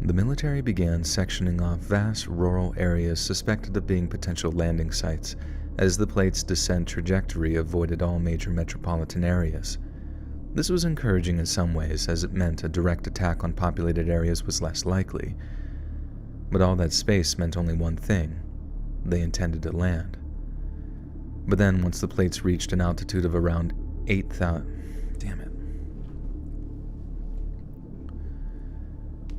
A: The military began sectioning off vast rural areas suspected of being potential landing sites, as the plate's descent trajectory avoided all major metropolitan areas. This was encouraging in some ways, as it meant a direct attack on populated areas was less likely. But all that space meant only one thing: they intended to land. But then, once the plates reached an altitude of around 8,000... Damn it.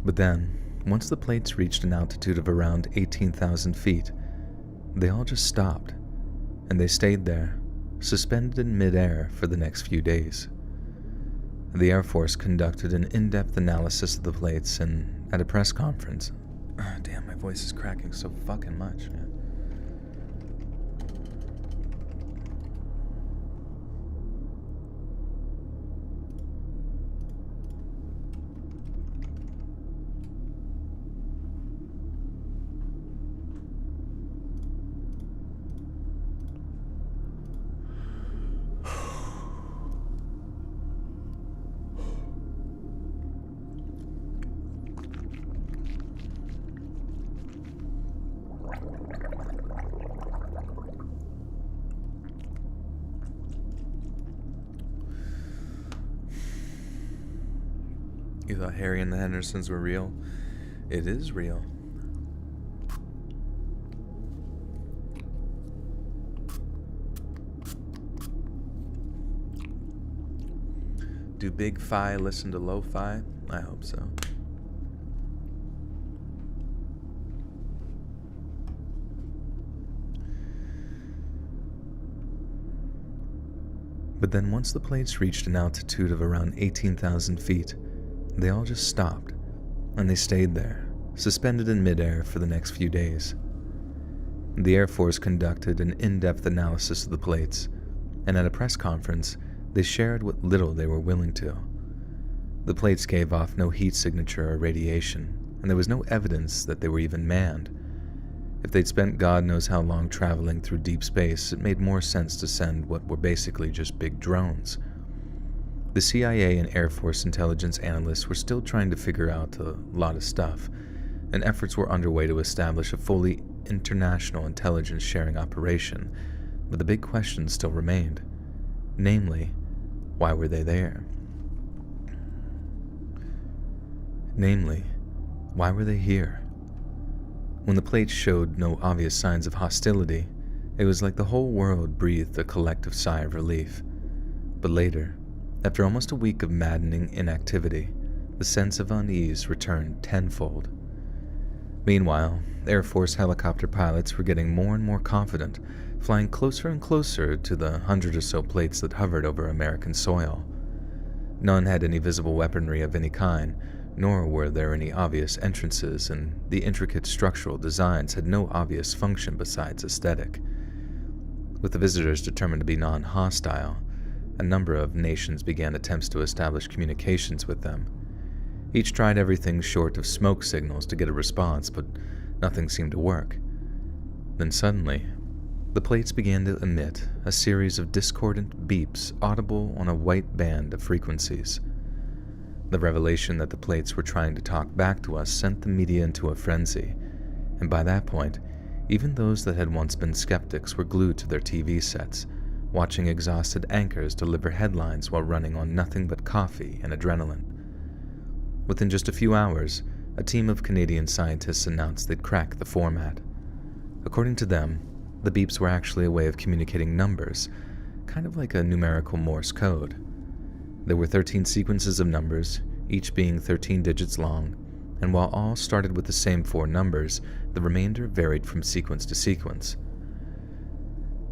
A: But then, once the plates reached an altitude of around 18,000 feet, they all just stopped, and they stayed there, suspended in midair for the next few days. The Air Force conducted an in-depth analysis of the plates, and at a press conference... damn, my voice is cracking so fucking much, man. You thought Harry and the Hendersons were real? It is real. Do Big Fi listen to Lo-Fi? I hope so. But then once the plates reached an altitude of around 18,000 feet, they all just stopped, and they stayed there, suspended in midair for the next few days. The Air Force conducted an in-depth analysis of the plates, and at a press conference, they shared what little they were willing to. The plates gave off no heat signature or radiation, and there was no evidence that they were even manned. If they'd spent God knows how long traveling through deep space, it made more sense to send what were basically just big drones. The CIA and Air Force intelligence analysts were still trying to figure out a lot of stuff, and efforts were underway to establish a fully international intelligence sharing operation, but the big question still remained. Namely, why were they there? Namely, why were they here? When the plates showed no obvious signs of hostility, it was like the whole world breathed a collective sigh of relief. But later, after almost a week of maddening inactivity, the sense of unease returned tenfold. Meanwhile, Air Force helicopter pilots were getting more and more confident, flying closer and closer to the 100 or so plates that hovered over American soil. None had any visible weaponry of any kind, nor were there any obvious entrances, and the intricate structural designs had no obvious function besides aesthetic. With the visitors determined to be non-hostile, a number of nations began attempts to establish communications with them. Each tried everything short of smoke signals to get a response, but nothing seemed to work. Then suddenly, the plates began to emit a series of discordant beeps audible on a white band of frequencies. The revelation that the plates were trying to talk back to us sent the media into a frenzy, and by that point, even those that had once been skeptics were glued to their TV sets, watching exhausted anchors deliver headlines while running on nothing but coffee and adrenaline. Within just a few hours, a team of Canadian scientists announced they'd cracked the format. According to them, the beeps were actually a way of communicating numbers, kind of like a numerical Morse code. There were 13 sequences of numbers, each being 13 digits long, and while all started with the same 4 numbers, the remainder varied from sequence to sequence.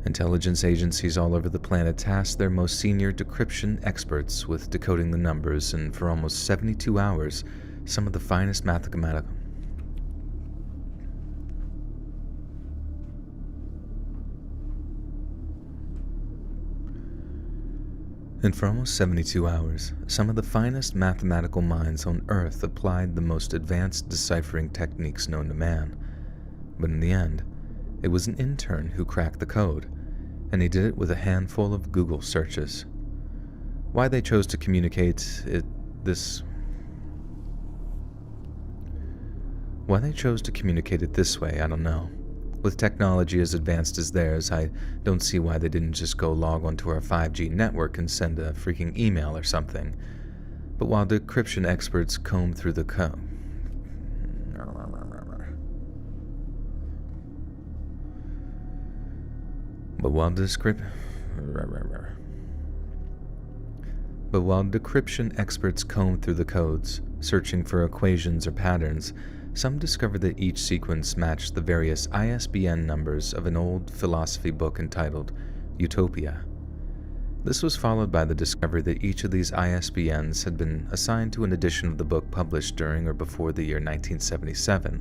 A: Intelligence agencies all over the planet tasked their most senior decryption experts with decoding the numbers, and for almost 72 hours, some of the finest mathematical... And for almost 72 hours, some of the finest mathematical minds on Earth applied the most advanced deciphering techniques known to man. But in the end, it was an intern who cracked the code, and he did it with a handful of Google searches. Why they chose to communicate it this way, I don't know. With technology as advanced as theirs, I don't see why they didn't just go log onto our 5G network and send a freaking email or something. But while decryption experts comb through the code... But while decryption experts combed through the codes, searching for equations or patterns, some discovered that each sequence matched the various ISBN numbers of an old philosophy book entitled Utopia. This was followed by the discovery that each of these ISBNs had been assigned to an edition of the book published during or before the year 1977,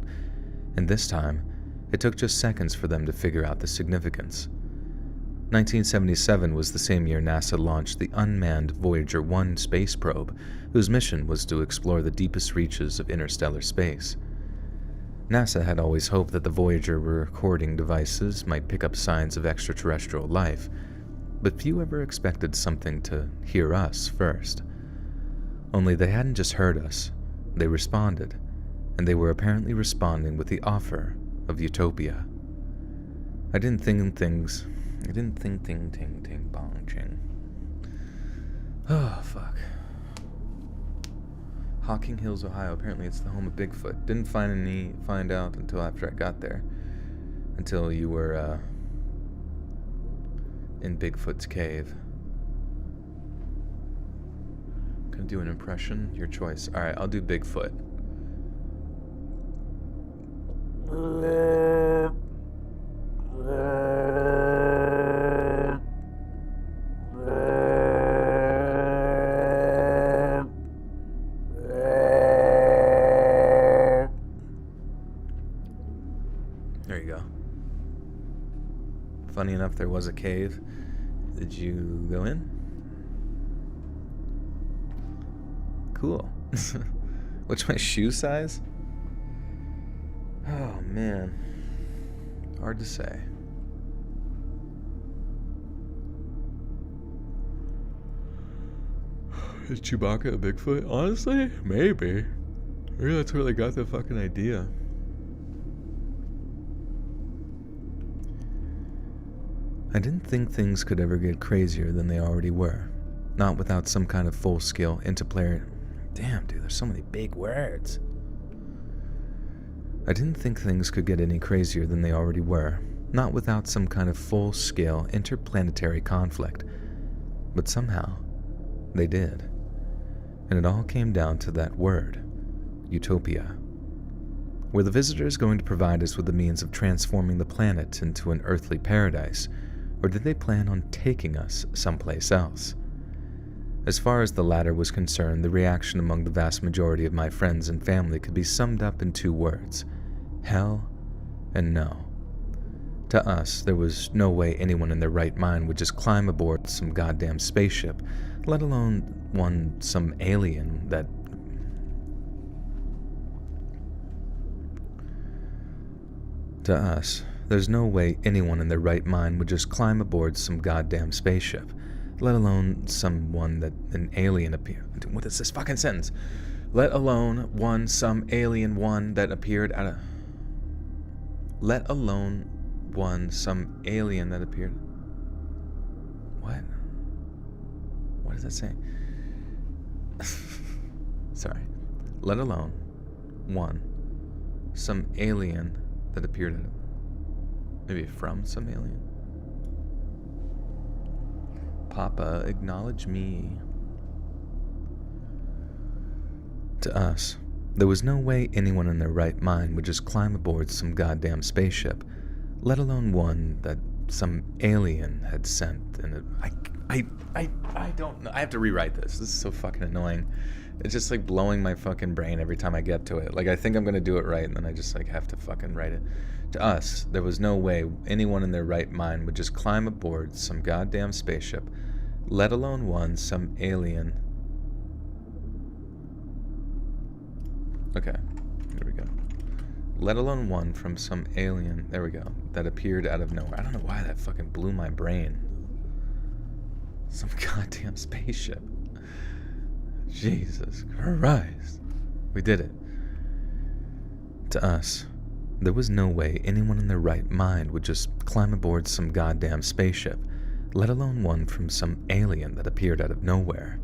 A: and this time, it took just seconds for them to figure out the significance. 1977 was the same year NASA launched the unmanned Voyager 1 space probe, whose mission was to explore the deepest reaches of interstellar space. NASA had always hoped that the Voyager recording devices might pick up signs of extraterrestrial life, but few ever expected something to hear us first. Only they hadn't just heard us, they responded, and they were apparently responding with the offer of utopia. I didn't think ting bong ching. Oh, fuck. Hocking Hills, Ohio. Apparently it's the home of Bigfoot. Didn't find out until after I got there. Until you were, in Bigfoot's cave. Gonna do an impression? Your choice. Alright, I'll do Bigfoot. There you go. Funny enough, there was a cave. Did you go in? Cool. What's my shoe size? Oh, man. Hard to say. Is Chewbacca a Bigfoot? Honestly, maybe. Maybe that's where they got the fucking idea. I didn't think things could ever get crazier than they already were. Not without some kind of full-scale interplanet. Damn, dude, there's so many big words. I didn't think things could get any crazier than they already were. Not without some kind of full-scale interplanetary conflict. But somehow, they did. And it all came down to that word, utopia. Were the visitors going to provide us with the means of transforming the planet into an earthly paradise, or did they plan on taking us someplace else? As far as the latter was concerned, the reaction among the vast majority of my friends and family could be summed up in 2 words: hell and no. To us, there was no way anyone in their right mind would just climb aboard some goddamn spaceship, let alone some alien that... To us, there's no way anyone in their right mind would just climb aboard some goddamn spaceship, let alone an alien appeared. What is this fucking sentence? Let alone some alien one that appeared out of... Let alone some alien that appeared... What? What does that say? Sorry. Let alone some alien that appeared out of... Maybe from some alien? Papa, acknowledge me. To us, there was no way anyone in their right mind would just climb aboard some goddamn spaceship, let alone one that some alien had sent. And I don't know. I have to rewrite this. This is so fucking annoying. It's just like blowing my fucking brain every time I get to it. Like, I think I'm gonna do it right, and then I just like have to fucking write it. To us, there was no way anyone in their right mind would just climb aboard some goddamn spaceship, let alone some alien. Okay, here we go. Let alone from some alien, there we go, that appeared out of nowhere. I don't know why that fucking blew my brain. Some goddamn spaceship. Jesus Christ. We did it. To us, there was no way anyone in their right mind would just climb aboard some goddamn spaceship, let alone one from some alien that appeared out of nowhere.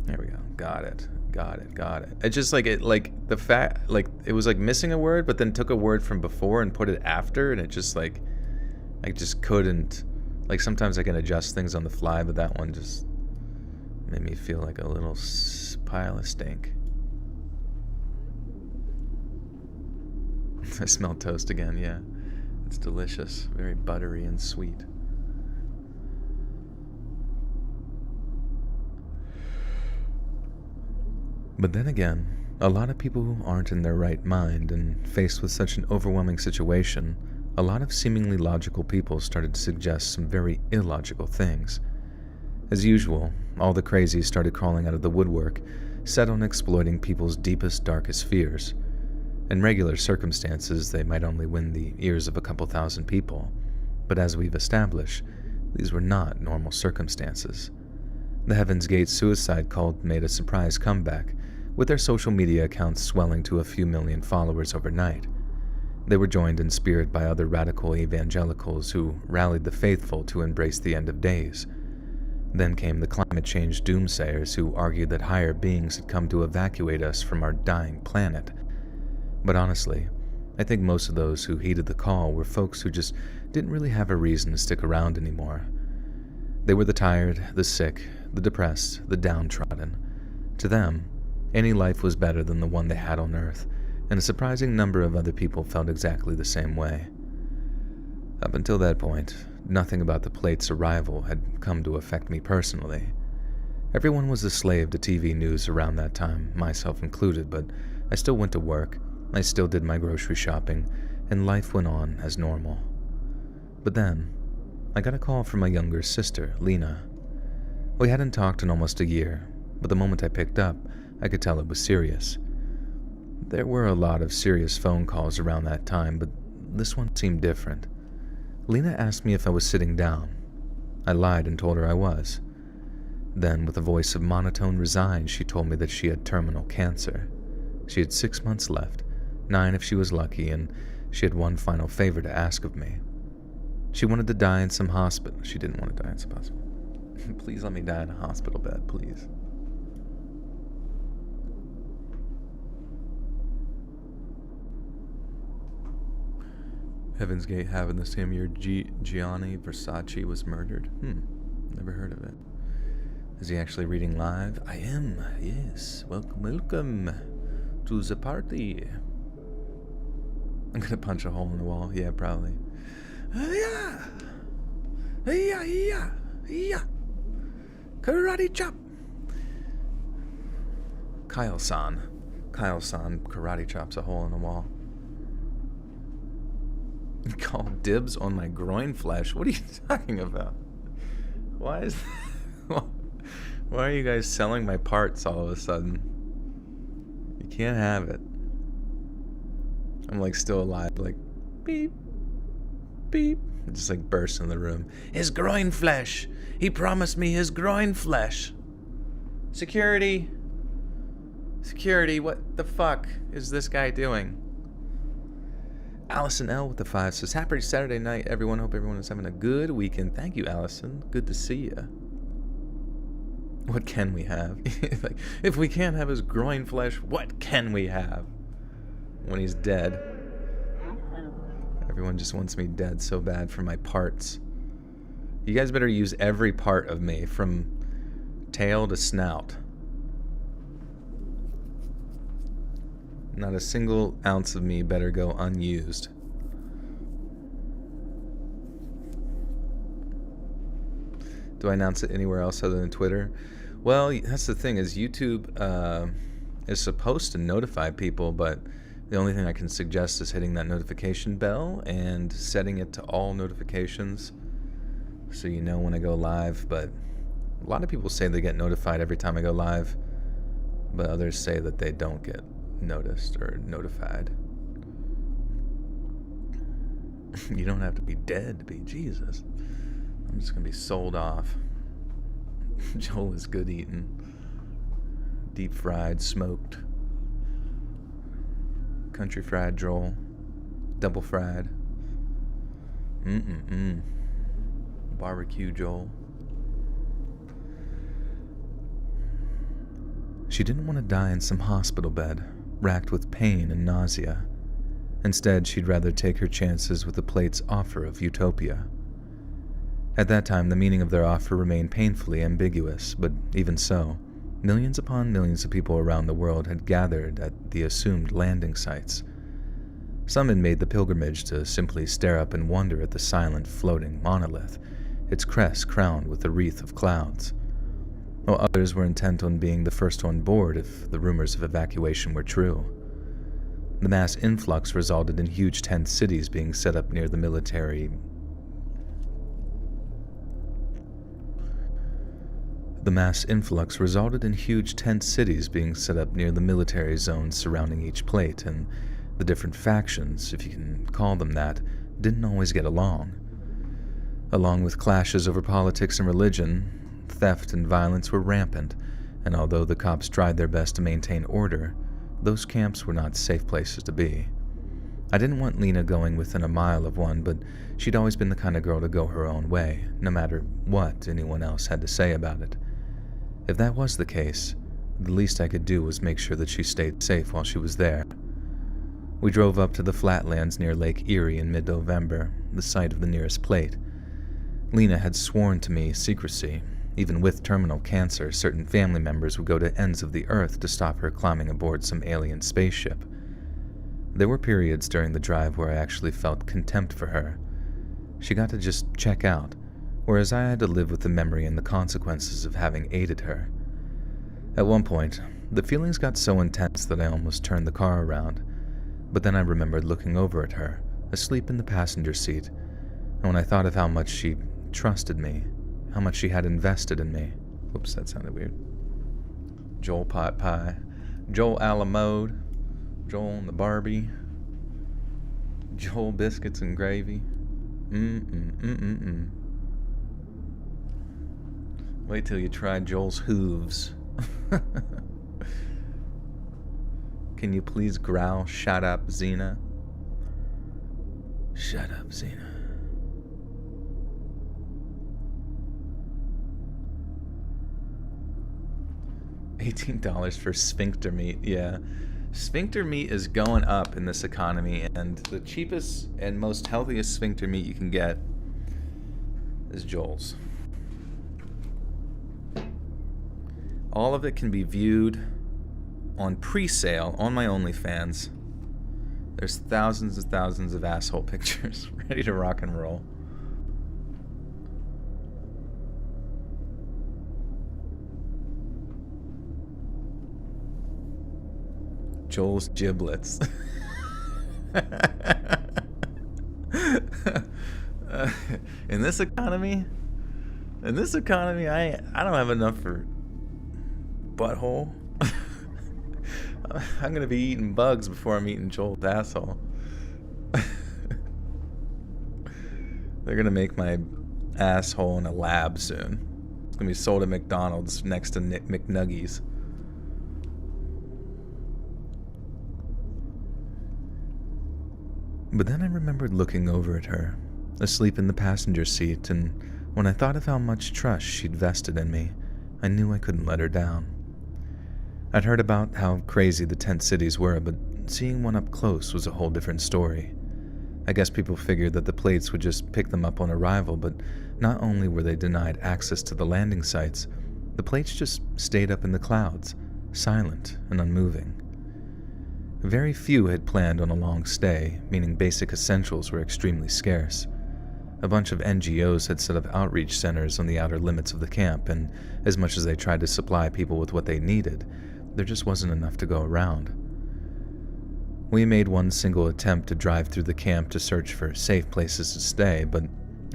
A: There we go. Got it. It's just like it was like missing a word, but then took a word from before and put it after, and it just like I just couldn't. Like, sometimes I can adjust things on the fly, but that one just made me feel like a little pile of stink. I smell toast again, yeah. It's delicious. Very buttery and sweet. But then again, a lot of people aren't in their right mind, and faced with such an overwhelming situation, a lot of seemingly logical people started to suggest some very illogical things. As usual, all the crazies started crawling out of the woodwork, set on exploiting people's deepest, darkest fears. In regular circumstances, they might only win the ears of a couple thousand people, but as we've established, these were not normal circumstances. The Heaven's Gate suicide cult made a surprise comeback, with their social media accounts swelling to a few million followers overnight. They were joined in spirit by other radical evangelicals who rallied the faithful to embrace the end of days. Then came the climate change doomsayers who argued that higher beings had come to evacuate us from our dying planet. But honestly, I think most of those who heeded the call were folks who just didn't really have a reason to stick around anymore. They were the tired, the sick, the depressed, the downtrodden. To them, any life was better than the one they had on Earth, and a surprising number of other people felt exactly the same way. Up until that point, nothing about the plate's arrival had come to affect me personally. Everyone was a slave to TV news around that time, myself included, but I still went to work, I still did my grocery shopping, and life went on as normal. But then, I got a call from my younger sister, Lena. We hadn't talked in almost a year, but the moment I picked up, I could tell it was serious. There were a lot of serious phone calls around that time, but this one seemed different. Lena asked me if I was sitting down. I lied and told her I was. Then, with a voice of monotone resigned, she told me that she had terminal cancer. She had 6 months left, 9 if she was lucky, and she had one final favor to ask of me. She wanted to die in some hospital. She didn't want to die in some hospital. Please let me die in a hospital bed, please. Heaven's Gate happened the same year Gianni Versace was murdered. Never heard of it. Is he actually reading live? I am, yes. Welcome to the party. I'm gonna punch a hole in the wall. Yeah, probably. Yeah. Karate chop. Kyle-san karate chops a hole in the wall. Call dibs on my groin flesh. What are you talking about? Why are you guys selling my parts all of a sudden? You can't have it. I'm like still alive, like beep, beep. It just like bursts in the room. His groin flesh. He promised me his groin flesh. Security. Security, what the fuck is this guy doing? Allison L with the 5 says, happy Saturday night, everyone. Hope everyone is having a good weekend. Thank you, Allison. Good to see you. What can we have? Like, if we can't have his groin flesh, what can we have? When he's dead. Everyone just wants me dead so bad for my parts. You guys better use every part of me, from tail to snout. Not a single ounce of me better go unused. Do I announce it anywhere else other than Twitter? Well, that's the thing, is YouTube is supposed to notify people, but the only thing I can suggest is hitting that notification bell and setting it to all notifications so you know when I go live. But a lot of people say they get notified every time I go live, but others say that they don't get noticed or notified. You don't have to be dead to be Jesus. I'm just gonna be sold off. Joel is good eating. Deep fried, smoked. Country fried Joel. Double fried. Barbecue Joel. She didn't want to die in some hospital bed, racked with pain and nausea. Instead, she'd rather take her chances with the plate's offer of utopia. At that time, the meaning of their offer remained painfully ambiguous, but even so, millions upon millions of people around the world had gathered at the assumed landing sites. Some had made the pilgrimage to simply stare up and wonder at the silent, floating monolith, its crest crowned with a wreath of clouds. while others were intent on being the first on board if the rumors of evacuation were true. The mass influx resulted in huge tent cities being set up near the military zones surrounding each plate, and the different factions, if you can call them that, didn't always get along. Along with clashes over politics and religion, theft and violence were rampant, and although the cops tried their best to maintain order, those camps were not safe places to be. I didn't want Lena going within a mile of one, but she'd always been the kind of girl to go her own way, no matter what anyone else had to say about it. If that was the case, the least I could do was make sure that she stayed safe while she was there. We drove up to the flatlands near Lake Erie in mid-November, the site of the nearest plate. Lena had sworn to me secrecy. Even with terminal cancer, certain family members would go to ends of the earth to stop her climbing aboard some alien spaceship. There were periods during the drive where I actually felt contempt for her. She got to just check out, whereas I had to live with the memory and the consequences of having aided her. At one point, the feelings got so intense that I almost turned the car around, but then I remembered looking over at her, asleep in the passenger seat, and when I thought of how much she trusted me, how much she had invested in me. Whoops, that sounded weird. Joel Pot Pie, Joel a la mode, Joel and the Barbie, Joel Biscuits and Gravy. Wait till you try Joel's hooves. Can you please growl, "Shut up, Xena"? Shut up, Xena. $18 for sphincter meat, yeah. Sphincter meat is going up in this economy, and the cheapest and most healthiest sphincter meat you can get is Joel's. All of it can be viewed on pre-sale on my OnlyFans. There's thousands and thousands of asshole pictures ready to rock and roll. Joel's giblets. In this economy, I don't have enough for butthole. I'm gonna be eating bugs before I'm eating Joel's asshole. They're gonna make my asshole in a lab soon. It's gonna be sold at McDonald's next to McNuggies. But then I remembered looking over at her, asleep in the passenger seat, and when I thought of how much trust she'd vested in me, I knew I couldn't let her down. I'd heard about how crazy the tent cities were, but seeing one up close was a whole different story. I guess people figured that the plates would just pick them up on arrival, but not only were they denied access to the landing sites, the plates just stayed up in the clouds, silent and unmoving. Very few had planned on a long stay, meaning basic essentials were extremely scarce. A bunch of NGOs had set up outreach centers on the outer limits of the camp, and as much as they tried to supply people with what they needed, there just wasn't enough to go around. We made one single attempt to drive through the camp to search for safe places to stay, but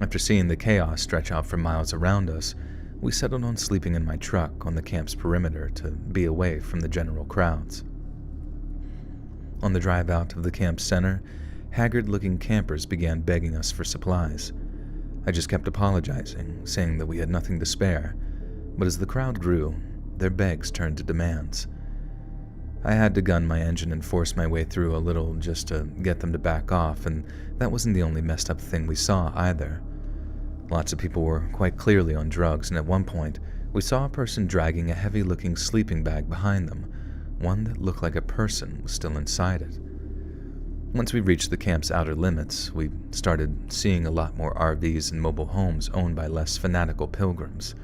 A: after seeing the chaos stretch out for miles around us, we settled on sleeping in my truck on the camp's perimeter to be away from the general crowds. On the drive out of the camp center, haggard-looking campers began begging us for supplies. I just kept apologizing, saying that we had nothing to spare, but as the crowd grew, their begs turned to demands. I had to gun my engine and force my way through a little just to get them to back off, and that wasn't the only messed up thing we saw either. Lots of people were quite clearly on drugs, and at one point, we saw a person dragging a heavy-looking sleeping bag behind them. One that looked like a person was still inside it. Once we reached the camp's outer limits, we started seeing a lot more RVs and mobile homes owned by less fanatical pilgrims.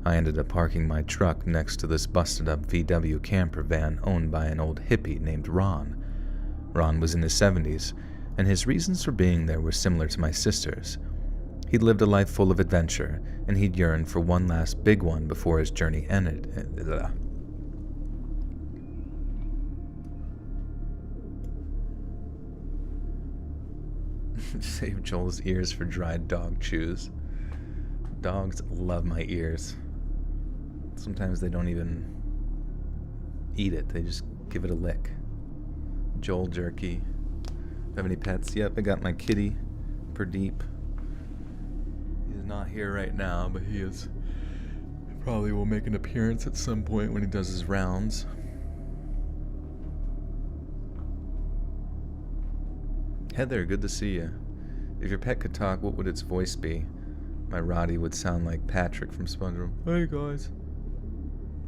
A: I ended up parking my truck next to this busted-up VW camper van owned by an old hippie named Ron. Ron was in his 70s, and his reasons for being there were similar to my sister's. He'd lived a life full of adventure, and he'd yearned for one last big one before his journey ended. Save Joel's ears for dried dog chews. Dogs love my ears. Sometimes they don't even eat it, they just give it a lick. Joel jerky. Have any pets? Yep, I got my kitty, Pradeep. He's not here right now, but he is. Probably will make an appearance at some point when he does his rounds. Heather, good to see you. If your pet could talk, what would its voice be? My Roddy would sound like Patrick from SpongeBob. Hey guys.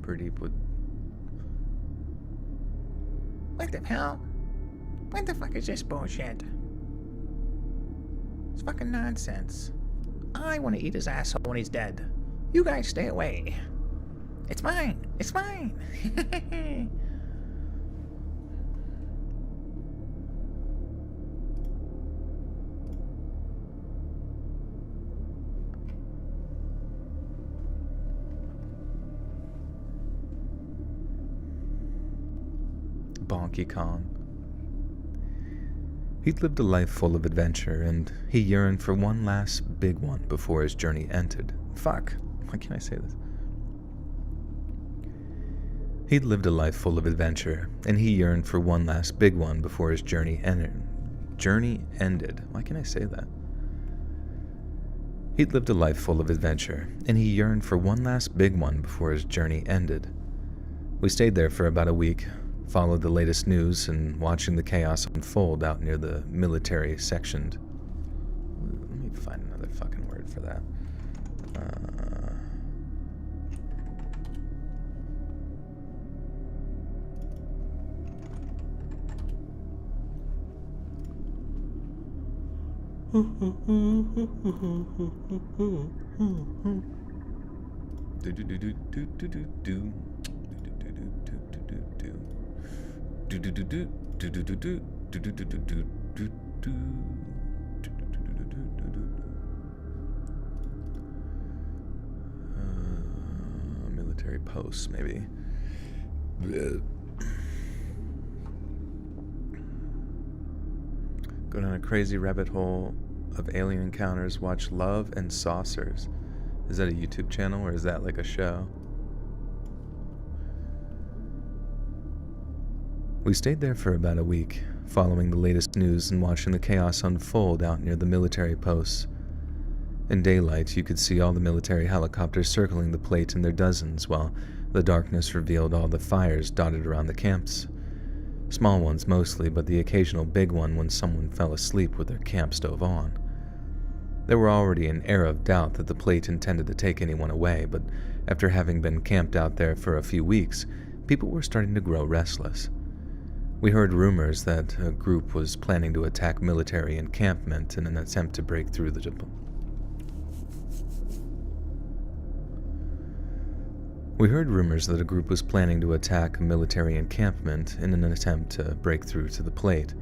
A: Pradeep would.
B: What the hell? What the fuck is this bullshit? It's fucking nonsense. I want to eat his asshole when he's dead. You guys stay away. It's mine. It's mine.
A: Bonky Kong. He'd lived a life full of adventure, and he yearned for one last big one before his journey ended. Fuck. Why can't I say this? He'd lived a life full of adventure, and he yearned for one last big one before his journey ended. Why can't I say that? He'd lived a life full of adventure, and he yearned for one last big one before his journey ended. We stayed there for about a week, followed the latest news, and watching the chaos unfold out near the military sectioned. Let me find another fucking word for that. Military posts, maybe. Go down a crazy rabbit hole of alien encounters. Watch Love and Saucers. Is that a YouTube channel or is that like a show? We stayed there for about a week, following the latest news and watching the chaos unfold out near the military posts. In daylight, you could see all the military helicopters circling the plate in their dozens, while the darkness revealed all the fires dotted around the camps. Small ones mostly, but the occasional big one when someone fell asleep with their camp stove on. There were already an air of doubt that the plate intended to take anyone away, but after having been camped out there for a few weeks, people were starting to grow restless. We heard rumors that a group was planning to attack military encampment in an attempt to break through the We heard rumors that a group was planning to attack a military encampment in an attempt to break through to the plate.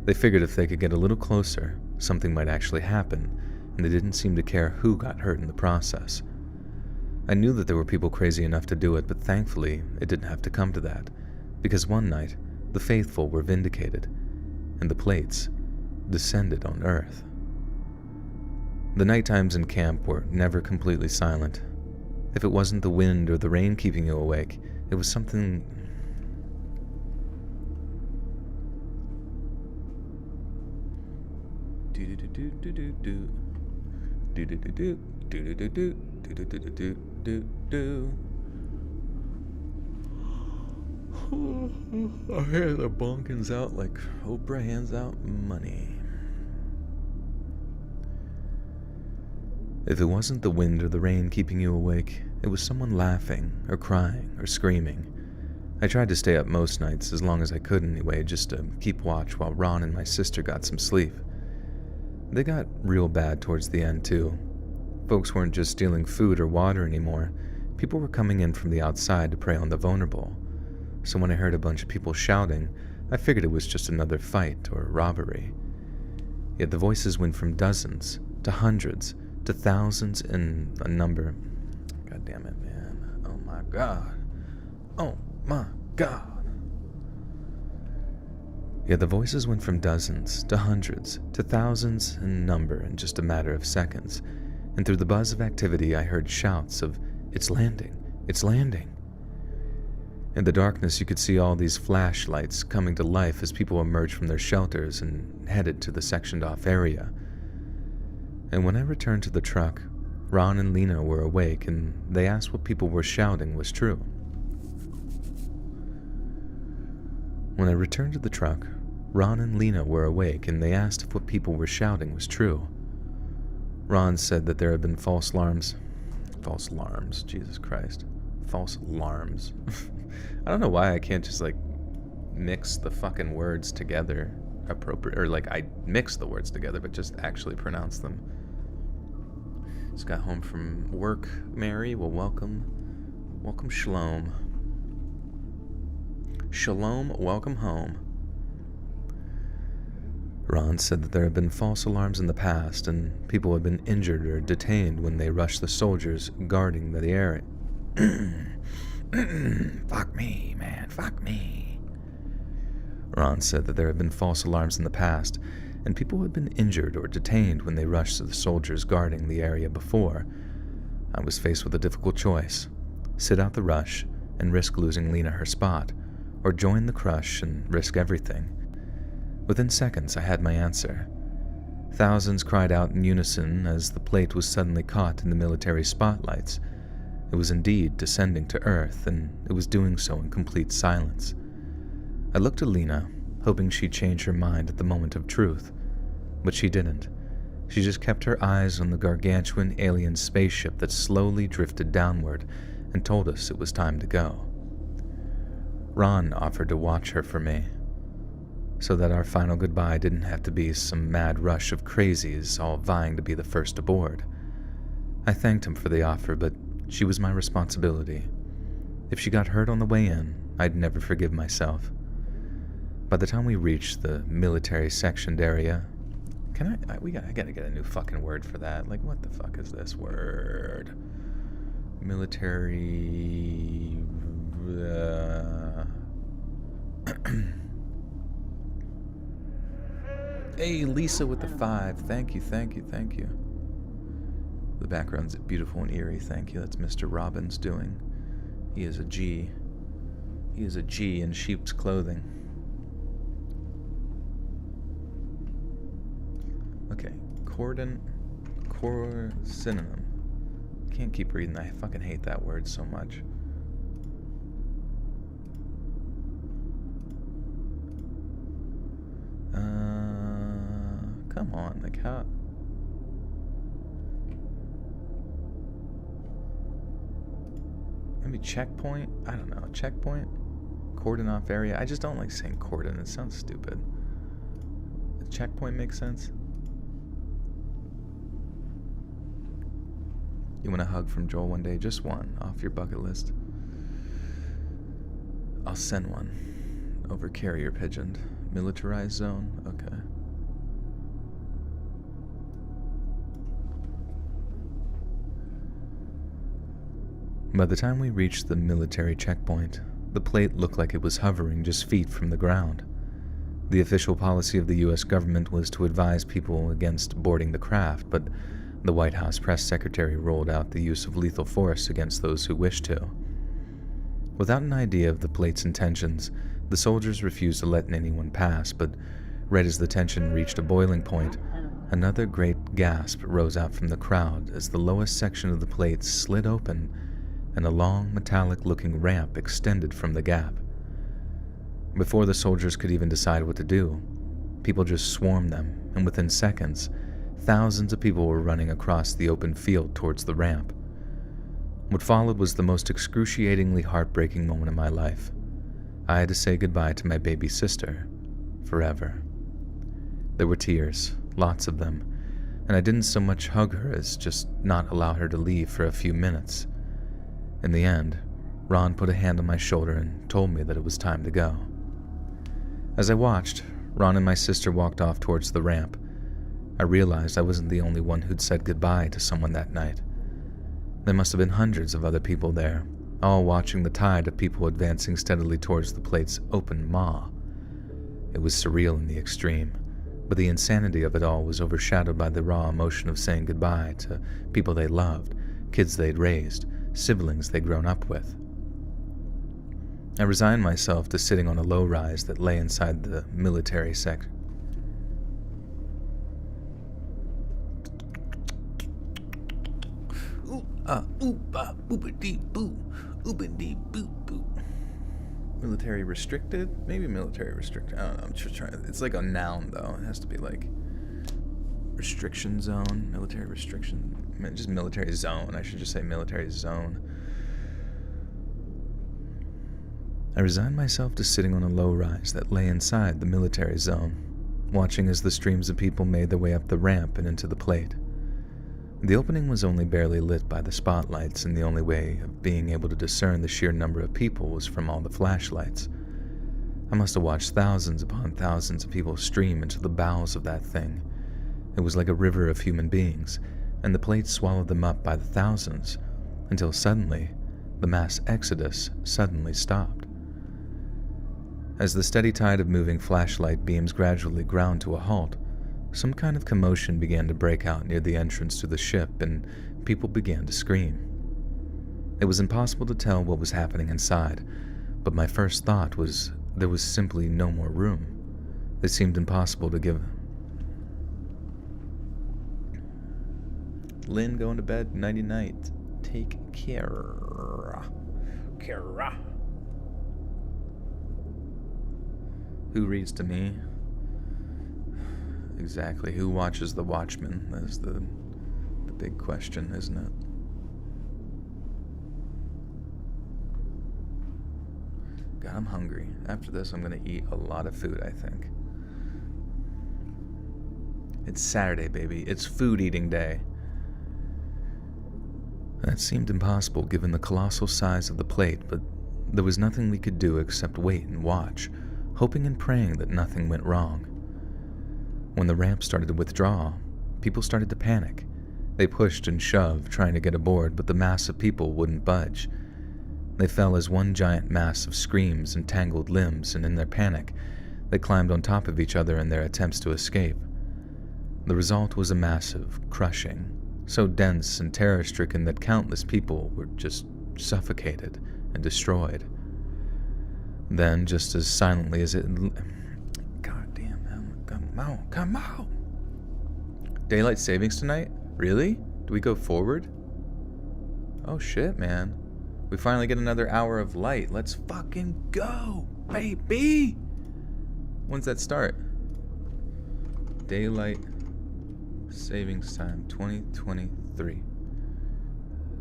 A: They figured if they could get a little closer, something might actually happen, and they didn't seem to care who got hurt in the process. I knew that there were people crazy enough to do it, but thankfully it didn't have to come to that, because one night the faithful were vindicated, and the plates descended on Earth. The night times in camp were never completely silent. If it wasn't the wind or the rain keeping you awake, it was something... I hear the bonkins out like Oprah hands out money. If it wasn't the wind or the rain keeping you awake, it was someone laughing or crying or screaming. I tried to stay up most nights, as long as I could anyway, just to keep watch while Ron and my sister got some sleep. They got real bad towards the end too. Folks weren't just stealing food or water anymore. People were coming in from the outside to prey on the vulnerable. So when I heard a bunch of people shouting, I figured it was just another fight or robbery. Yet the voices went from dozens to hundreds to thousands in a number. God damn it, man. Oh my God. Oh my God. Yeah, the voices went from dozens to hundreds to thousands in number in just a matter of seconds, and through the buzz of activity I heard shouts of, "It's landing! It's landing!" In the darkness you could see all these flashlights coming to life as people emerged from their shelters and headed to the sectioned off area. And when I returned to the truck, Ron and Lena were awake and they asked what people were shouting was true. When I returned to the truck, Ron and Lena were awake and they asked if what people were shouting was true. Ron said that there had been false alarms, Jesus Christ. False alarms. I don't know why I can't just mix the fucking words together appropriate, or I mix the words together but just actually pronounce them. Just got home from work, Mary. Well, welcome Shalom. Shalom, welcome home. Ron said that there had been false alarms in the past and people had been injured or detained when they rushed the soldiers guarding the area.
B: Fuck me, man, fuck me.
A: Ron said that there had been false alarms in the past and people had been injured or detained when they rushed the soldiers guarding the area before. I was faced with a difficult choice: sit out the rush and risk losing Lena her spot, or join the crush and risk everything. Within seconds, I had my answer. Thousands cried out in unison as the plate was suddenly caught in the military spotlights. It was indeed descending to Earth, and it was doing so in complete silence. I looked at Lena, hoping she'd change her mind at the moment of truth, but she didn't. She just kept her eyes on the gargantuan alien spaceship that slowly drifted downward and told us it was time to go. Ron offered to watch her for me, so that our final goodbye didn't have to be some mad rush of crazies all vying to be the first aboard. I thanked him for the offer, but she was my responsibility. If she got hurt on the way in, I'd never forgive myself. By the time we reached the military sectioned area, I gotta get a new fucking word for that. What the fuck is this word? Military... Hey, Lisa with the 5. Thank you. The background's beautiful and eerie. Thank you. That's Mr. Robin's doing. He is a G. He is a G in sheep's clothing. Okay. Synonym. Can't keep reading that. I fucking hate that word so much. Come on, how? Maybe checkpoint? I don't know. Checkpoint? Cordon off area? I just don't like saying cordon. It sounds stupid. Does checkpoint make sense? You want a hug from Joel one day? Just one, off your bucket list. I'll send one. Over carrier pigeoned. Militarized zone? Okay. By the time we reached the military checkpoint, the plate looked like it was hovering just feet from the ground. The official policy of the U.S. government was to advise people against boarding the craft, but the White House press secretary rolled out the use of lethal force against those who wished to. Without an idea of the plate's intentions, the soldiers refused to let anyone pass, but right as the tension reached a boiling point, another great gasp rose out from the crowd as the lowest section of the plate slid open and a long, metallic-looking ramp extended from the gap. Before the soldiers could even decide what to do, people just swarmed them, and within seconds, thousands of people were running across the open field towards the ramp. What followed was the most excruciatingly heartbreaking moment of my life. I had to say goodbye to my baby sister, forever. There were tears, lots of them, and I didn't so much hug her as just not allow her to leave for a few minutes. In the end, Ron put a hand on my shoulder and told me that it was time to go. As I watched, Ron and my sister walked off towards the ramp. I realized I wasn't the only one who'd said goodbye to someone that night. There must have been hundreds of other people there, all watching the tide of people advancing steadily towards the plate's open maw. It was surreal in the extreme, but the insanity of it all was overshadowed by the raw emotion of saying goodbye to people they loved, kids they'd raised, siblings they'd grown up with. I resigned myself to sitting on a low-rise that lay inside the military section. Military restricted? Maybe military restricted. I don't know. I'm just trying. It's like a noun, though. It has to be like restriction zone, military restriction. Just military zone. I should just say military zone. I resigned myself to sitting on a low-rise that lay inside the military zone, watching as the streams of people made their way up the ramp and into the plate. The opening was only barely lit by the spotlights, and the only way of being able to discern the sheer number of people was from all the flashlights. I must have watched thousands upon thousands of people stream into the bowels of that thing. It was like a river of human beings, and the plate swallowed them up by the thousands, until suddenly, the mass exodus suddenly stopped. As the steady tide of moving flashlight beams gradually ground to a halt, some kind of commotion began to break out near the entrance to the ship, and people began to scream. It was impossible to tell what was happening inside, but my first thought was there was simply no more room. It seemed impossible to give. Lynn, going to bed, nighty night. Take care. Kara. Who reads to me? Exactly. Who watches The Watchmen? That's the big question, isn't it? God, I'm hungry. After this, I'm going to eat a lot of food, I think. It's Saturday, baby. It's food eating day. That seemed impossible given the colossal size of the plate, but there was nothing we could do except wait and watch, hoping and praying that nothing went wrong. When the ramp started to withdraw, people started to panic. They pushed and shoved, trying to get aboard, but the mass of people wouldn't budge. They fell as one giant mass of screams and tangled limbs, and in their panic, they climbed on top of each other in their attempts to escape. The result was a massive crushing, so dense and terror-stricken that countless people were just suffocated and destroyed. Then, just as silently as it... Come out! Daylight savings tonight? Really? Do we go forward? Oh shit, man. We finally get another hour of light. Let's fucking go, baby! When's that start? Daylight savings time 2023.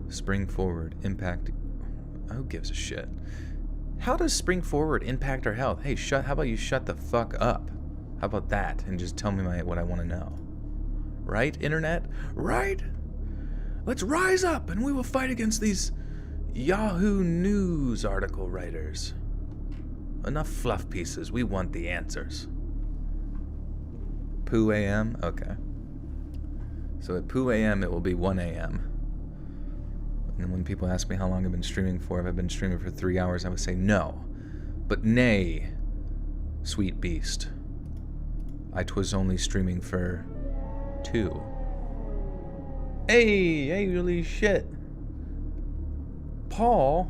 A: Spring forward impact. Who gives a shit? How does spring forward impact our health? Hey, how about you shut the fuck up? How about that? And just tell me what I want to know. Right, internet? Right? Let's rise up and we will fight against these Yahoo News article writers. Enough fluff pieces. We want the answers. Poo AM? Okay. So at Poo AM, it will be 1 AM. And when people ask me how long I've been streaming for, if I've been streaming for 3 hours, I would say no. But nay, sweet beast. I 'twas only streaming for 2. Hey, holy shit. Paul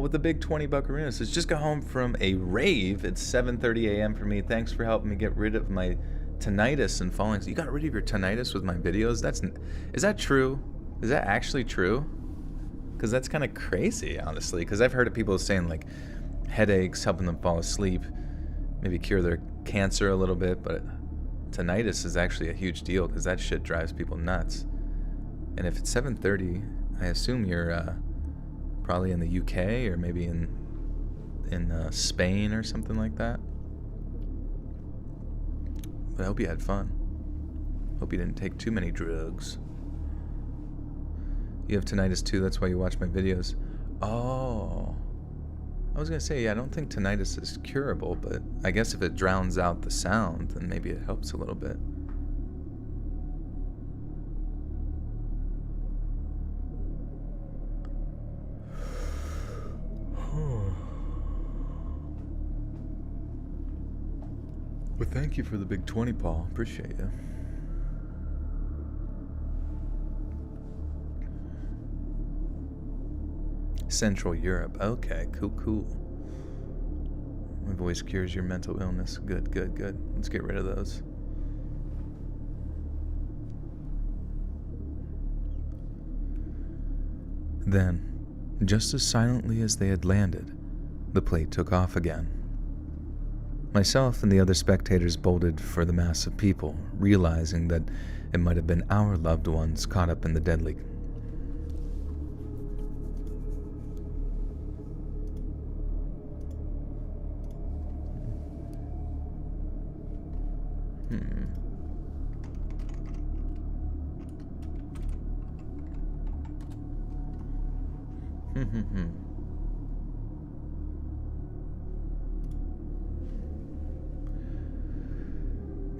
A: with the big 20 buckaroo says, just got home from a rave. It's 7:30 a.m. for me. Thanks for helping me get rid of my tinnitus and falling. You got rid of your tinnitus with my videos? Is that true? Is that actually true? Because that's kind of crazy, honestly. Because I've heard of people saying, like, headaches, helping them fall asleep, maybe cure their cancer a little bit, but tinnitus is actually a huge deal because that shit drives people nuts. And if it's 7:30, I assume you're probably in the UK or maybe in Spain or something like that. But I hope you had fun. Hope you didn't take too many drugs. You have tinnitus too, that's why you watch my videos. Oh. I was gonna say, yeah, I don't think tinnitus is curable, but I guess if it drowns out the sound, then maybe it helps a little bit. Well, thank you for the big 20, Paul. Appreciate you. Central Europe. Okay, cool. My voice cures your mental illness. Good. Let's get rid of those. Then, just as silently as they had landed, the plate took off again. Myself and the other spectators bolted for the mass of people, realizing that it might have been our loved ones caught up in the deadly.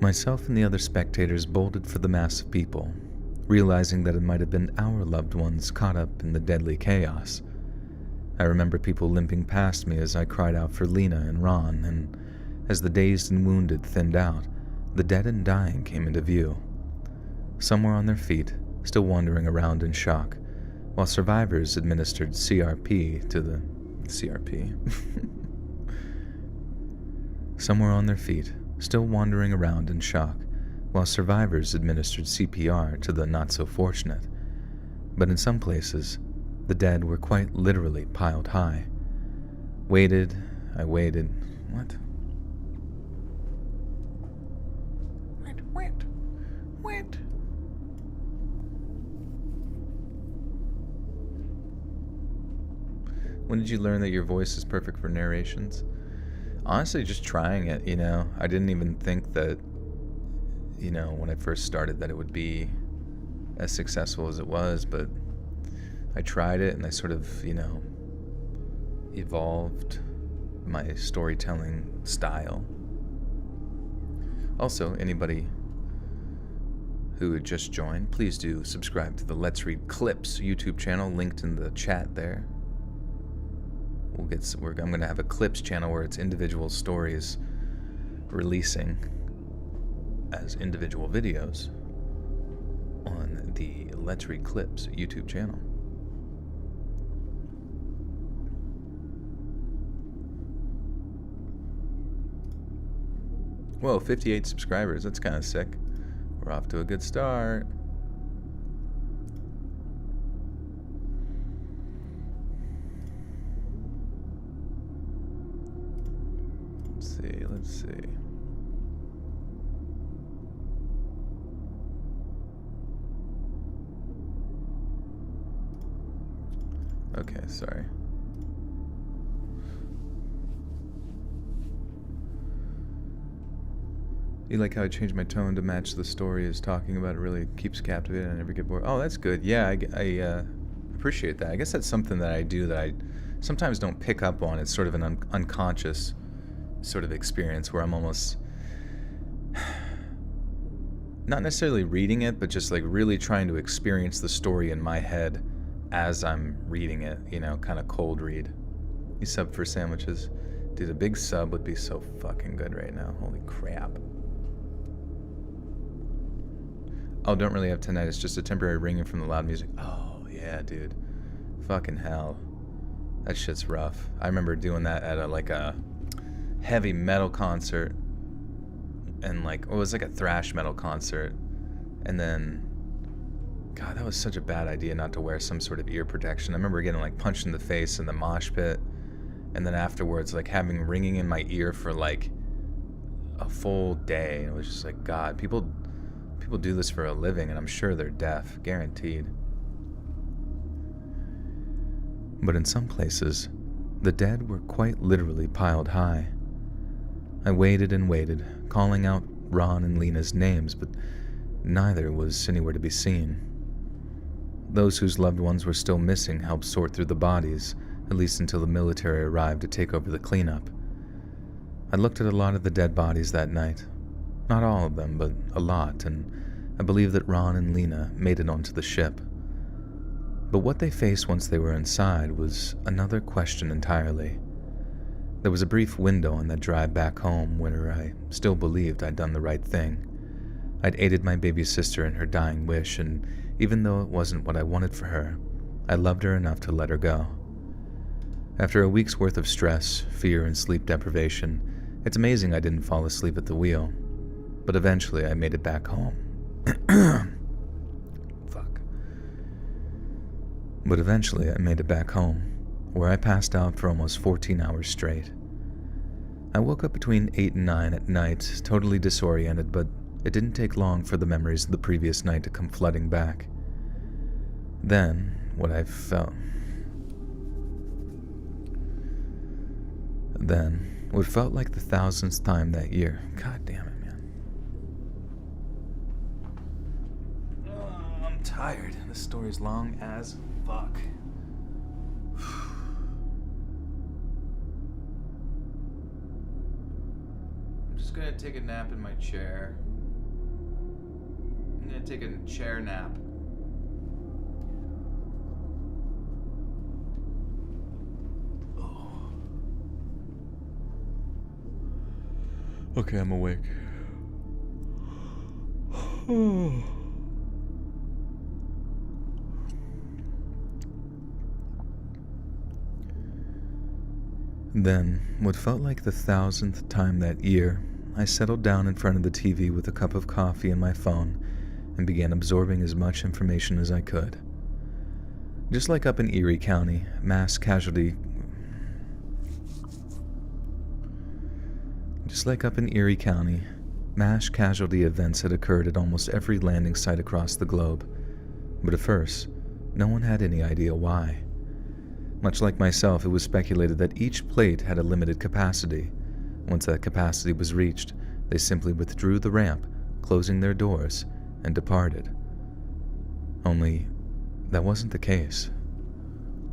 A: Myself and the other spectators bolted for the mass of people, realizing that it might have been our loved ones caught up in the deadly chaos. I remember people limping past me as I cried out for Lena and Ron, and as the dazed and wounded thinned out, the dead and dying came into view. Some were on their feet, still wandering around in shock, while survivors administered CRP to the CRP. Some were on their feet, still wandering around in shock, while survivors administered CPR to the not-so-fortunate. But in some places, the dead were quite literally piled high. I waited. What?
B: Wait.
A: When did you learn that your voice is perfect for narrations? Honestly, just trying it, I didn't even think that, when I first started that it would be as successful as it was, but I tried it and I sort of, evolved my storytelling style. Also, anybody who had just joined, please do subscribe to the Let's Read Clips YouTube channel, linked in the chat there. I'm going to have a Clips channel where it's individual stories releasing as individual videos on the Let's Read Clips YouTube channel. Whoa, 58 subscribers. That's kind of sick. We're off to a good start. Let's see. Okay, sorry. You like how I changed my tone to match the story is talking about? It really keeps captivating. I never get bored. Oh, that's good. Yeah, I appreciate that. I guess that's something that I do that I sometimes don't pick up on. It's sort of an unconscious sort of experience where I'm almost not necessarily reading it, but just like really trying to experience the story in my head as I'm reading it, kind of cold read. You sub for sandwiches. Dude, a big sub would be so fucking good right now. Holy crap. Oh, don't really have tinnitus, just a temporary ringing from the loud music. Oh, yeah, dude. Fucking hell. That shit's rough. I remember doing that at a heavy metal concert, and it was like a thrash metal concert, and then, God, that was such a bad idea not to wear some sort of ear protection. I remember getting punched in the face in the mosh pit, and then afterwards having ringing in my ear for a full day. It was just God, people do this for a living, and I'm sure they're deaf, guaranteed. But in some places, the dead were quite literally piled high. I waited and waited, calling out Ron and Lena's names, but neither was anywhere to be seen. Those whose loved ones were still missing helped sort through the bodies, at least until the military arrived to take over the cleanup. I looked at a lot of the dead bodies that night. Not all of them, but a lot, and I believe that Ron and Lena made it onto the ship. But what they faced once they were inside was another question entirely. There was a brief window on that drive back home where I still believed I'd done the right thing. I'd aided my baby sister in her dying wish, and even though it wasn't what I wanted for her, I loved her enough to let her go. After a week's worth of stress, fear, and sleep deprivation, it's amazing I didn't fall asleep at the wheel. But eventually I made it back home. Fuck. But eventually I made it back home, where I passed out for almost 14 hours straight. I woke up between 8 and 9 at night, totally disoriented, but it didn't take long for the memories of the previous night to come flooding back. Then, what felt like the 1000th time that year. God damn it, man. I'm tired. This story's long as fuck. I'm just gonna take a nap in my chair. I'm gonna take a chair nap. Okay, I'm awake. Then, what felt like the 1000th time that year, I settled down in front of the TV with a cup of coffee and my phone and began absorbing as much information as I could. Just like up in Erie County, mass casualty events had occurred at almost every landing site across the globe. But at first, no one had any idea why. Much like myself, it was speculated that each plate had a limited capacity. Once that capacity was reached, they simply withdrew the ramp, closing their doors, and departed. Only, that wasn't the case.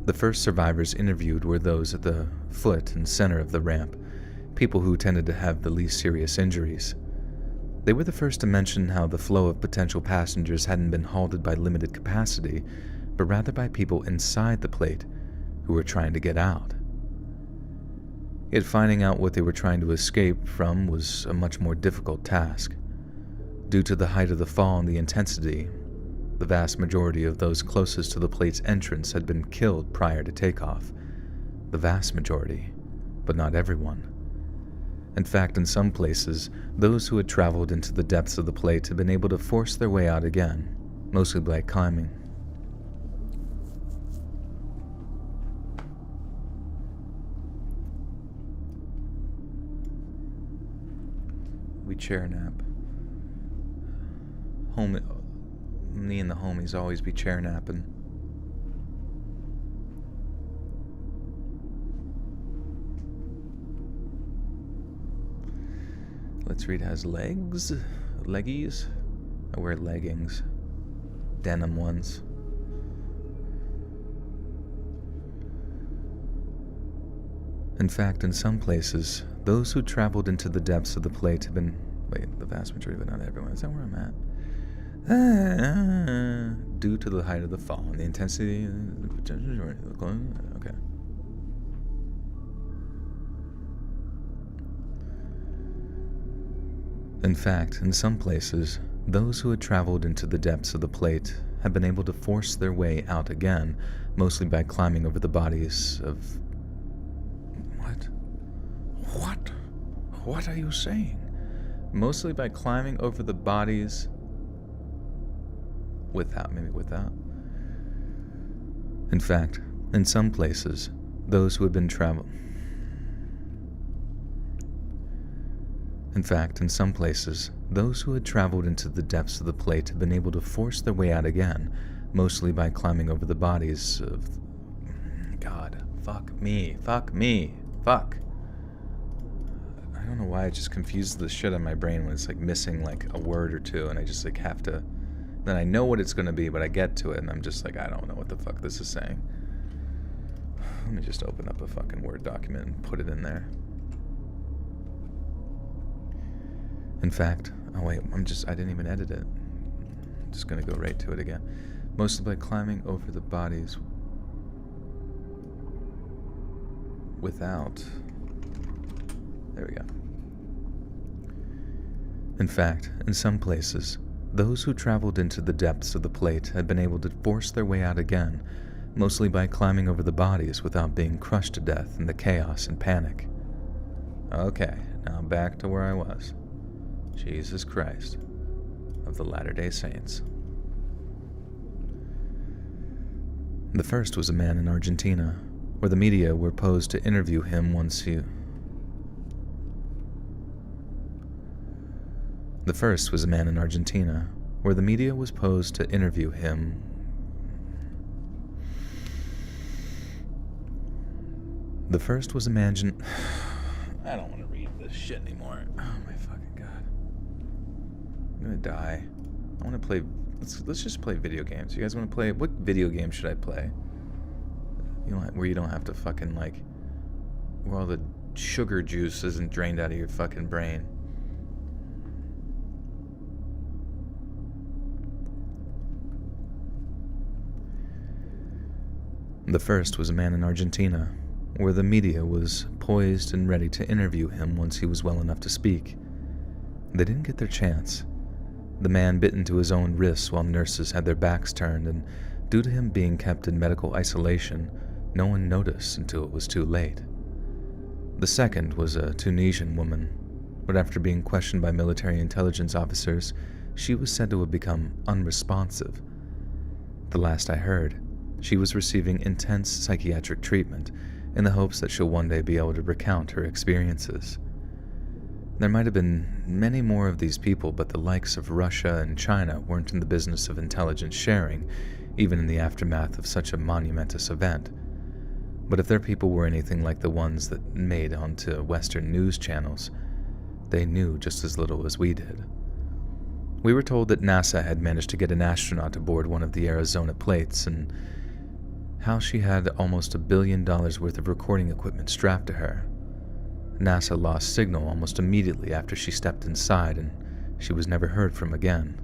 A: The first survivors interviewed were those at the foot and center of the ramp, people who tended to have the least serious injuries. They were the first to mention how the flow of potential passengers hadn't been halted by limited capacity, but rather by people inside the plate who were trying to get out. Yet finding out what they were trying to escape from was a much more difficult task. Due to the height of the fall and the intensity, the vast majority of those closest to the plate's entrance had been killed prior to takeoff. The vast majority, but not everyone. In fact, in some places, those who had traveled into the depths of the plate had been able to force their way out again, mostly by climbing. We chair nap. Me and the homies always be chair napping. Let's read. Has legs? Leggies? I wear leggings. Denim ones. In fact, in some places, those who traveled into the depths of the plate have been... Wait, the vast majority, but not everyone. Is that where I'm at? Due to the height of the fall and the intensity... Okay. In fact, in some places, those who had traveled into the depths of the plate have been able to force their way out again, mostly by climbing over the bodies of... What? What are you saying? Mostly by climbing over the bodies... without. In fact, in some places, those who had been traveling... In fact, in some places, those who had traveled into the depths of the plate have been able to force their way out again, mostly by climbing over the bodies of... God, fuck me. I don't know why I just confuse the shit on my brain when it's like missing like a word or two, and I just like have to... Then I know what it's gonna be, but I get to it, and I'm just like, I don't know what the fuck this is saying. Let me just open up a fucking Word document and put it in there. In fact, oh wait, I didn't even edit it. I'm just gonna go right to it again. Mostly by climbing over the bodies without. There we go. In fact, in some places, those who traveled into the depths of the plate had been able to force their way out again, mostly by climbing over the bodies without being crushed to death in the chaos and panic. Okay, now back to where I was. Jesus Christ of the Latter-day Saints. The first was a man in Argentina, where the media were posed to interview him once he... The first was a man in Argentina, where the media was posed to interview him. The first was a man... I don't want to read this shit anymore. Oh my fucking god. I'm gonna die. I want to play... Let's just play video games. You guys want to play... What video game should I play? Where you don't have to fucking, like... Where all the sugar juice isn't drained out of your fucking brain. The first was a man in Argentina, where the media was poised and ready to interview him once he was well enough to speak. They didn't get their chance. The man bit into his own wrists while nurses had their backs turned, and due to him being kept in medical isolation, no one noticed until it was too late. The second was a Tunisian woman, but after being questioned by military intelligence officers, she was said to have become unresponsive. The last I heard, she was receiving intense psychiatric treatment in the hopes that she'll one day be able to recount her experiences. There might have been many more of these people, but the likes of Russia and China weren't in the business of intelligence sharing, even in the aftermath of such a monumentous event. But if their people were anything like the ones that made onto Western news channels, they knew just as little as we did. We were told that NASA had managed to get an astronaut aboard one of the Arizona plates, and how she had almost $1 billion worth of recording equipment strapped to her. NASA lost signal almost immediately after she stepped inside, and she was never heard from again.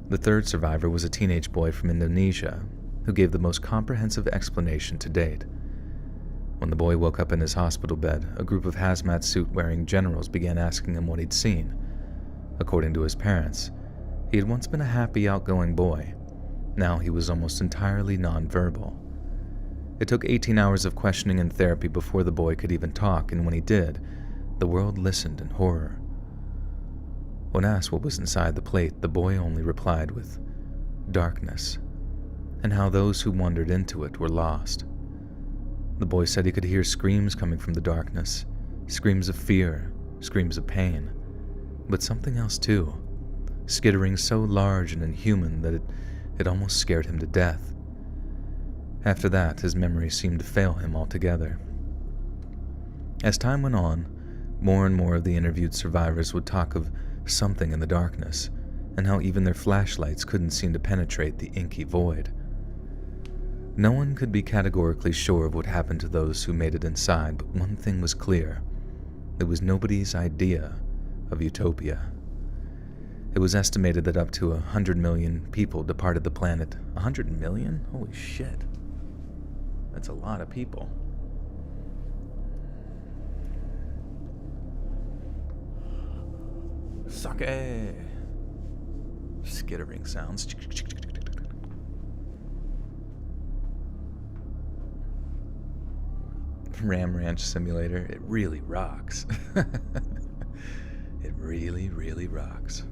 A: The third survivor was a teenage boy from Indonesia, who gave the most comprehensive explanation to date. When the boy woke up in his hospital bed, a group of hazmat suit-wearing generals began asking him what he'd seen. According to his parents, he had once been a happy, outgoing boy. Now he was almost entirely nonverbal. It took 18 hours of questioning and therapy before the boy could even talk, and when he did, the world listened in horror. When asked what was inside the plate, the boy only replied with darkness, and how those who wandered into it were lost. The boy said he could hear screams coming from the darkness, screams of fear, screams of pain, but something else too, skittering so large and inhuman that it almost scared him to death. After that, his memory seemed to fail him altogether. As time went on, more and more of the interviewed survivors would talk of something in the darkness, and how even their flashlights couldn't seem to penetrate the inky void. No one could be categorically sure of what happened to those who made it inside, but one thing was clear. It was nobody's idea of utopia. It was estimated that up to 100 million people departed the planet. 100 million? Holy shit. That's a lot of people. Sake! Skittering sounds. Ram Ranch Simulator. It really rocks. It really, really rocks.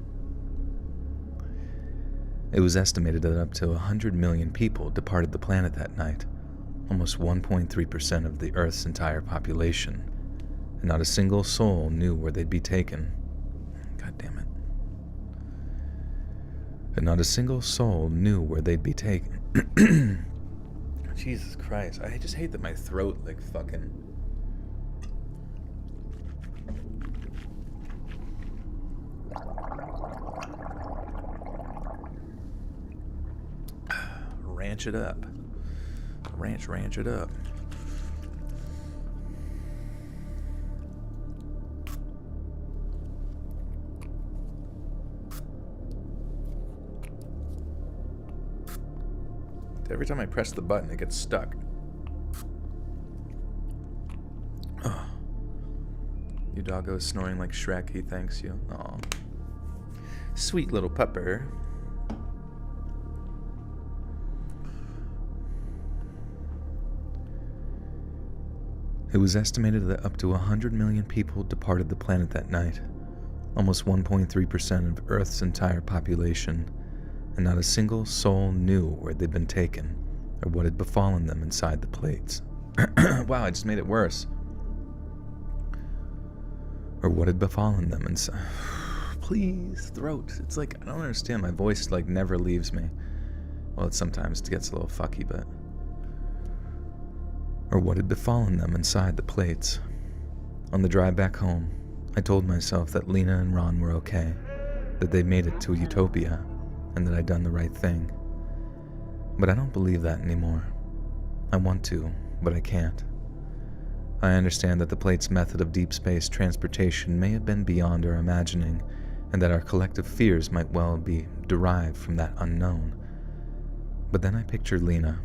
A: It was estimated that up to 100 million people departed the planet that night, almost 1.3% of the Earth's entire population, and not a single soul knew where they'd be taken. God damn it. And not a single soul knew where they'd be taken. Jesus Christ, I just hate that my throat, like, fucking... Ranch it up. Ranch it up. Every time I press the button, it gets stuck. Oh. Your doggo is snoring like Shrek. He thanks you. Aw. Sweet little pupper. It was estimated that up to 100 million people departed the planet that night, almost 1.3% of Earth's entire population, and not a single soul knew where they'd been taken or what had befallen them inside the plates. Wow, I just made it worse. Or what had befallen them inside. Please, throat. It's like, I don't understand. My voice, like, never leaves me. Well, it sometimes gets a little fucky, but... Or what had befallen them inside the plates. On the drive back home, I told myself that Lena and Ron were okay, that they'd made it to utopia, and that I'd done the right thing. But I don't believe that anymore. I want to, but I can't. I understand that the plate's method of deep space transportation may have been beyond our imagining, and that our collective fears might well be derived from that unknown. But then I pictured Lena,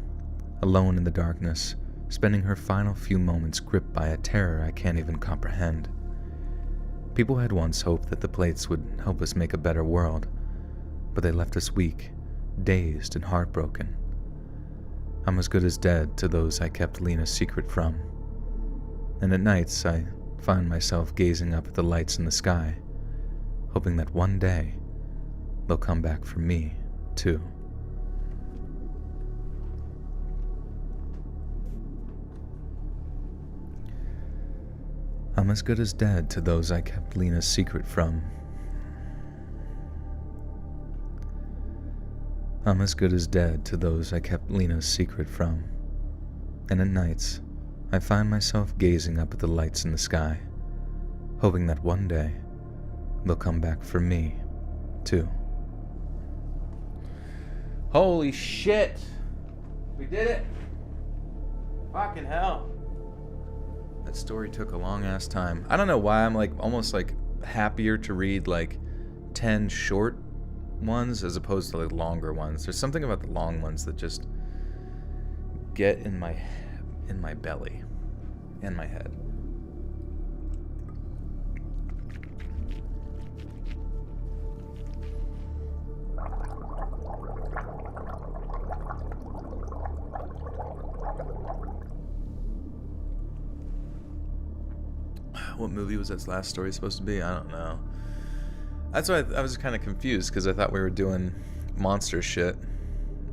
A: alone in the darkness, spending her final few moments gripped by a terror I can't even comprehend. People had once hoped that the plates would help us make a better world, but they left us weak, dazed, and heartbroken. I'm as good as dead to those I kept Lena's secret from. And at nights I find myself gazing up at the lights in the sky, hoping that one day they'll come back for me, too. I'm as good as dead to those I kept Lena's secret from. I'm as good as dead to those I kept Lena's secret from. And at nights, I find myself gazing up at the lights in the sky, hoping that one day they'll come back for me, too. Holy shit! We did it! Fucking hell. That story took a long ass time. I don't know why I'm like almost like happier to read like 10 short ones as opposed to like longer ones. There's something about the long ones that just get in my belly and my head. What movie was that last story supposed to be? I don't know. That's why I was kind of confused, because I thought we were doing monster shit.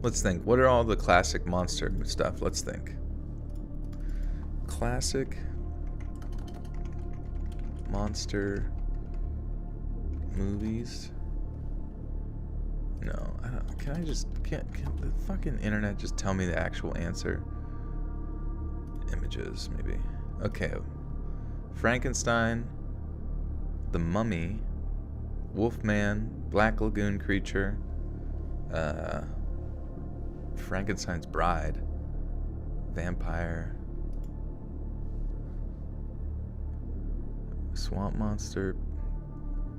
A: Let's think. What are all the classic monster stuff? Let's think. Classic monster movies? No, I don't. Can the fucking internet just tell me the actual answer? Images, maybe. Okay. Frankenstein, The Mummy, Wolfman, Black Lagoon Creature, Frankenstein's Bride, Vampire, Swamp Monster,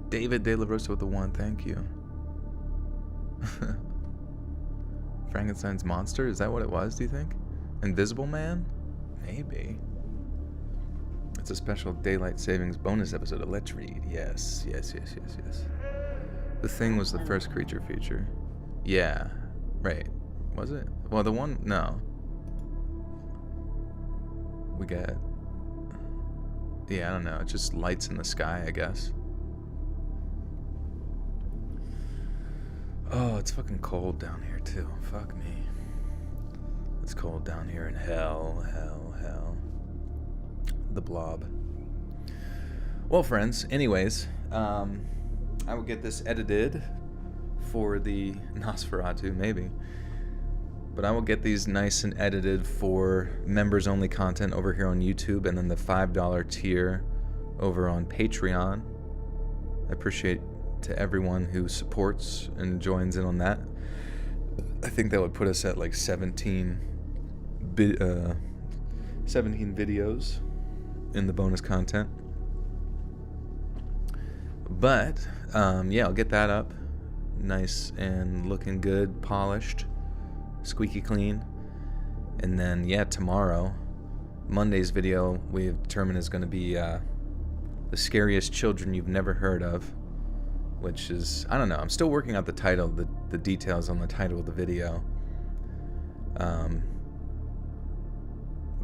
A: David De La Rosa with the one, thank you. Frankenstein's Monster, is that what it was, do you think? Invisible Man? Maybe. It's a special daylight savings bonus episode of Let's Read. Yes. The Thing was the first creature feature. Yeah. Right. Was it? Well, the one... No. We got... Yeah, I don't know. It's just lights in the sky, I guess. Oh, it's fucking cold down here, too. Fuck me. It's cold down here in hell. The Blob. Well, friends, anyways, I will get this edited for the Nosferatu, maybe. But I will get these nice and edited for members-only content over here on YouTube, and then the $5 tier over on Patreon. I appreciate to everyone who supports and joins in on that. I think that would put us at like 17 videos in the bonus content. But yeah, I'll get that up nice and looking good, polished, squeaky clean. And then, yeah, tomorrow, Monday's video we've determined is going to be the scariest children you've never heard of, which is, I don't know, I'm still working out the title, the details on the title of the video.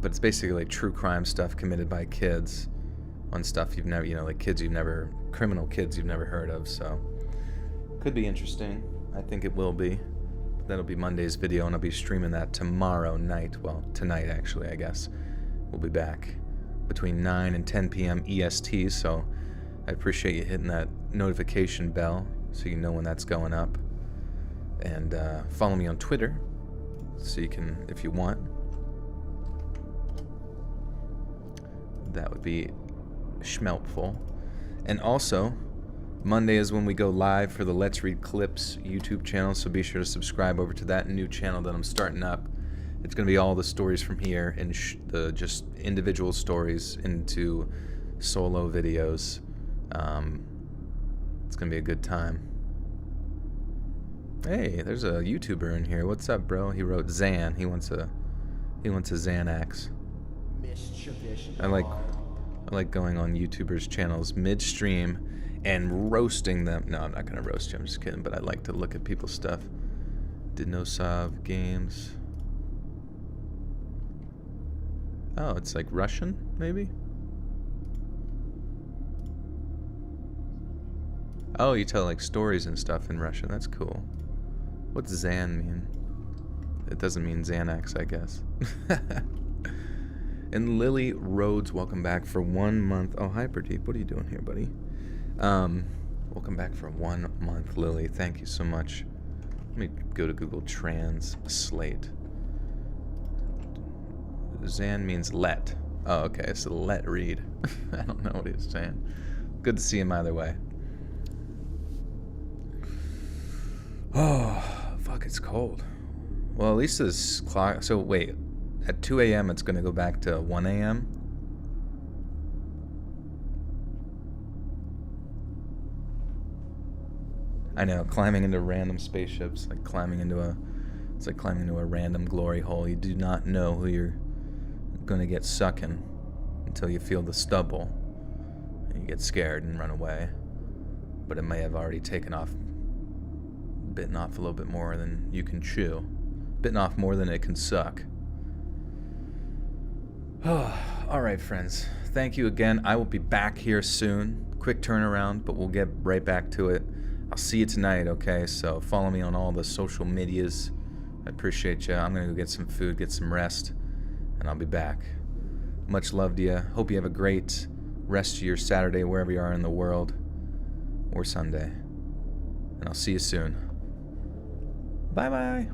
A: But it's basically like true crime stuff committed by kids on stuff you've never, like criminal kids you've never heard of, so could be interesting. I think it will be. That'll be Monday's video, and I'll be streaming that tomorrow night. Well, tonight, actually, I guess. We'll be back between 9 and 10 p.m. EST, so I appreciate you hitting that notification bell so you know when that's going up. And follow me on Twitter so you can, if you want. That would be schmelpful. And also, Monday is when we go live for the Let's Read Clips YouTube channel, so be sure to subscribe over to that new channel that I'm starting up. It's going to be all the stories from here and just individual stories into solo videos. It's going to be a good time. Hey, there's a YouTuber in here. What's up, bro? He wrote Zan. He wants a Xanax. I like going on YouTubers' channels midstream and roasting them. No, I'm not gonna roast you. I'm just kidding. But I like to look at people's stuff. Dinosov Games. Oh, it's like Russian, maybe? Oh, you tell like stories and stuff in Russian. That's cool. What's Zan mean? It doesn't mean Xanax, I guess. And Lily Rhodes, welcome back for 1 month. Oh, Hyperdeep, what are you doing here, buddy? Welcome back for 1 month, Lily. Thank you so much. Let me go to Google Translate. Zan means let. Oh, okay, so let read. I don't know what he's saying. Good to see him either way. Oh, fuck, it's cold. Well, at least this clock... So, wait. At 2 a.m., it's going to go back to 1 a.m.? I know, climbing into random spaceships, like climbing into a... It's like climbing into a random glory hole. You do not know who you're going to get sucking until you feel the stubble. And you get scared and run away. But it may have already taken off... Bitten off a little bit more than you can chew. Bitten off more than it can suck. Alright, friends. Thank you again. I will be back here soon. Quick turnaround, but we'll get right back to it. I'll see you tonight, okay? So follow me on all the social medias. I appreciate you. I'm going to go get some food, get some rest, and I'll be back. Much love to you. Hope you have a great rest of your Saturday, wherever you are in the world, or Sunday. And I'll see you soon. Bye-bye.